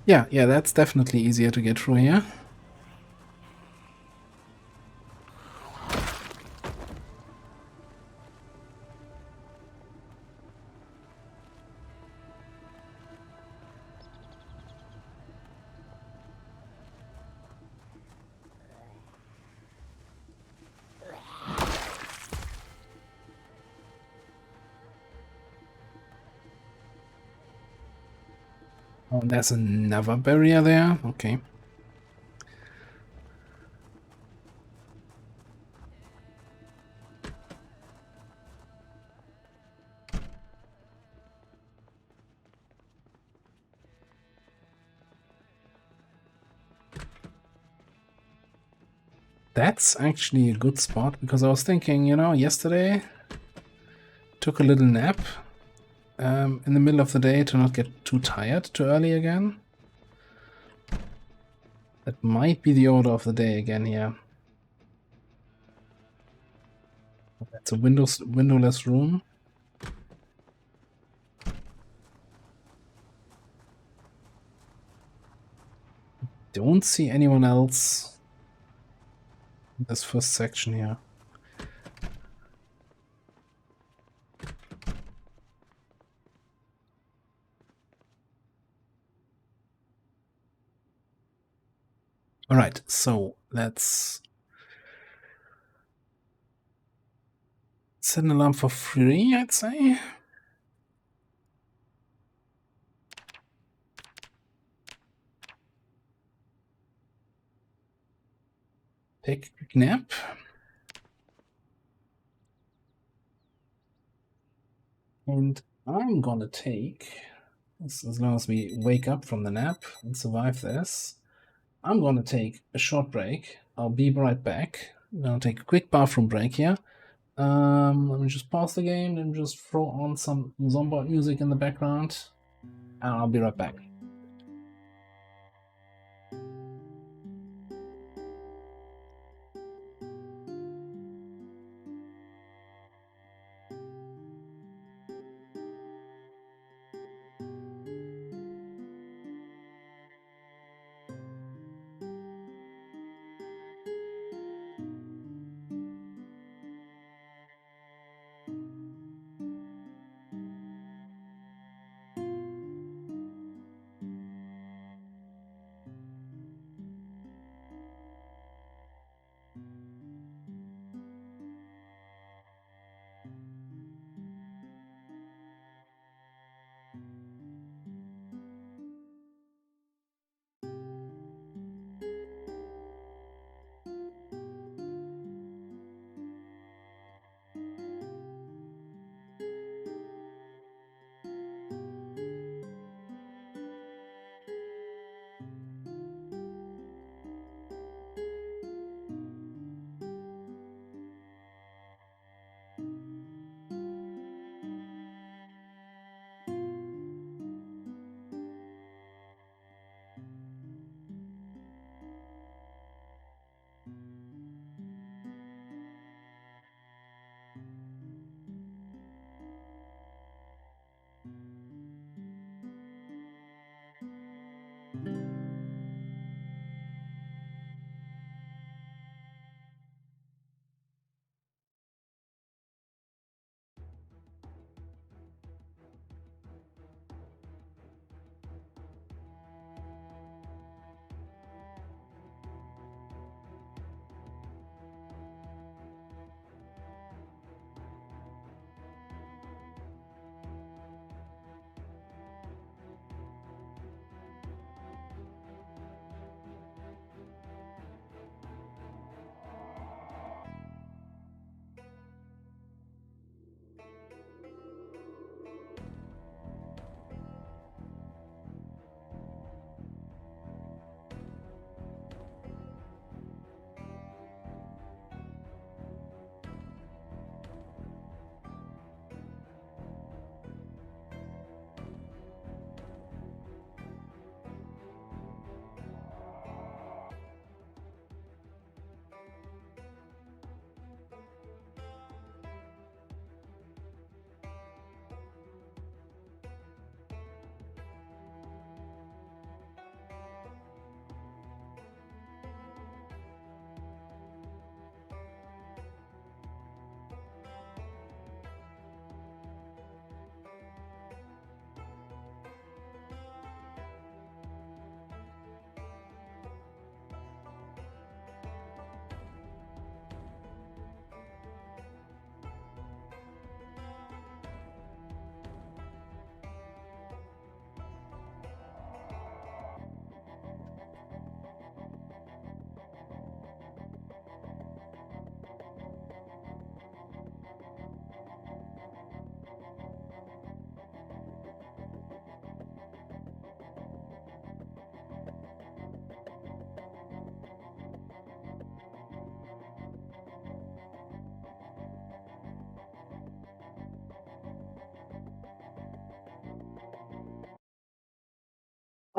Yeah, that's definitely easier to get through here. Oh, there's another barrier there. Okay. That's actually a good spot because I was thinking, yesterday took a little nap in the middle of the day to not get too tired too early again. That might be the order of the day again here. It's a windowless room. Don't see anyone else in this first section here. All right, so let's set an alarm for 3, I'd say. Take a quick nap. And I'm gonna take, as long as we wake up from the nap and survive this, I'm gonna take a short break. I'll be right back. I'm gonna take a quick bathroom break here. Let me just pause the game and just throw on some Zomboid music in the background. And I'll be right back.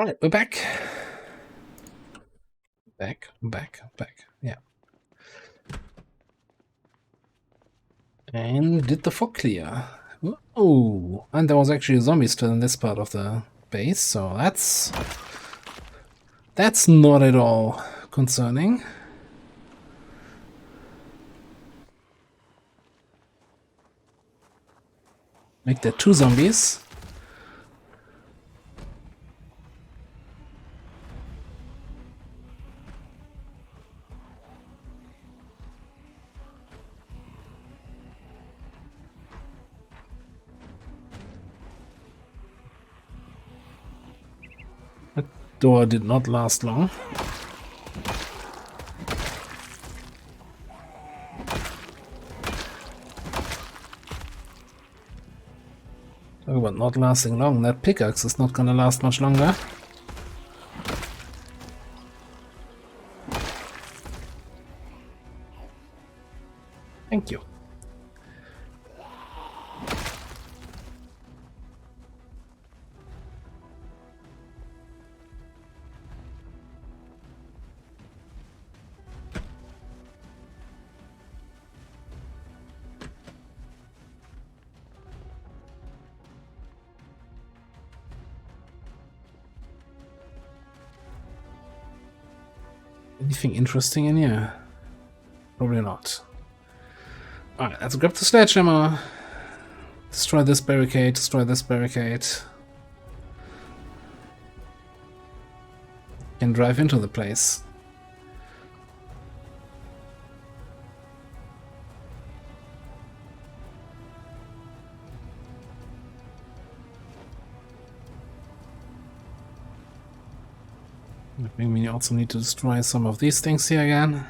Alright, we're back. Back. Yeah. And did the fog clear. Oh, and there was actually a zombie still in this part of the base, so that's not at all concerning. Make there 2 zombies. That door did not last long. Talk about not lasting long. That pickaxe is not gonna last much longer. Thank you. Anything interesting in here? Probably not. Alright, let's grab the sledgehammer. Destroy this barricade, destroy this barricade. Can drive into the place. I think we also need to destroy some of these things here again.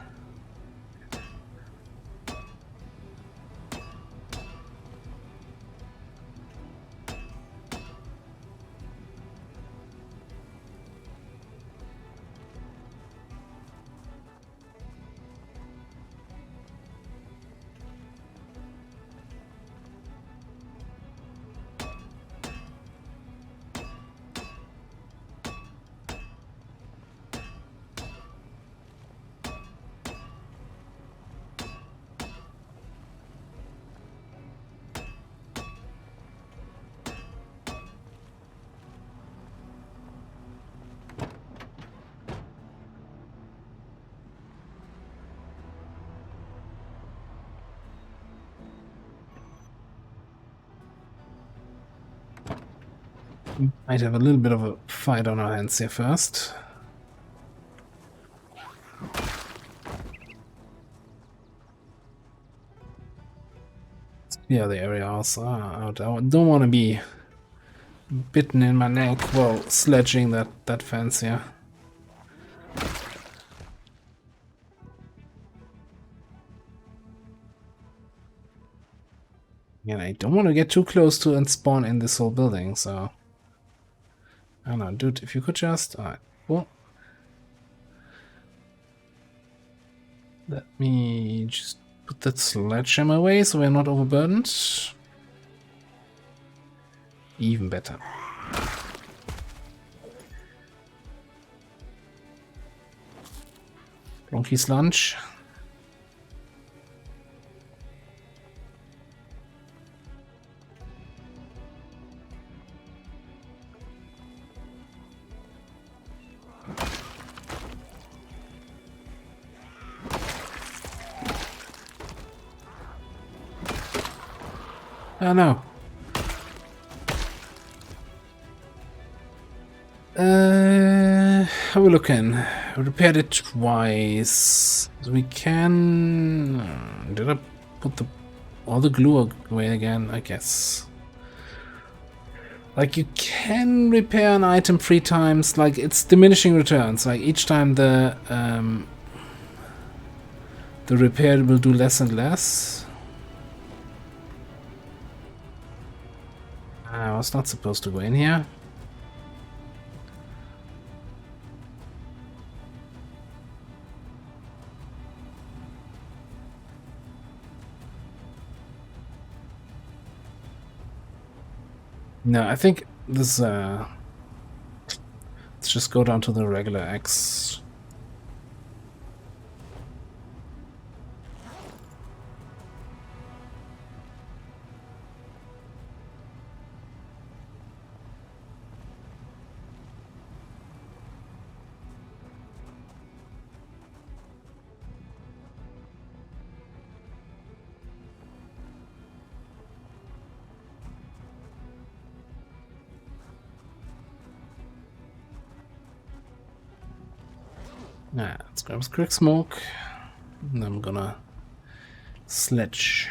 Might have a little bit of a fight on our hands here first. Let's clear the area also out. I don't want to be bitten in my neck while sledging that fence here. And I don't want to get too close to and spawn in this whole building, so... I don't know, dude, if you could just... Alright, cool. Let me just put that sledgehammer away so we're not overburdened. Even better. Donkey's lunch. Oh no. How are we looking? I repaired it twice. So we can... Did I put all the glue away again? I guess. Like, you can repair an item 3 times. Like, it's diminishing returns. Like, each time the repair will do less and less. I was not supposed to go in here. No, I think this it's let's just go down to the regular axe. Yeah, let's grab a quick smoke. And I'm gonna sledge.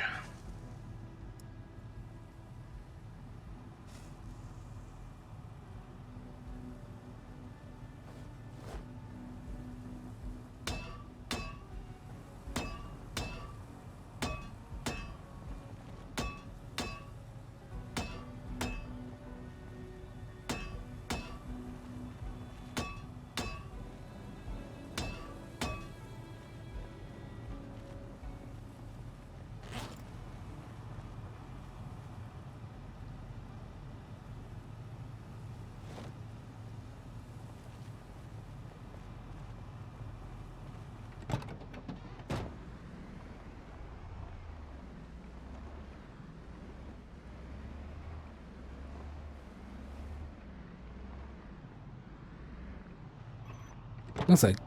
Looks like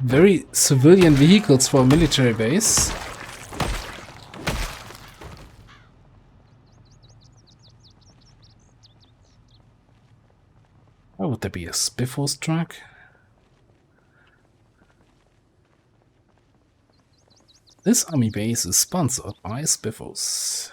very civilian vehicles for a military base. Oh, would there be a Spiffos truck? This army base is sponsored by Spiffos.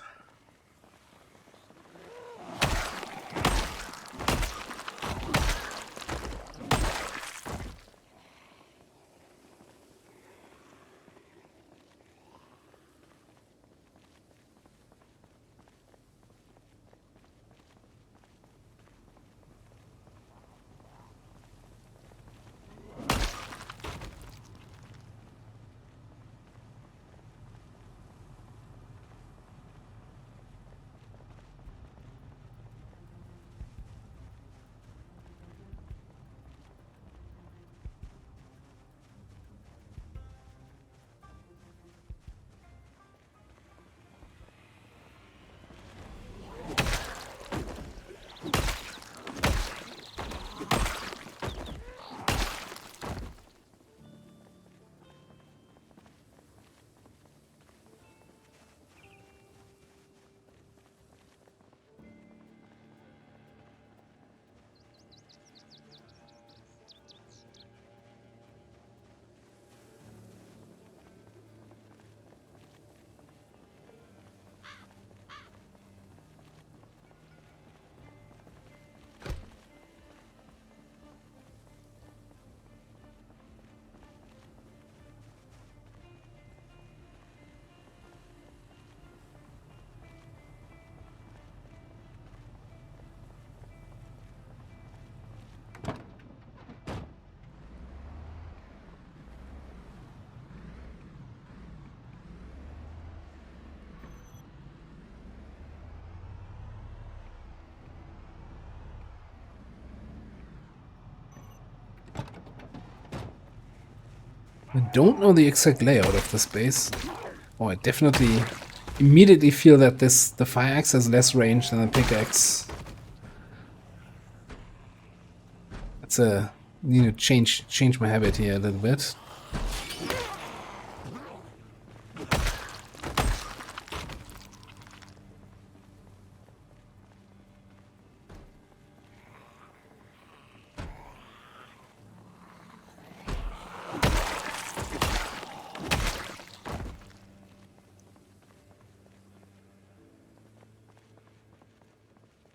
I don't know the exact layout of this base. Oh, I definitely immediately feel that the fire axe has less range than the pickaxe. That's a need to change my habit here a little bit.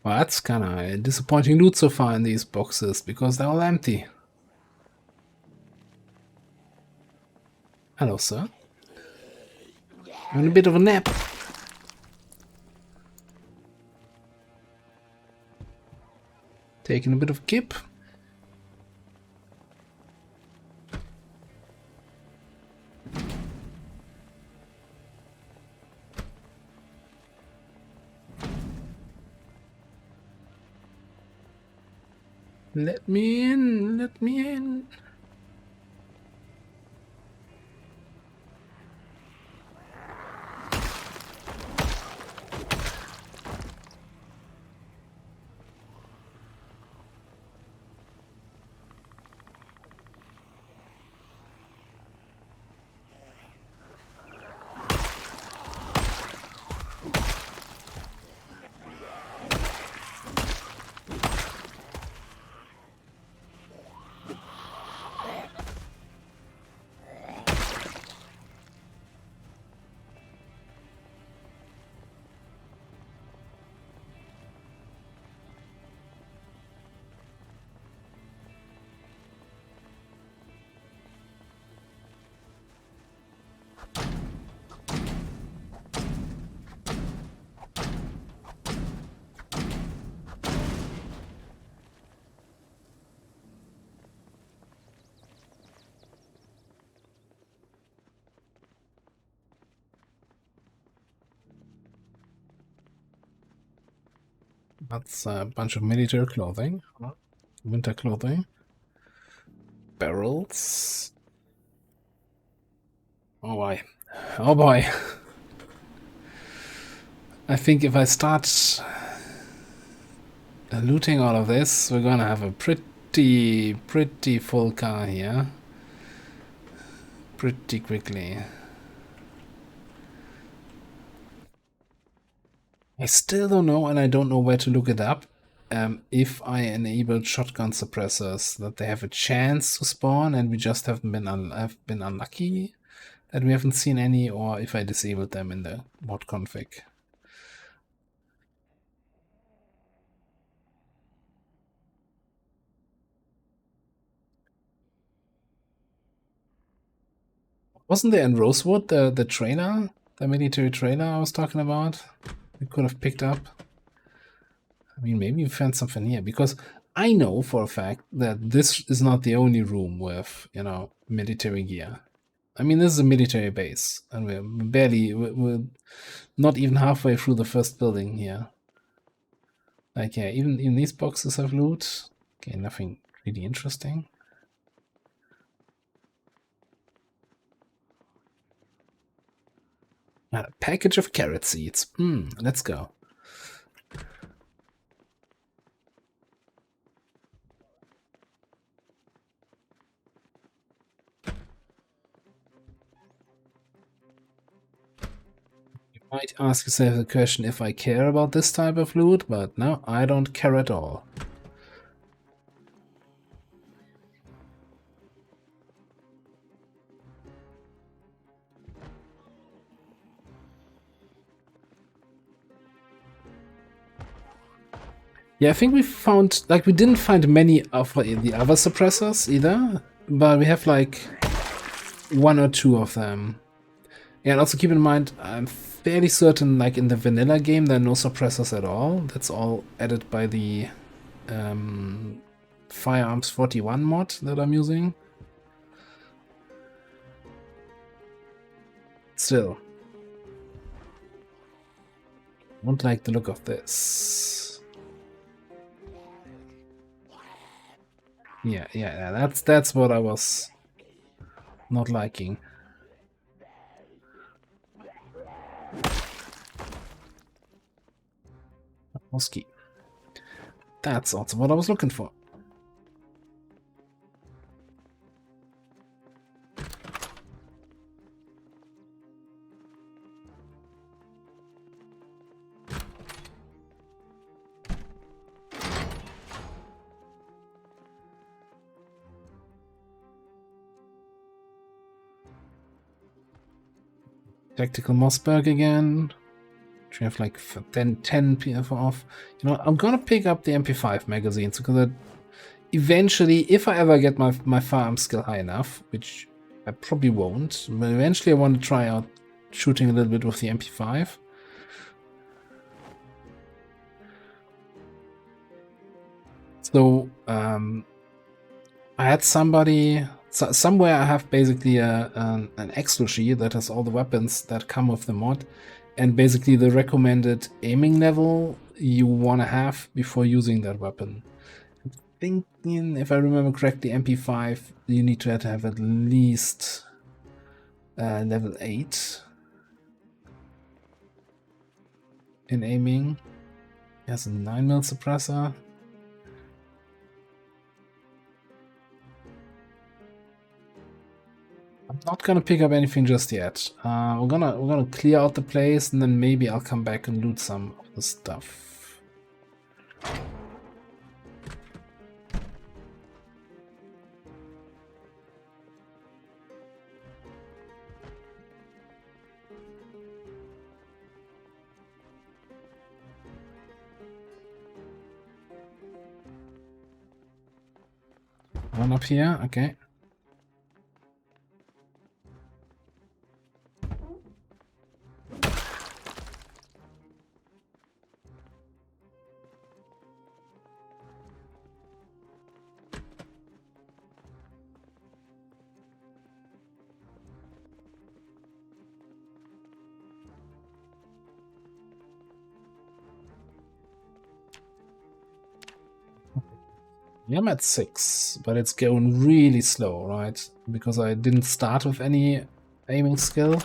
Well, that's kind of disappointing loot so far in these boxes, because they're all empty. Hello, sir. Having a bit of a nap. Taking a bit of a kip. Let me in, let me in. That's a bunch of military clothing. Winter clothing. Barrels. Oh boy. Oh boy. I think if I start looting all of this, we're gonna have a pretty full car here. Pretty quickly. I still don't know, and I don't know where to look it up, if I enabled shotgun suppressors, that they have a chance to spawn, and we just haven't been have been unlucky that we haven't seen any, or if I disabled them in the mod config. Wasn't there in Rosewood the trailer, the military trailer I was talking about? We could have picked up. I mean, maybe we found something here, because I know for a fact that this is not the only room with, you know, military gear. I mean, this is a military base, and we're not even halfway through the first building here. Like, yeah, even these boxes have loot. Okay, nothing really interesting. A package of carrot seeds. Let's go. You might ask yourself the question if I care about this type of loot, but no, I don't care at all. Yeah, I think we found, like, we didn't find many of the other suppressors either, but we have like 1 or 2 of them. Yeah, and also keep in mind, I'm fairly certain, like in the vanilla game, there are no suppressors at all. That's all added by the Firearms 41 mod that I'm using. Still, won't like the look of this. Yeah, that's what I was not liking. Mosky. That's also what I was looking for. Tactical Mossberg again. We have like 10 PF off. You know, I'm gonna pick up the MP5 magazines because eventually, if I ever get my firearm skill high enough, which I probably won't, but eventually I want to try out shooting a little bit with the MP5. So I had somebody somewhere I have basically an Excel sheet that has all the weapons that come with the mod, and basically the recommended aiming level you want to have before using that weapon. think, if I remember correctly, MP5, you need to have at least level 8 in aiming. He has a 9mm suppressor. I'm not gonna pick up anything just yet. We're gonna clear out the place, and then maybe I'll come back and loot some of the stuff. One up here, okay. Yeah, I'm at 6, but it's going really slow, right? Because I didn't start with any aiming skill.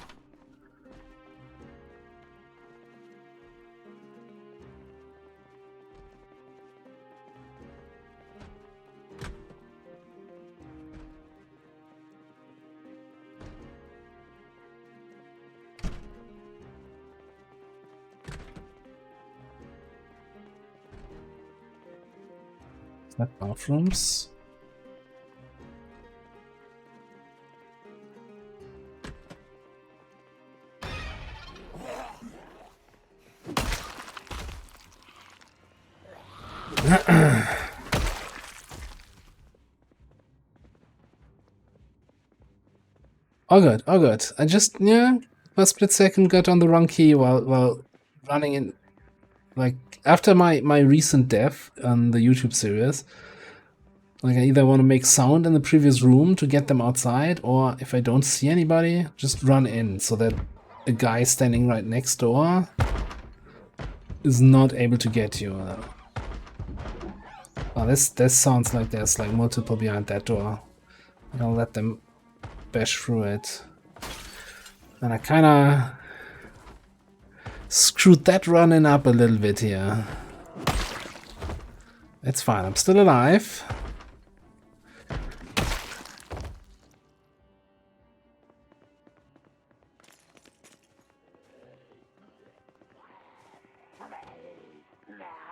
Is that bathrooms? Oh good, oh good. I just, yeah, for a split second got on the wrong key while running in. Like, after my recent death on the YouTube series, like I either want to make sound in the previous room to get them outside, or if I don't see anybody, just run in so that a guy standing right next door is not able to get you. Oh, this sounds like there's like multiple behind that door. I'll let them bash through it. And I kinda screwed that running up a little bit here. It's fine, I'm still alive.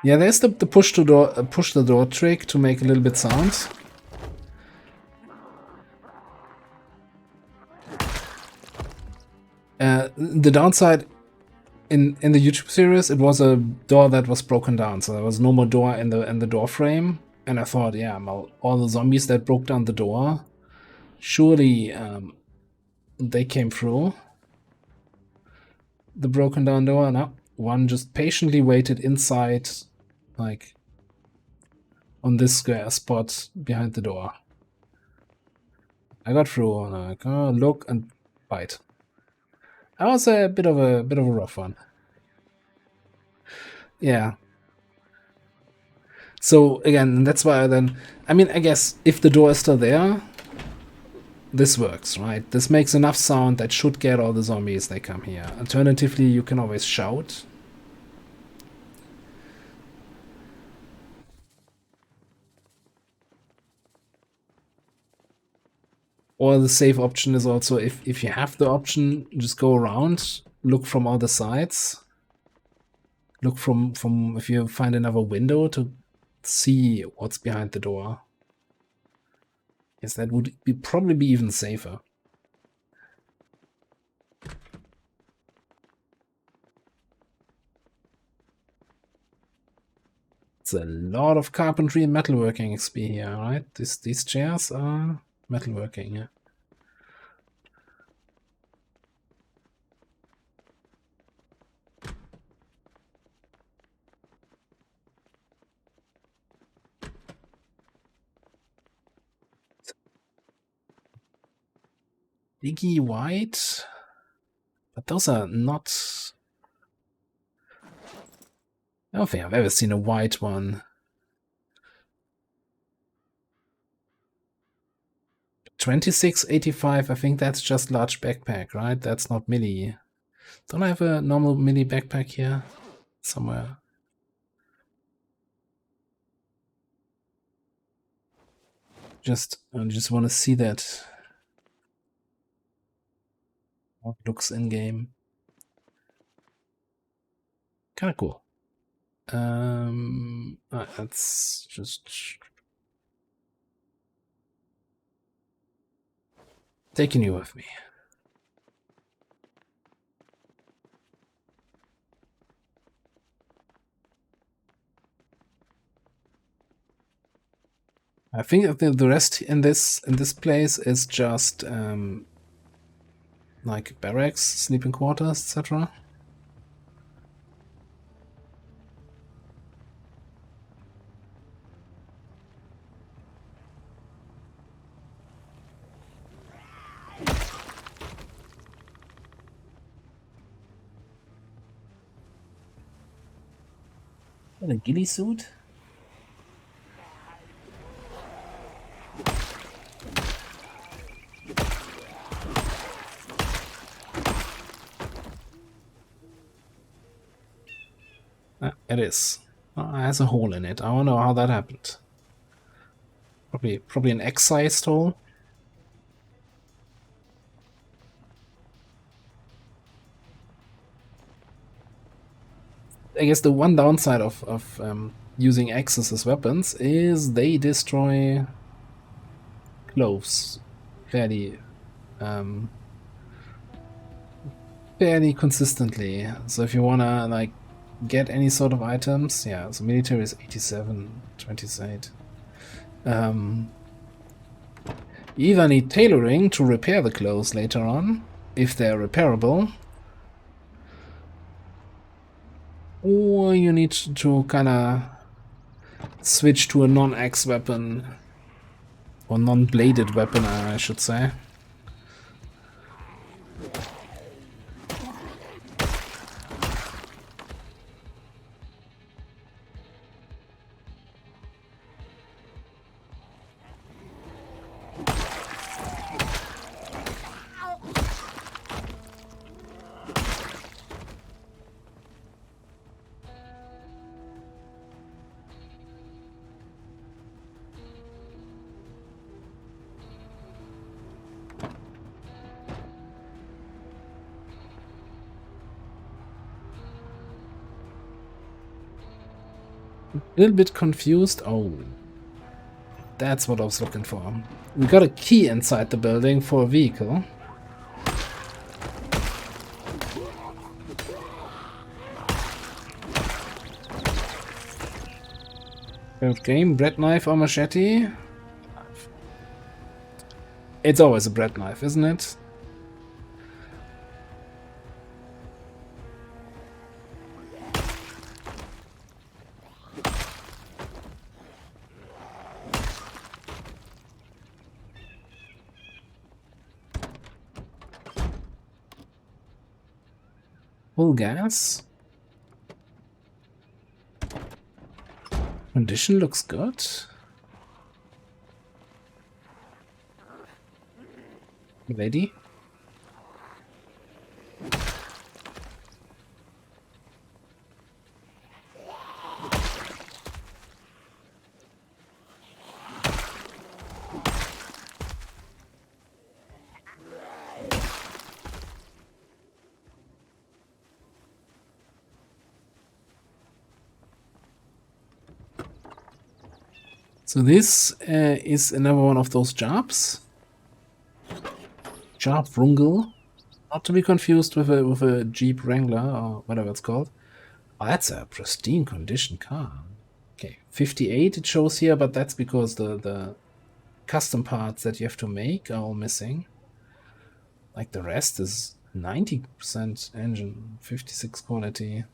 Yeah, there's the push the door trick to make a little bit sound. The downside in the YouTube series, it was a door that was broken down, so there was no more door in the door frame. And I thought, yeah, well, all the zombies that broke down the door, surely they came through the broken down door. No, one just patiently waited inside, like on this square spot behind the door. I got through, and like, oh, look and bite. That was a bit of a rough one. Yeah. So again, that's why then, I mean, I guess if the door is still there, this works, right? This makes enough sound that should get all the zombies that come here. Alternatively, you can always shout. Or the safe option is also, if you have the option, just go around, look from all the sides. Look from if you find another window to see what's behind the door. Yes, that would probably be even safer. It's a lot of carpentry and metalworking XP here, right? These chairs are metalworking, yeah. Diggy white, but those are not. I don't think I've ever seen a white one. 2685, I think that's just large backpack, right? That's not melee. Don't I have a normal melee backpack here? Somewhere. I just want to see that. How it looks in game. Kind of cool. Let's just taking you with me. I think the rest in this place is just like barracks, sleeping quarters, etc. A ghillie suit? It is. It has a hole in it. I wonder how that happened. Probably an X-sized hole. I guess the one downside of using axes as weapons is they destroy clothes fairly fairly consistently. So if you wanna like get any sort of items, yeah. So military is 87, 28. You either need tailoring to repair the clothes later on, if they're repairable, or you need to kinda switch to a non-axe weapon, or non-bladed weapon, I should say. A little bit confused. Oh, that's what I was looking for. We got a key inside the building for a vehicle. Favorite game, bread knife or machete? It's always a bread knife, isn't it? Full gas. Condition looks good. Lady. So this is another one of those jobs. Job Rungle. Not to be confused with a Jeep Wrangler or whatever it's called. Oh, that's a pristine condition car. Okay, 58 it shows here, but that's because the custom parts that you have to make are all missing. Like the rest is 90% engine, 56 quality.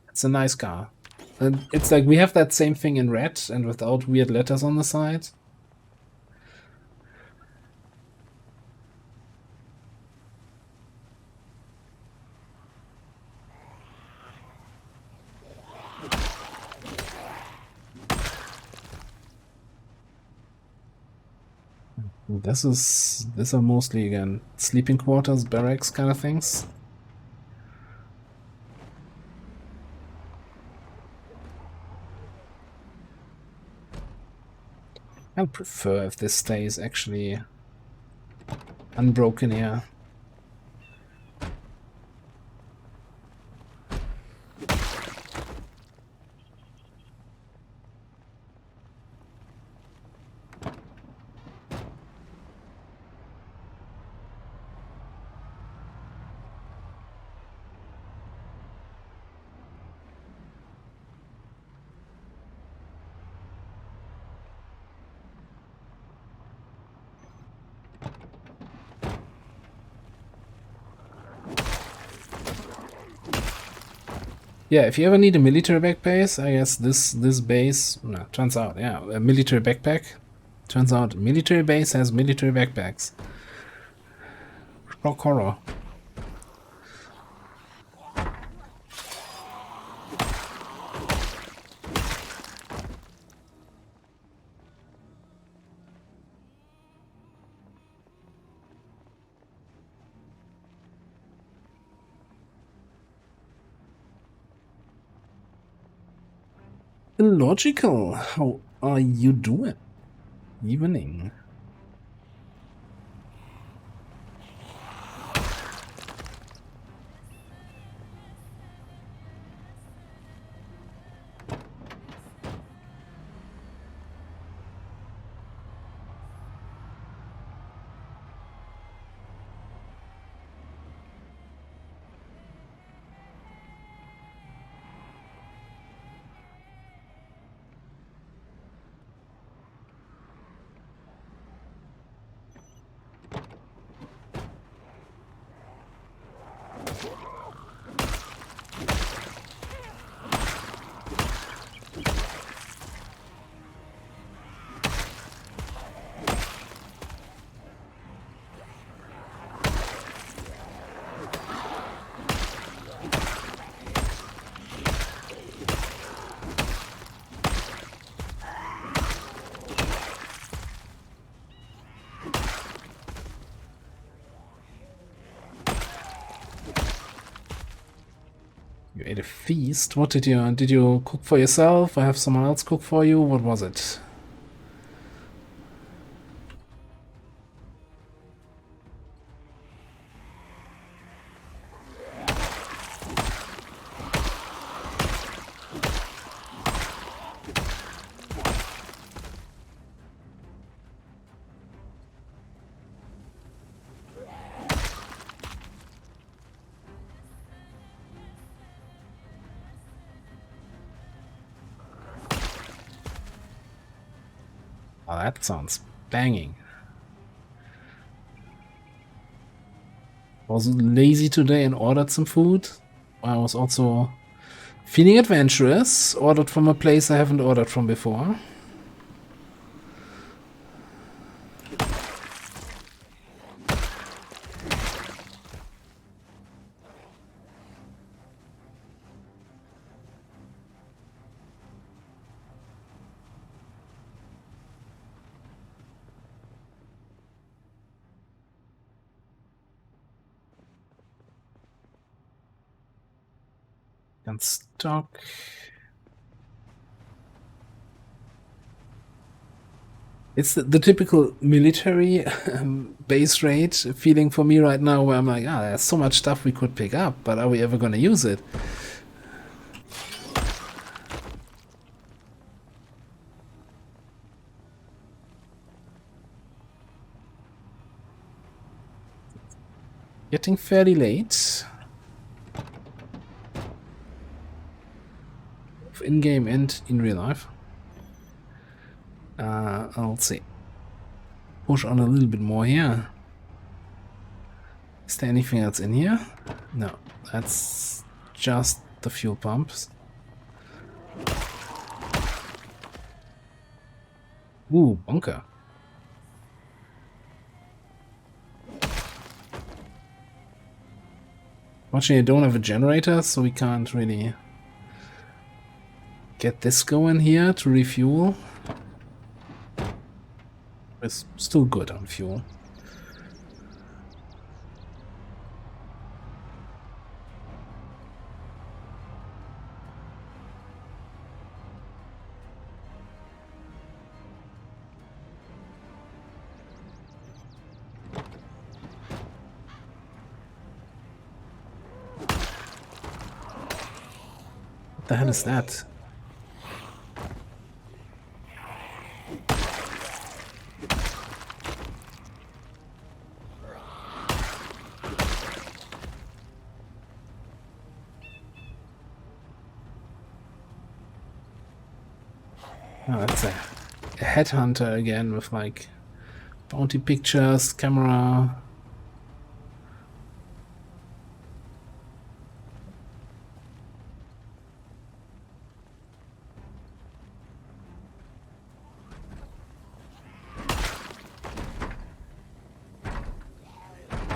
It's a nice car. And it's like we have that same thing in red and without weird letters on the side. These are mostly, again, sleeping quarters, barracks kind of things. I prefer if this stays actually unbroken here. Yeah, if you ever need a military back base, I guess this base, no, turns out, yeah, a military backpack. Turns out military base has military backpacks. Rock horror. Illogical. How are you doing? Evening. You ate a feast? What did you cook for yourself or have someone else cook for you? What was it? Oh, that sounds banging. I was lazy today and ordered some food. I was also feeling adventurous. Ordered from a place I haven't ordered from before. And stock. It's the typical military base rate feeling for me right now, where I'm like, there's so much stuff we could pick up, but are we ever going to use it? Getting fairly late. In-game and in real life. I'll see. Push on a little bit more here. Is there anything else in here? No, that's just the fuel pumps. Ooh, bunker. Fortunately, I don't have a generator, so we can't really get this going here to refuel. It's still good on fuel. What the hell is that? Oh, that's a headhunter again with like bounty pictures, camera.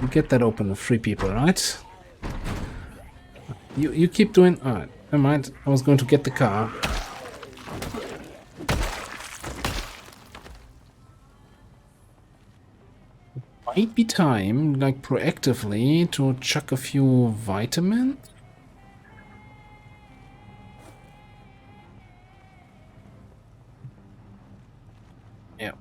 You get that open with 3 people, right? You keep doing. Alright, never mind. I was going to get the car. Might be time, like proactively, to chuck a few vitamins. Yeah.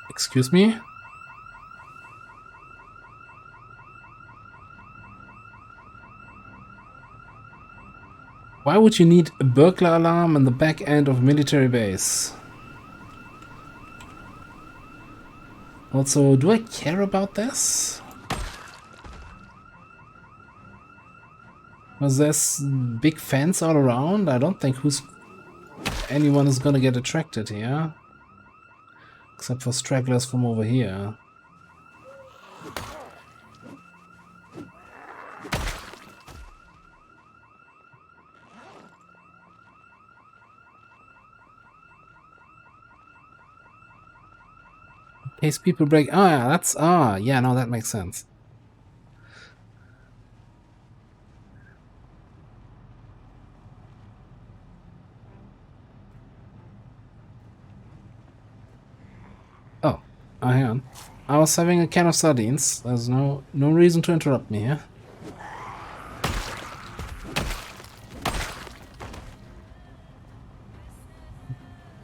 Excuse me? Why would you need a burglar alarm on the back end of a military base? Also, do I care about this? Because there's big fence all around. I don't think anyone is gonna get attracted here. Except for stragglers from over here. In case people break. Yeah, no, that makes sense. Oh, hang on. I was having a can of sardines. There's no reason to interrupt me here.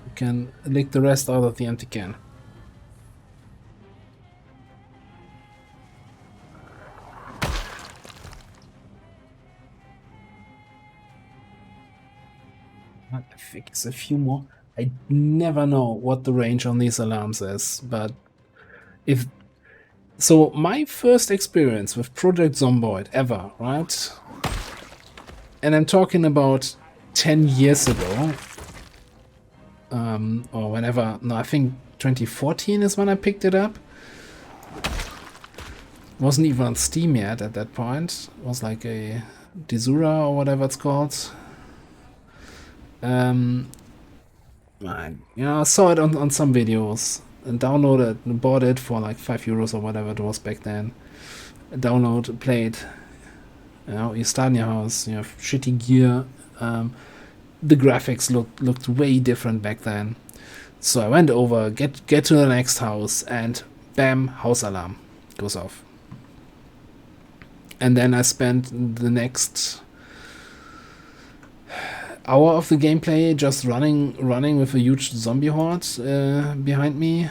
You can lick the rest out of the empty can. I think it's a few more. I never know what the range on these alarms is, but if so, my first experience with Project Zomboid ever, right? And I'm talking about 10 years ago, or whenever. No, I think 2014 is when I picked it up. It wasn't even on Steam yet at that point. It was like a Desura or whatever it's called. I saw it on some videos. downloaded, bought it for like €5 or whatever it was back then. Download, play it. You know, you start in your house, you have shitty gear. The graphics looked way different back then. So I went over, get to the next house, and bam, house alarm goes off. And then I spent the next hour of the gameplay just running with a huge zombie horde behind me,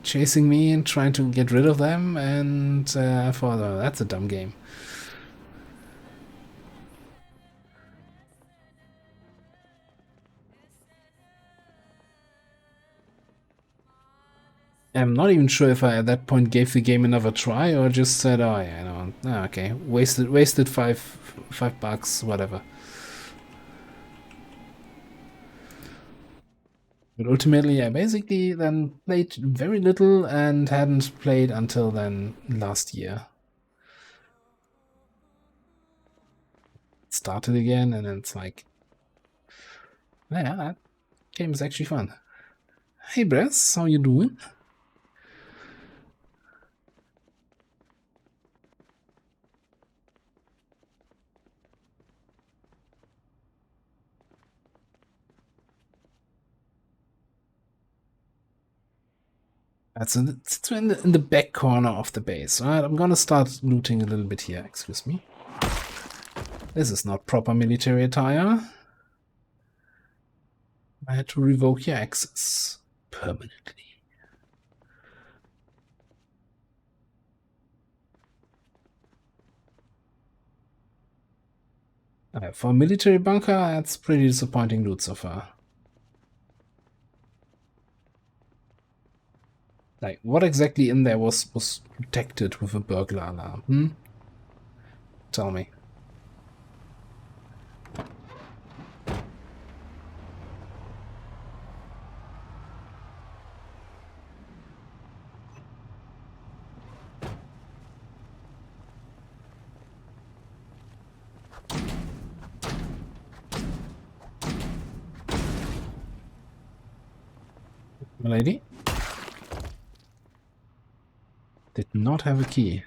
chasing me and trying to get rid of them. And I thought, oh, that's a dumb game. I'm not even sure if I at that point gave the game another try or just said, oh yeah, no, okay, wasted $5, whatever. But ultimately, I basically then played very little and hadn't played until then last year. Started again, and it's like, yeah, that game is actually fun. Hey, Bress, how you doing? It's in the back corner of the base. All right, I'm gonna start looting a little bit here. Excuse me. This is not proper military attire. I had to revoke your access permanently. For a military bunker, that's pretty disappointing loot so far. Like, what exactly in there was protected with a burglar alarm? Tell me. My lady? Did not have a key.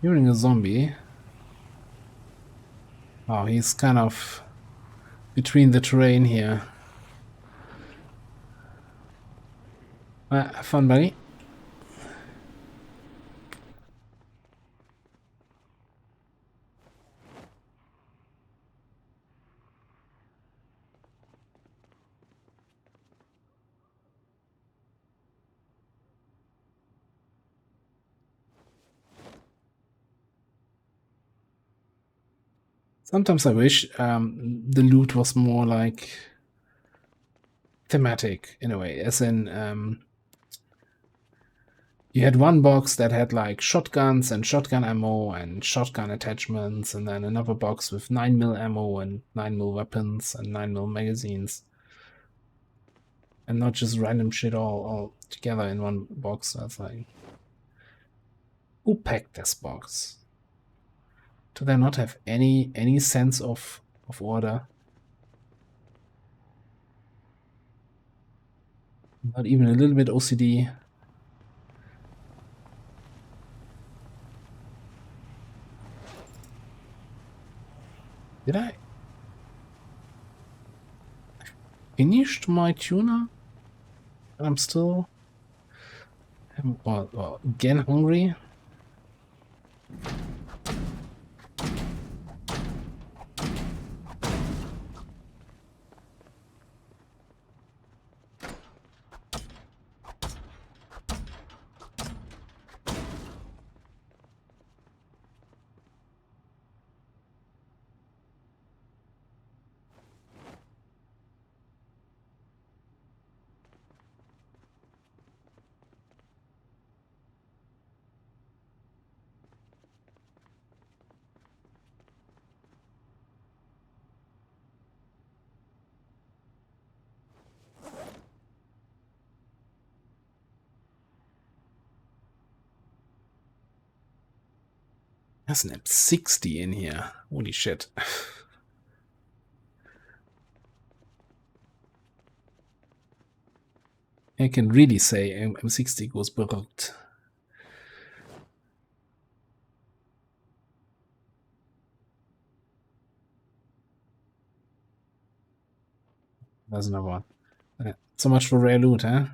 Hearing a zombie. Oh, he's kind of between the terrain here. Have fun, buddy. Sometimes I wish the loot was more like thematic in a way, as in you had one box that had like shotguns and shotgun ammo and shotgun attachments, and then another box with 9mm ammo and 9mm weapons and 9mm magazines, and not just random shit all together in one box. That's like, who packed this box? Do they not have any sense of order? Not even a little bit OCD. Did I finished my tuna? And I'm still again hungry. There's an M60 in here. Holy shit. I can really say M60 goes berückt. There's another one. So much for rare loot, huh?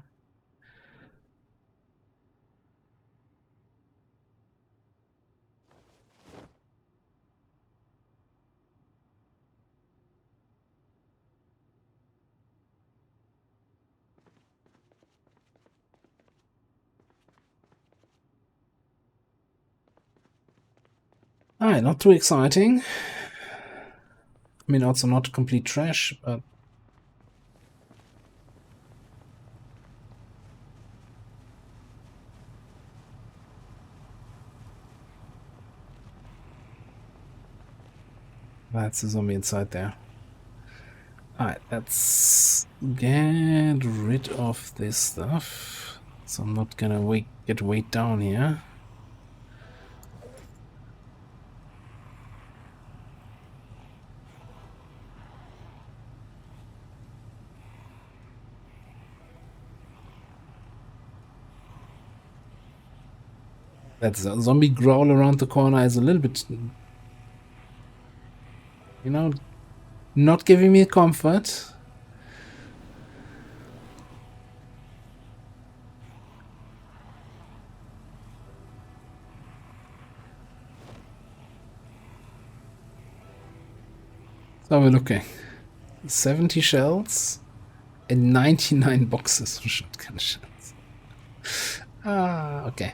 Alright, not too exciting. I mean, also not complete trash, but that's a zombie inside there. Alright, let's get rid of this stuff. So I'm not gonna get weighed down here. That zombie growl around the corner is a little bit, you know, not giving me comfort. So we're looking. 70 shells and 99 boxes of shotgun shells. Ah, okay.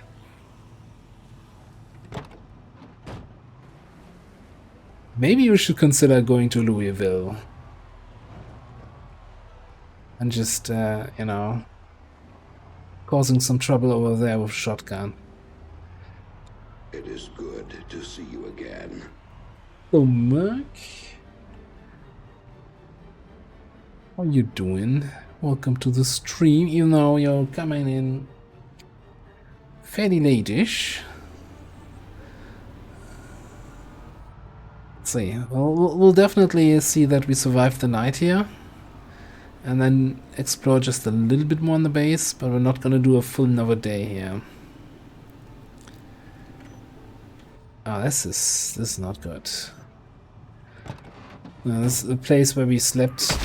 Maybe we should consider going to Louisville. And just, you know, causing some trouble over there with shotgun. It is good to see you again. So, Merc? How you doing? Welcome to the stream, even though you're coming in fairly late-ish. Let's see. We'll definitely see that we survive the night here. And then explore just a little bit more on the base, but we're not gonna do a full another day here. Oh, this is not good. Now, this is a place where we slept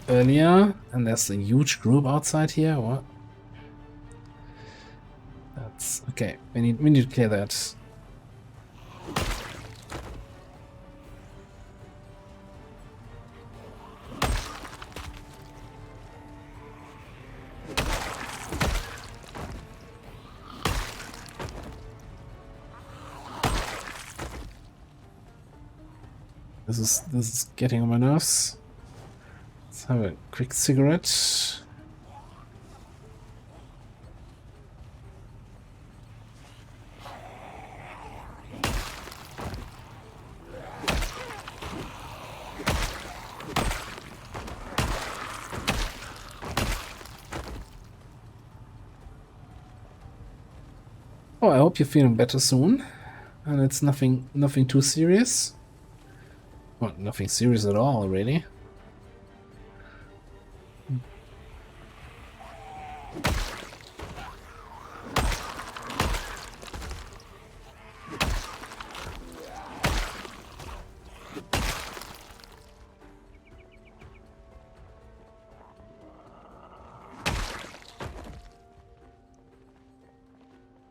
earlier, and there's a huge group outside here. What? That's okay. We need to clear that. This is getting on my nerves. Let's have a quick cigarette. Oh, I hope you're feeling better soon, and it's nothing too serious. Well, nothing serious at all, really.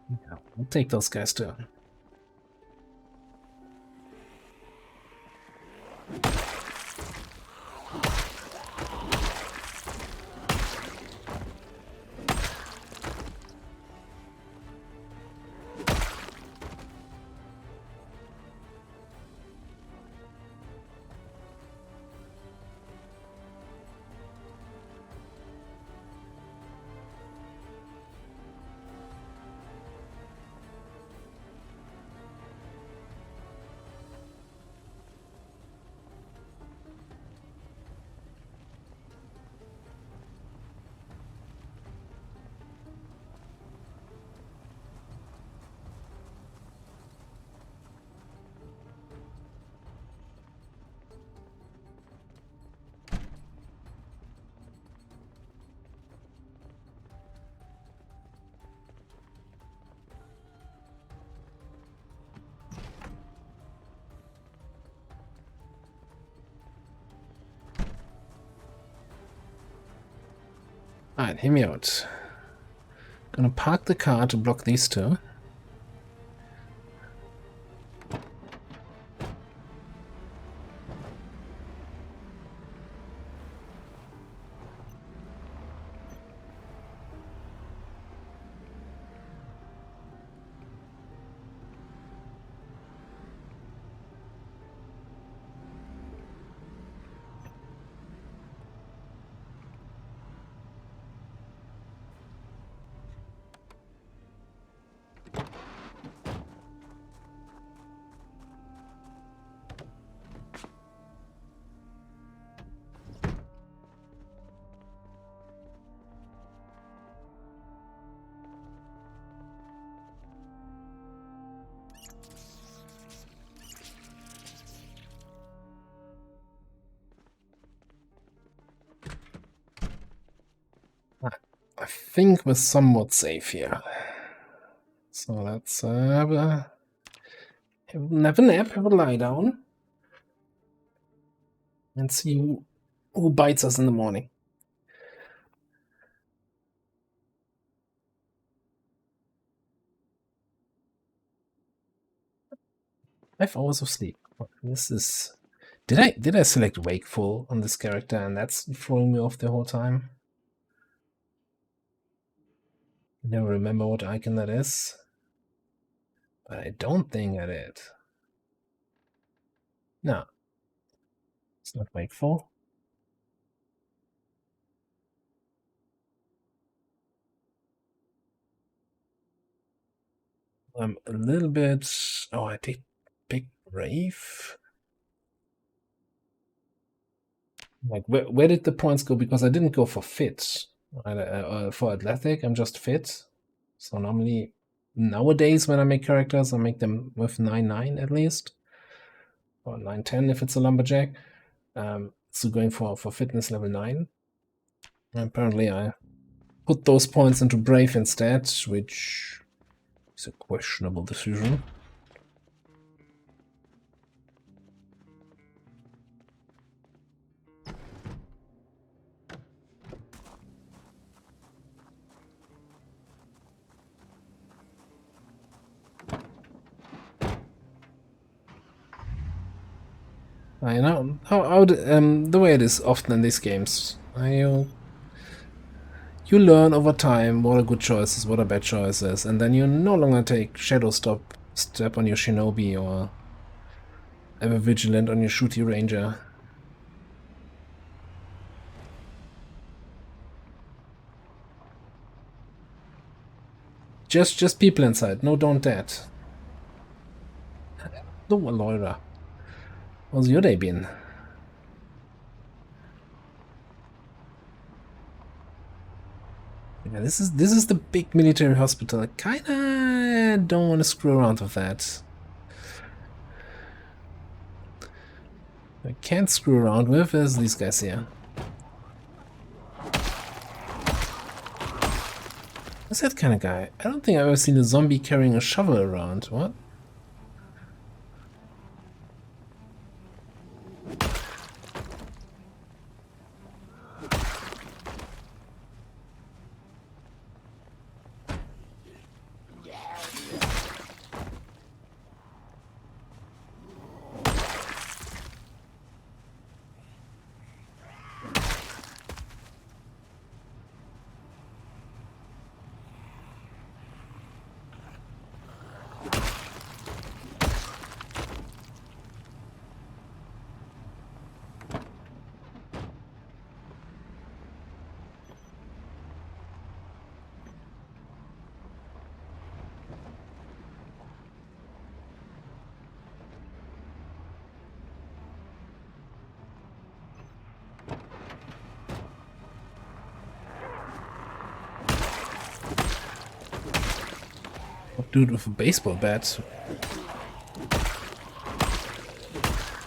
Yeah, we'll take those guys too. Alright, hear me out. Gonna park the car to block these two. I think we're somewhat safe here. So let's have a nap, have a lie down, and see who bites us in the morning. 5 hours of sleep. This is. Did I select wakeful on this character and that's throwing me off the whole time? I never remember what icon that is. But I don't think I did. No. It's not wakeful. I'm a little bit. Oh, I did pick brave. Like, where did the points go? Because I didn't go for fit. For athletic, I'm just fit. So normally, nowadays, when I make characters, I make them with 9-9 at least. Or 9-10 if it's a lumberjack. So going for fitness level 9. And apparently I put those points into brave instead, which is a questionable decision. You know how the way it is often in these games. You learn over time what are good choices, what are bad choices, and then you no longer take shadow step on your shinobi or ever vigilant on your shooty ranger. Just people inside. No, don't that. No, Laura. How's your day been? Yeah, this is the big military hospital. I kinda don't want to screw around with that. I can't screw around with is these guys here. What's that kind of guy? I don't think I've ever seen a zombie carrying a shovel around. What? Dude with a baseball bat.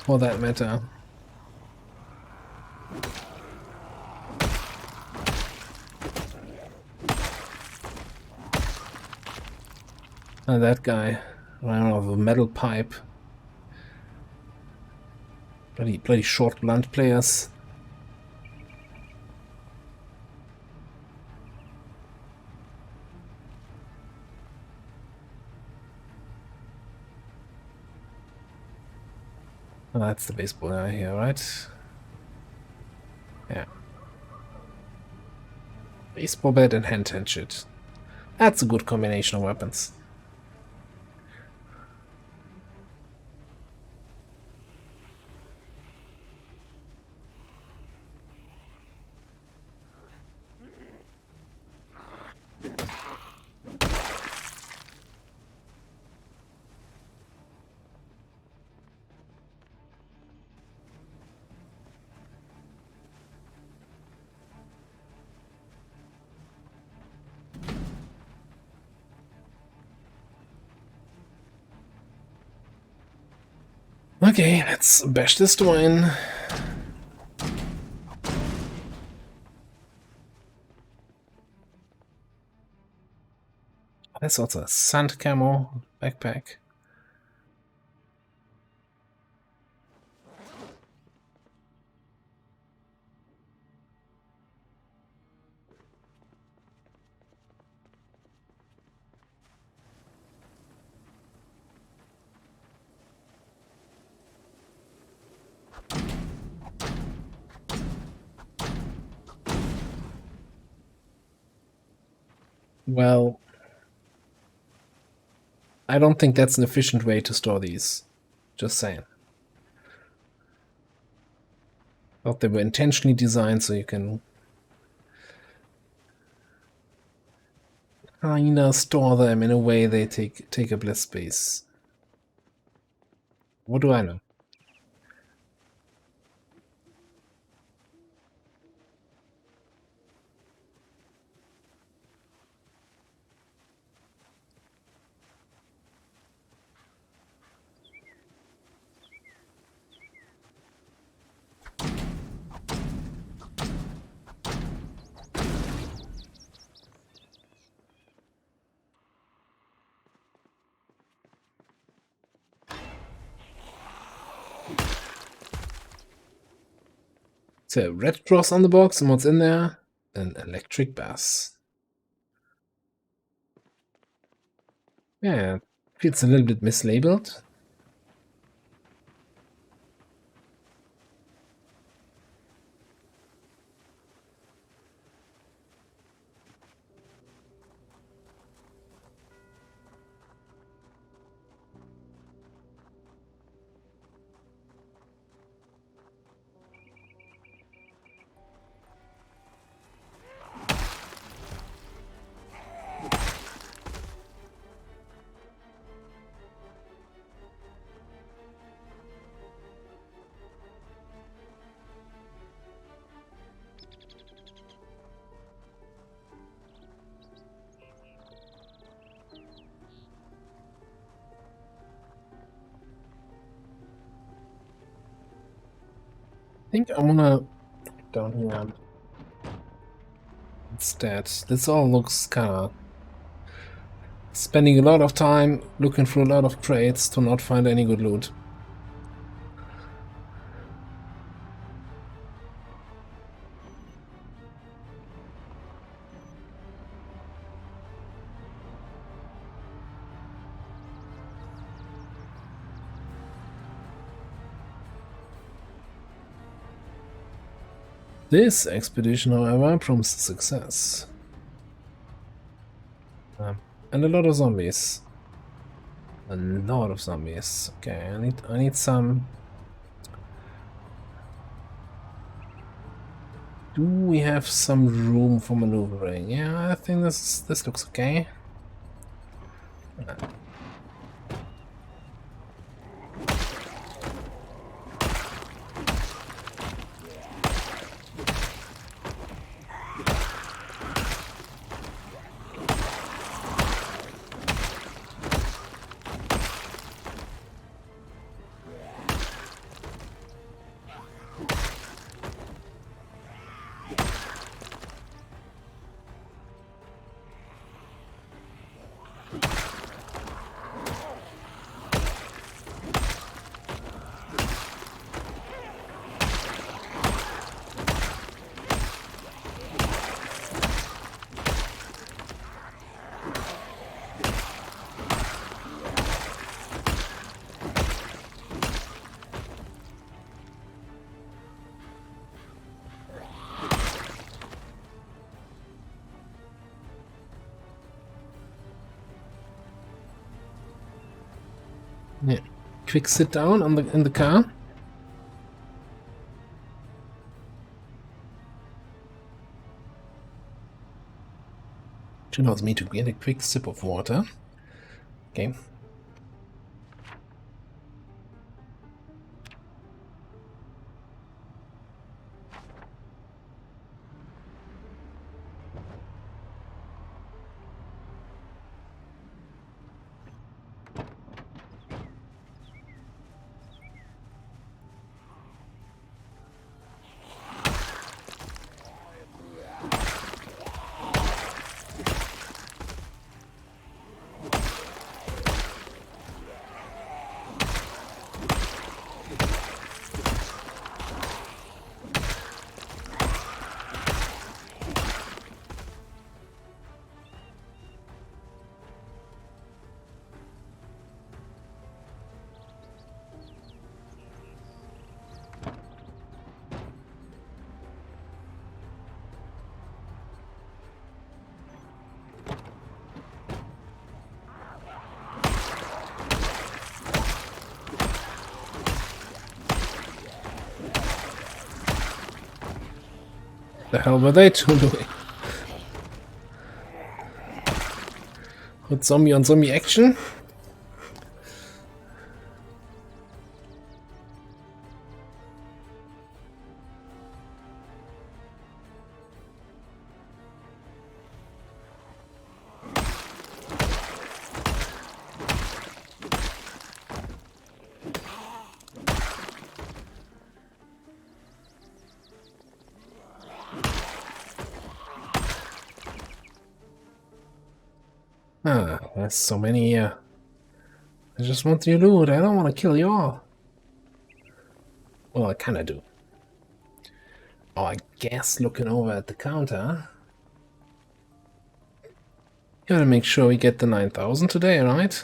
For that matter. And that guy. I don't know, with a metal pipe. Bloody short blunt players. Oh, that's the baseball guy here, right? Yeah. Baseball bat and hand shit. That's a good combination of weapons. Okay, let's bash this door in. There's also a sand camo backpack. Well, I don't think that's an efficient way to store these. Just saying. Thought they were intentionally designed so you can kinda store them in a way they take up less space. What do I know? So red cross on the box, and what's in there? An electric bass. Yeah, feels a little bit mislabeled. I think I'm gonna down here instead. This all looks kinda spending a lot of time looking through a lot of crates to not find any good loot. This expedition, however, promised success. And a lot of zombies. A lot of zombies. Okay, I need some. Do we have some room for maneuvering? Yeah, I think this looks okay. Yeah. Quick sit down on in the car. Which allows me to get a quick sip of water. Okay. The hell were they two doing? With zombie on zombie action? Ah, there's so many here. I just want you loot. I don't want to kill you all. Well, I kinda do. Oh, I guess looking over at the counter. Gotta make sure we get the 9,000 today, right?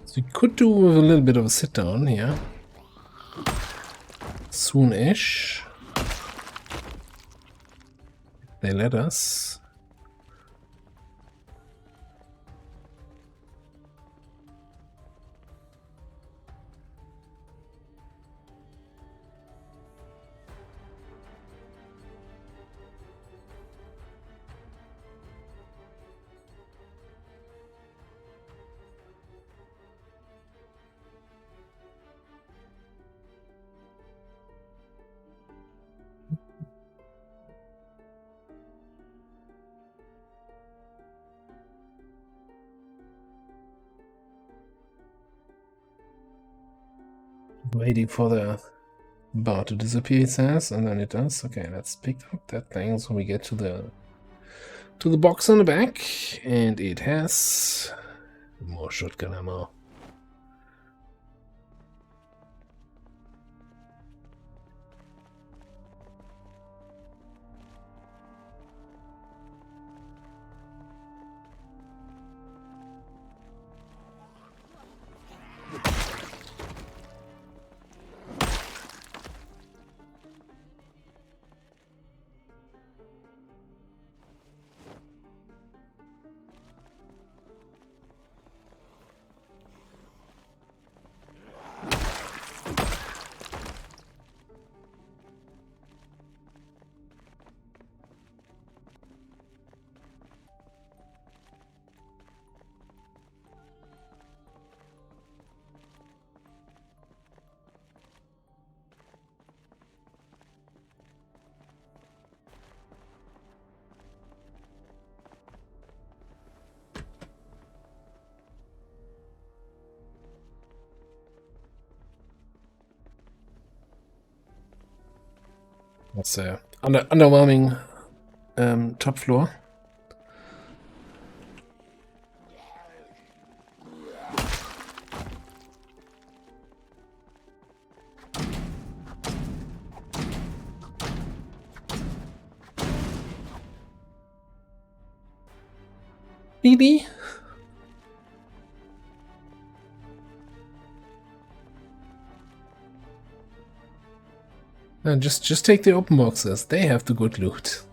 So we could do with a little bit of a sit down here. Soon-ish. They let us. Waiting for the bar to disappear, it says, and then it does. Okay, let's pick up that thing so we get to the box on the back, and it has more shotgun ammo. That's underwhelming top floor. Really? No, just take the open boxes. They have the good loot.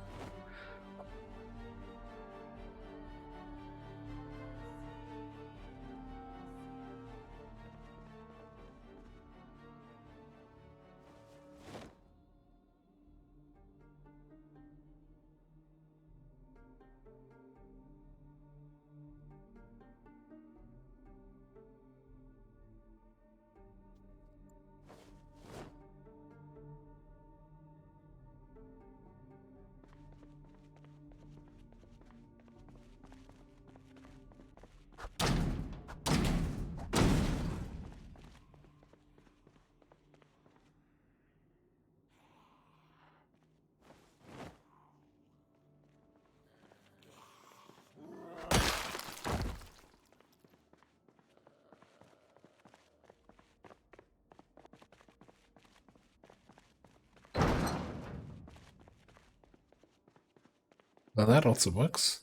Well, that also works.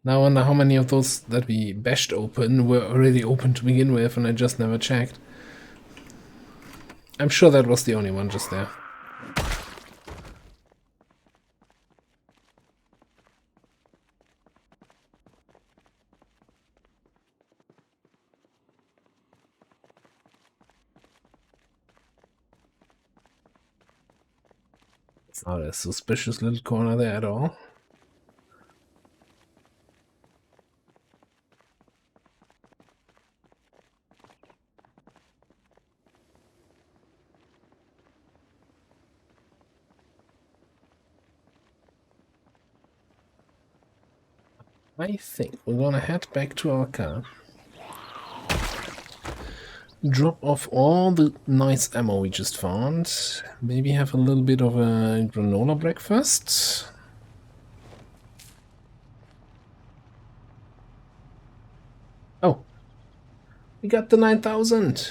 Now I wonder how many of those that we bashed open were already open to begin with and I just never checked. I'm sure that was the only one just there. It's not a suspicious little corner there at all. I think we're gonna head back to our car. Drop off all the nice ammo we just found. Maybe have a little bit of a granola breakfast. Oh, we got the 9,000.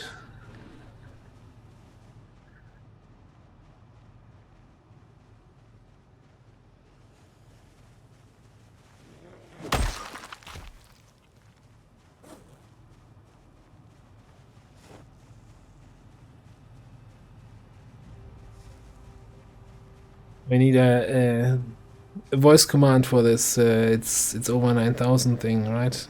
We need a voice command for this. It's over 9,000 thing, right?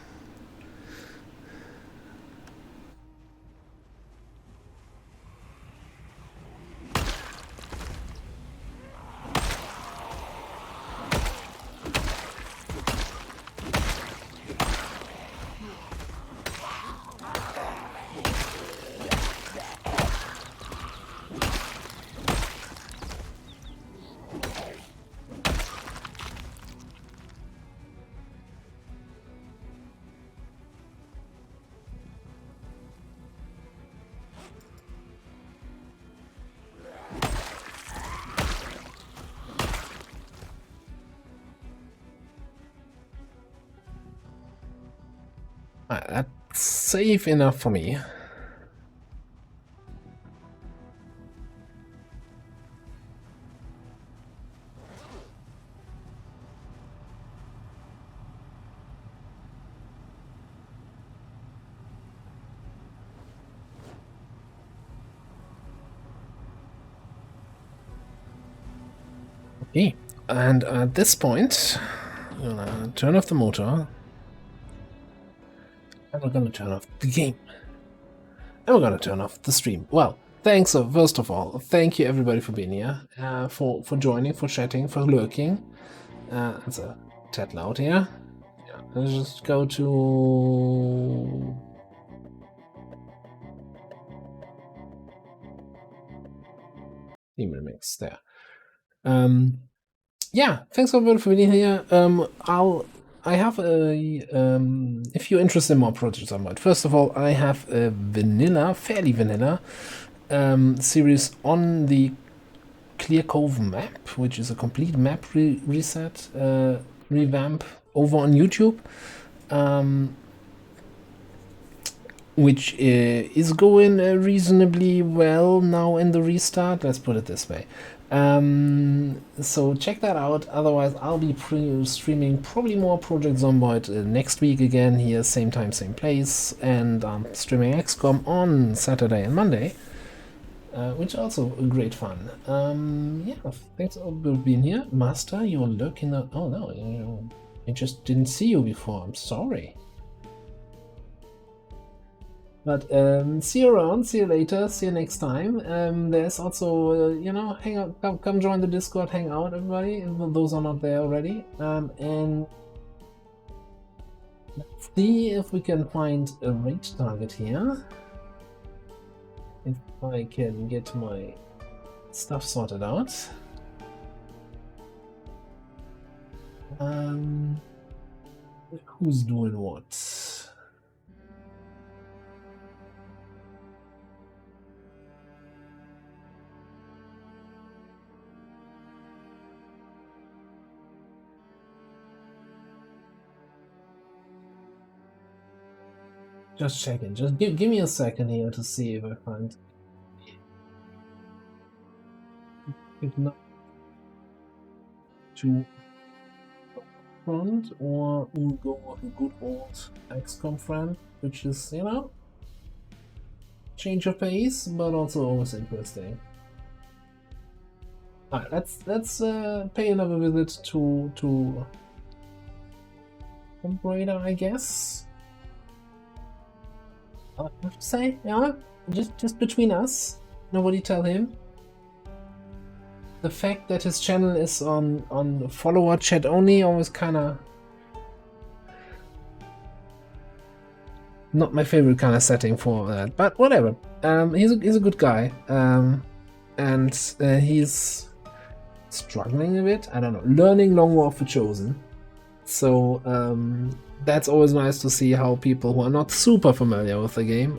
That's safe enough for me. Okay, and at this point, I'm gonna turn off the motor. And we're gonna turn off the game. And we're gonna turn off the stream. Well, thanks, first of all, thank you everybody for being here, for joining, for chatting, for lurking. It's a tad loud here. Yeah, let's just go to... Demon Mix, there. Yeah, thanks everybody for being here. I have a if you're interested in more projects I might. First of all, I have a vanilla, fairly vanilla series on the Clear Cove map, which is a complete map reset, revamp over on YouTube, which is going reasonably well now in the restart, let's put it this way. So check that out. Otherwise, I'll be streaming probably more Project Zomboid next week again here, same time, same place, and streaming XCOM on Saturday and Monday, which is also great fun. Yeah, thanks all for being here. Master, you're lurking out. Oh no, I just didn't see you before. I'm sorry. But see you around, see you later, see you next time. There's also, you know, hang out, come join the Discord, hang out, everybody, those are not there already. And let's see if we can find a raid target here. If I can get my stuff sorted out. Who's doing what? Just checking. Just give me a second here to see if I find. If not, to front, or we'll go with a good old XCOM friend, which is, you know, change of pace, but also always interesting. Alright, let's pay another visit to Tomb Raider, I guess. I have to say, yeah, just between us, nobody tell him. The fact that his channel is on follower chat only always kinda not my favorite kind of setting for that, but whatever. He's a good guy, and he's struggling a bit. I don't know, learning Long War of the Chosen. So that's always nice to see how people who are not super familiar with the game,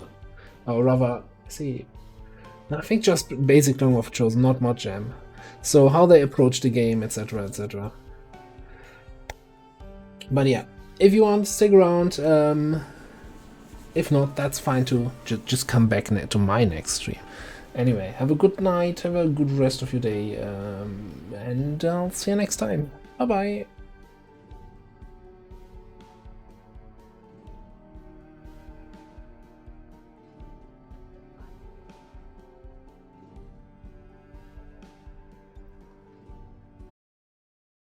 or rather, see, I think just basic Long War of the Chosen, not much jam. So how they approach the game, etc., etc. But yeah, if you want, stick around. If not, that's fine too. Just come back to my next stream. Anyway, have a good night, have a good rest of your day, and I'll see you next time. Bye bye.